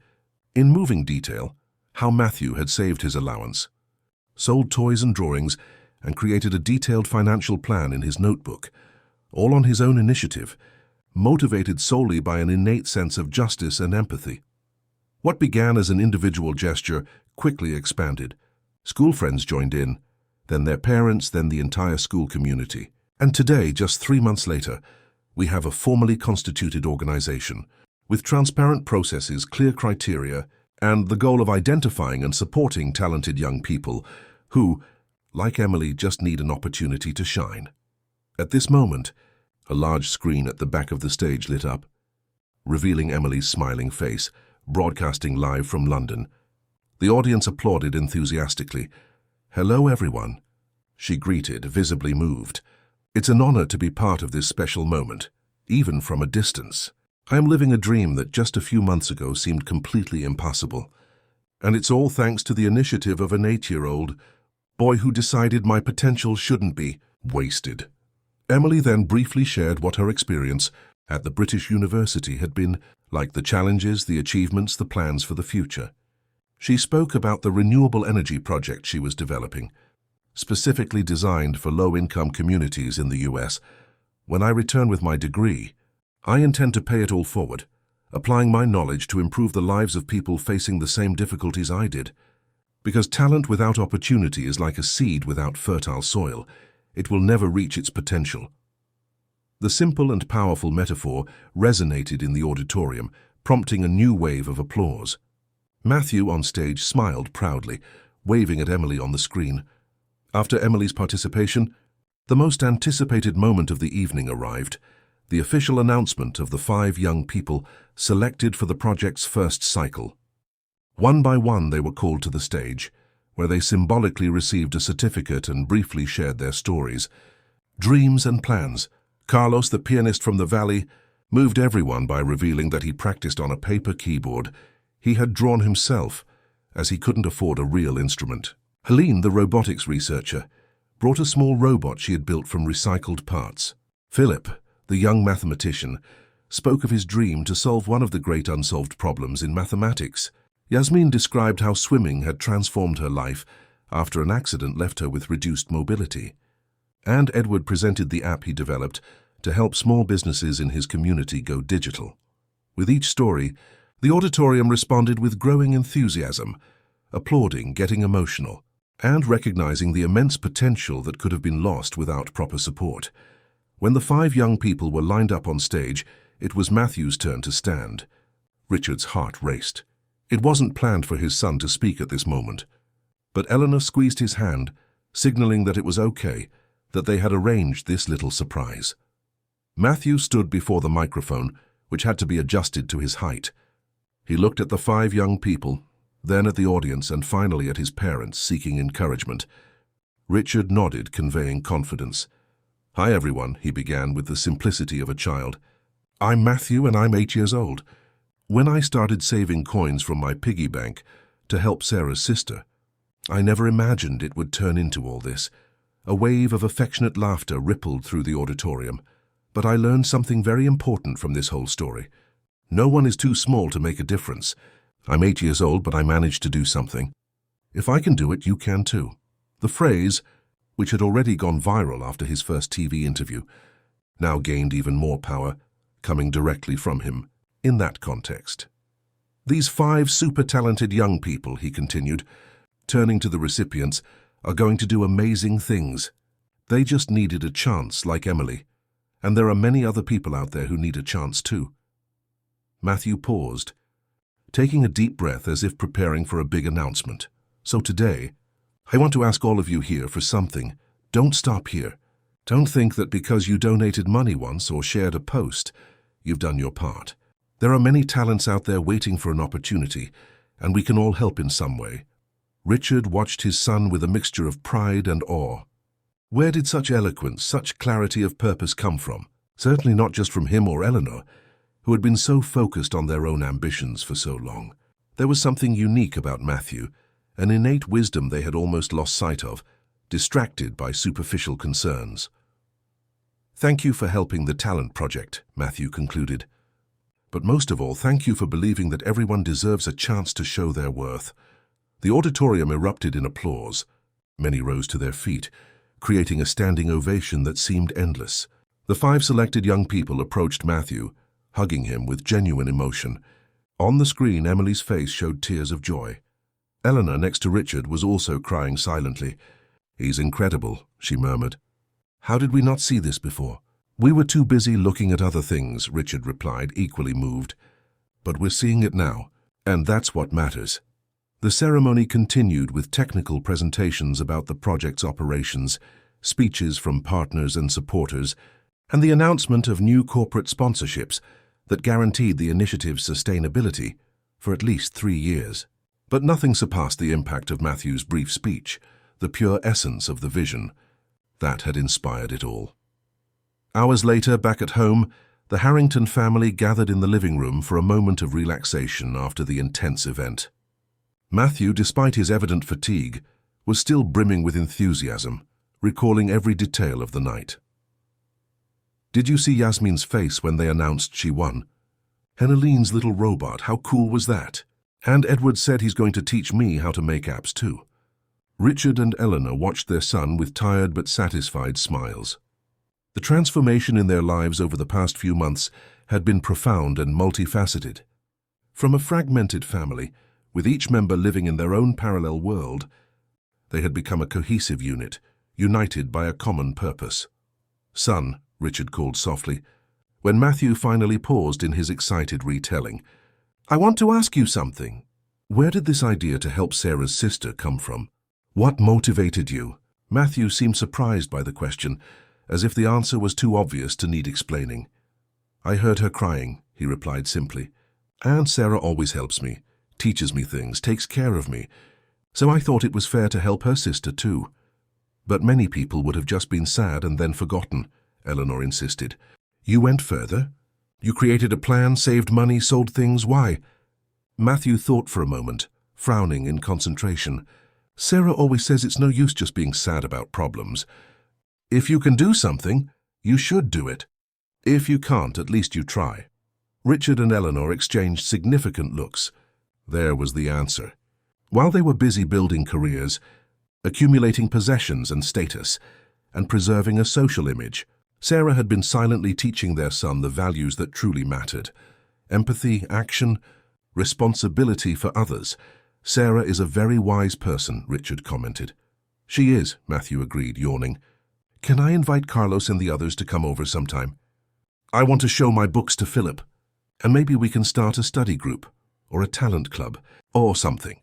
in moving detail, how Matthew had saved his allowance, sold toys and drawings, and created a detailed financial plan in his notebook, all on his own initiative, motivated solely by an innate sense of justice and empathy. What began as an individual gesture quickly expanded. School friends joined in, then their parents, then the entire school community. And today, just 3 months later, we have a formally constituted organization, with transparent processes, clear criteria, and the goal of identifying and supporting talented young people who, like Emily, just need an opportunity to shine. At this moment, a large screen at the back of the stage lit up, revealing Emily's smiling face, broadcasting live from London. The audience applauded enthusiastically. "Hello, everyone," she greeted, visibly moved. "It's an honor to be part of this special moment, even from a distance. I am living a dream that just a few months ago seemed completely impossible. And it's all thanks to the initiative of an 8-year-old boy who decided my potential shouldn't be wasted." Emily then briefly shared what her experience at the British University had been like, the challenges, the achievements, the plans for the future. She spoke about the renewable energy project she was developing, specifically designed for low-income communities in the US. "When I return with my degree, I intend to pay it all forward, applying my knowledge to improve the lives of people facing the same difficulties I did. Because talent without opportunity is like a seed without fertile soil. it will never reach its potential. The simple and powerful metaphor resonated in the auditorium, prompting a new wave of applause. Matthew on stage smiled proudly, waving at Emily on the screen. After Emily's participation, the most anticipated moment of the evening arrived, the official announcement of the 5 young people selected for the project's first cycle. One by one they were called to the stage, where they symbolically received a certificate and briefly shared their stories. Dreams and plans. Carlos, the pianist from the valley, moved everyone by revealing that he practiced on a paper keyboard he had drawn himself, as he couldn't afford a real instrument. Helene, the robotics researcher, brought a small robot she had built from recycled parts. Philip, the young mathematician, spoke of his dream to solve one of the great unsolved problems in mathematics. Yasmin described how swimming had transformed her life after an accident left her with reduced mobility. And Edward presented the app he developed to help small businesses in his community go digital. With each story, the auditorium responded with growing enthusiasm, applauding, getting emotional, and recognizing the immense potential that could have been lost without proper support. When the 5 young people were lined up on stage, it was Matthew's turn to stand. Richard's heart raced. It wasn't planned for his son to speak at this moment, but Eleanor squeezed his hand, signaling that it was okay, that they had arranged this little surprise. Matthew stood before the microphone, which had to be adjusted to his height. He looked at the 5 young people, then at the audience, and finally at his parents, seeking encouragement. Richard nodded, conveying confidence. "Hi, everyone," he began with the simplicity of a child. "I'm Matthew, and I'm 8 years old. When I started saving coins from my piggy bank to help Sarah's sister, I never imagined it would turn into all this." A wave of affectionate laughter rippled through the auditorium. "But I learned something very important from this whole story. No one is too small to make a difference. I'm 8 years old, but I managed to do something. If I can do it, you can too." The phrase, which had already gone viral after his first TV interview, now gained even more power, coming directly from him in that context. "These 5 super-talented young people," he continued, turning to the recipients, "are going to do amazing things. They just needed a chance, like Emily. And there are many other people out there who need a chance too." Matthew paused, taking a deep breath as if preparing for a big announcement. "So today, I want to ask all of you here for something. Don't stop here. Don't think that because you donated money once or shared a post, you've done your part. There are many talents out there waiting for an opportunity, and we can all help in some way." Richard watched his son with a mixture of pride and awe. Where did such eloquence, such clarity of purpose come from? Certainly not just from him or Eleanor, who had been so focused on their own ambitions for so long. There was something unique about Matthew, an innate wisdom they had almost lost sight of, distracted by superficial concerns. "Thank you for helping the talent project," Matthew concluded. "But most of all, thank you for believing that everyone deserves a chance to show their worth." The auditorium erupted in applause. Many rose to their feet, creating a standing ovation that seemed endless. The 5 selected young people approached Matthew, hugging him with genuine emotion. On the screen, Emily's face showed tears of joy. Eleanor, next to Richard, was also crying silently. "He's incredible," she murmured. "How did we not see this before?" "We were too busy looking at other things," Richard replied, equally moved. "But we're seeing it now, and that's what matters." The ceremony continued with technical presentations about the project's operations, speeches from partners and supporters, and the announcement of new corporate sponsorships that guaranteed the initiative's sustainability for at least 3 years. But nothing surpassed the impact of Matthew's brief speech, the pure essence of the vision that had inspired it all. Hours later, back at home, the Harrington family gathered in the living room for a moment of relaxation after the intense event. Matthew, despite his evident fatigue, was still brimming with enthusiasm, recalling every detail of the night. "Did you see Yasmin's face when they announced she won? Helene's little robot, how cool was that? And Edward said he's going to teach me how to make apps too." Richard and Eleanor watched their son with tired but satisfied smiles. The transformation in their lives over the past few months had been profound and multifaceted. From a fragmented family, with each member living in their own parallel world, they had become a cohesive unit, united by a common purpose. "Son," Richard called softly, when Matthew finally paused in his excited retelling. "I want to ask you something." Where did this idea to help Sarah's sister come from? What motivated you? Matthew seemed surprised by the question, as if the answer was too obvious to need explaining. "I heard her crying," he replied simply. "And Sarah always helps me, teaches me things, takes care of me. So I thought it was fair to help her sister too." "But many people would have just been sad and then forgotten," Eleanor insisted. "You went further? You created a plan, saved money, sold things. Why?" Matthew thought for a moment, frowning in concentration. "Sarah always says it's no use just being sad about problems. If you can do something, you should do it. If you can't, at least you try." Richard and Eleanor exchanged significant looks. There was the answer. While they were busy building careers, accumulating possessions and status, and preserving a social image, Sarah had been silently teaching their son the values that truly mattered: empathy, action, responsibility for others. "Sarah is a very wise person," Richard commented. "She is," Matthew agreed, yawning. "Can I invite Carlos and the others to come over sometime? I want to show my books to Philip. And maybe we can start a study group, or a talent club, or something."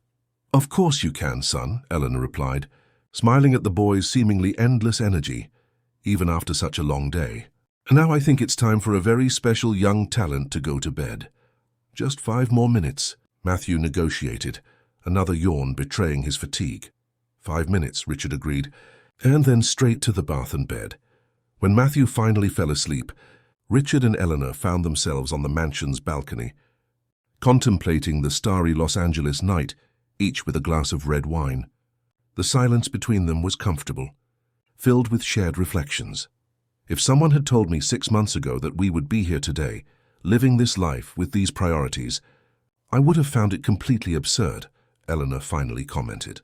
"Of course you can, son," Eleanor replied, smiling at the boy's seemingly endless energy, even after such a long day. "Now I think it's time for a very special young talent to go to bed." "Just 5 more minutes," Matthew negotiated, another yawn betraying his fatigue. 5 minutes, Richard agreed, and then straight to the bath and bed. When Matthew finally fell asleep, Richard and Eleanor found themselves on the mansion's balcony, contemplating the starry Los Angeles night, each with a glass of red wine. The silence between them was comfortable, filled with shared reflections. If someone had told me 6 months ago that we would be here today, living this life with these priorities, I would have found it completely absurd, Eleanor finally commented.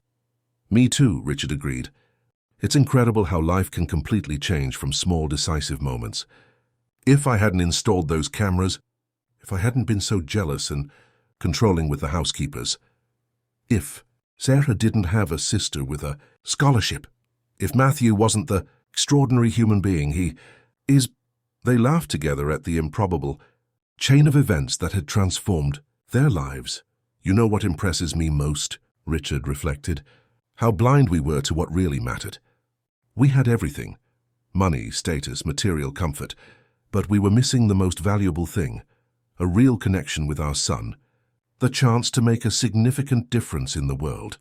"Me too," Richard agreed. "It's incredible how life can completely change from small decisive moments. If I hadn't installed those cameras, if I hadn't been so jealous and controlling with the housekeepers, if Sarah didn't have a sister with a scholarship, if Matthew wasn't the extraordinary human being he is..." They laughed together at the improbable chain of events that had transformed their lives. "You know what impresses me most?" Richard reflected. "How blind we were to what really mattered. We had everything: money, status, material comfort, but we were missing the most valuable thing: a real connection with our son, the chance to make a significant difference in the world.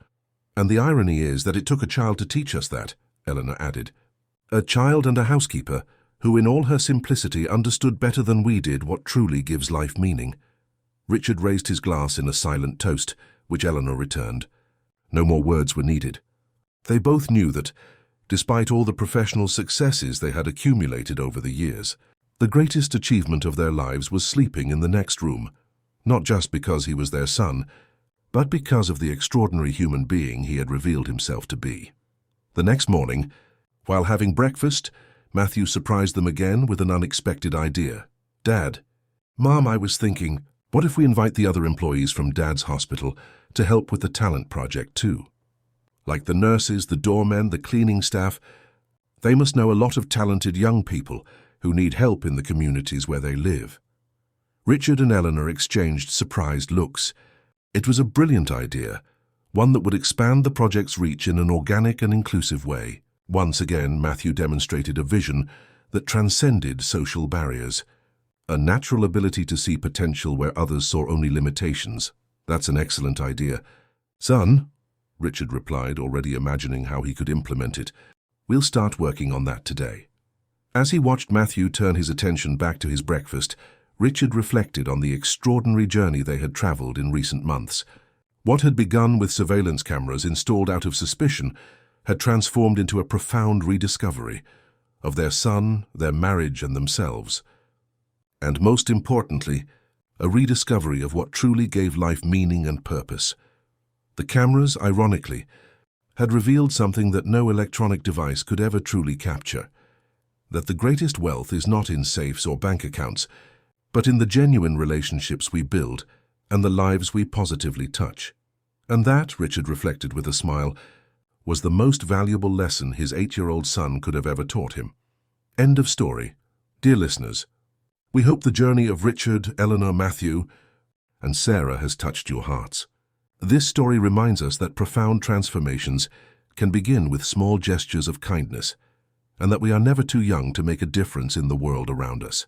And the irony is that it took a child to teach us that," Eleanor added. "A child and a housekeeper who in all her simplicity understood better than we did what truly gives life meaning." Richard raised his glass in a silent toast, which Eleanor returned. No more words were needed. They both knew that, despite all the professional successes they had accumulated over the years, the greatest achievement of their lives was sleeping in the next room, not just because he was their son, but because of the extraordinary human being he had revealed himself to be. The next morning, while having breakfast, Matthew surprised them again with an unexpected idea. "Dad, Mom, I was thinking, what if we invite the other employees from Dad's hospital to help with the talent project too? Like the nurses, the doormen, the cleaning staff, they must know a lot of talented young people who need help in the communities where they live." Richard and Eleanor exchanged surprised looks. It was a brilliant idea, one that would expand the project's reach in an organic and inclusive way. Once again, Matthew demonstrated a vision that transcended social barriers, a natural ability to see potential where others saw only limitations. "That's an excellent idea, son," Richard replied, already imagining how he could implement it. "We'll start working on that today." As he watched Matthew turn his attention back to his breakfast, Richard reflected on the extraordinary journey they had traveled in recent months. What had begun with surveillance cameras installed out of suspicion had transformed into a profound rediscovery of their son, their marriage, and themselves. And most importantly, a rediscovery of what truly gave life meaning and purpose. The cameras, ironically, had revealed something that no electronic device could ever truly capture: that the greatest wealth is not in safes or bank accounts, but in the genuine relationships we build and the lives we positively touch. And that, Richard reflected with a smile, was the most valuable lesson his 8-year-old son could have ever taught him. End of story. Dear listeners, we hope the journey of Richard, Eleanor, Matthew, and Sarah has touched your hearts. This story reminds us that profound transformations can begin with small gestures of kindness, and that we are never too young to make a difference in the world around us.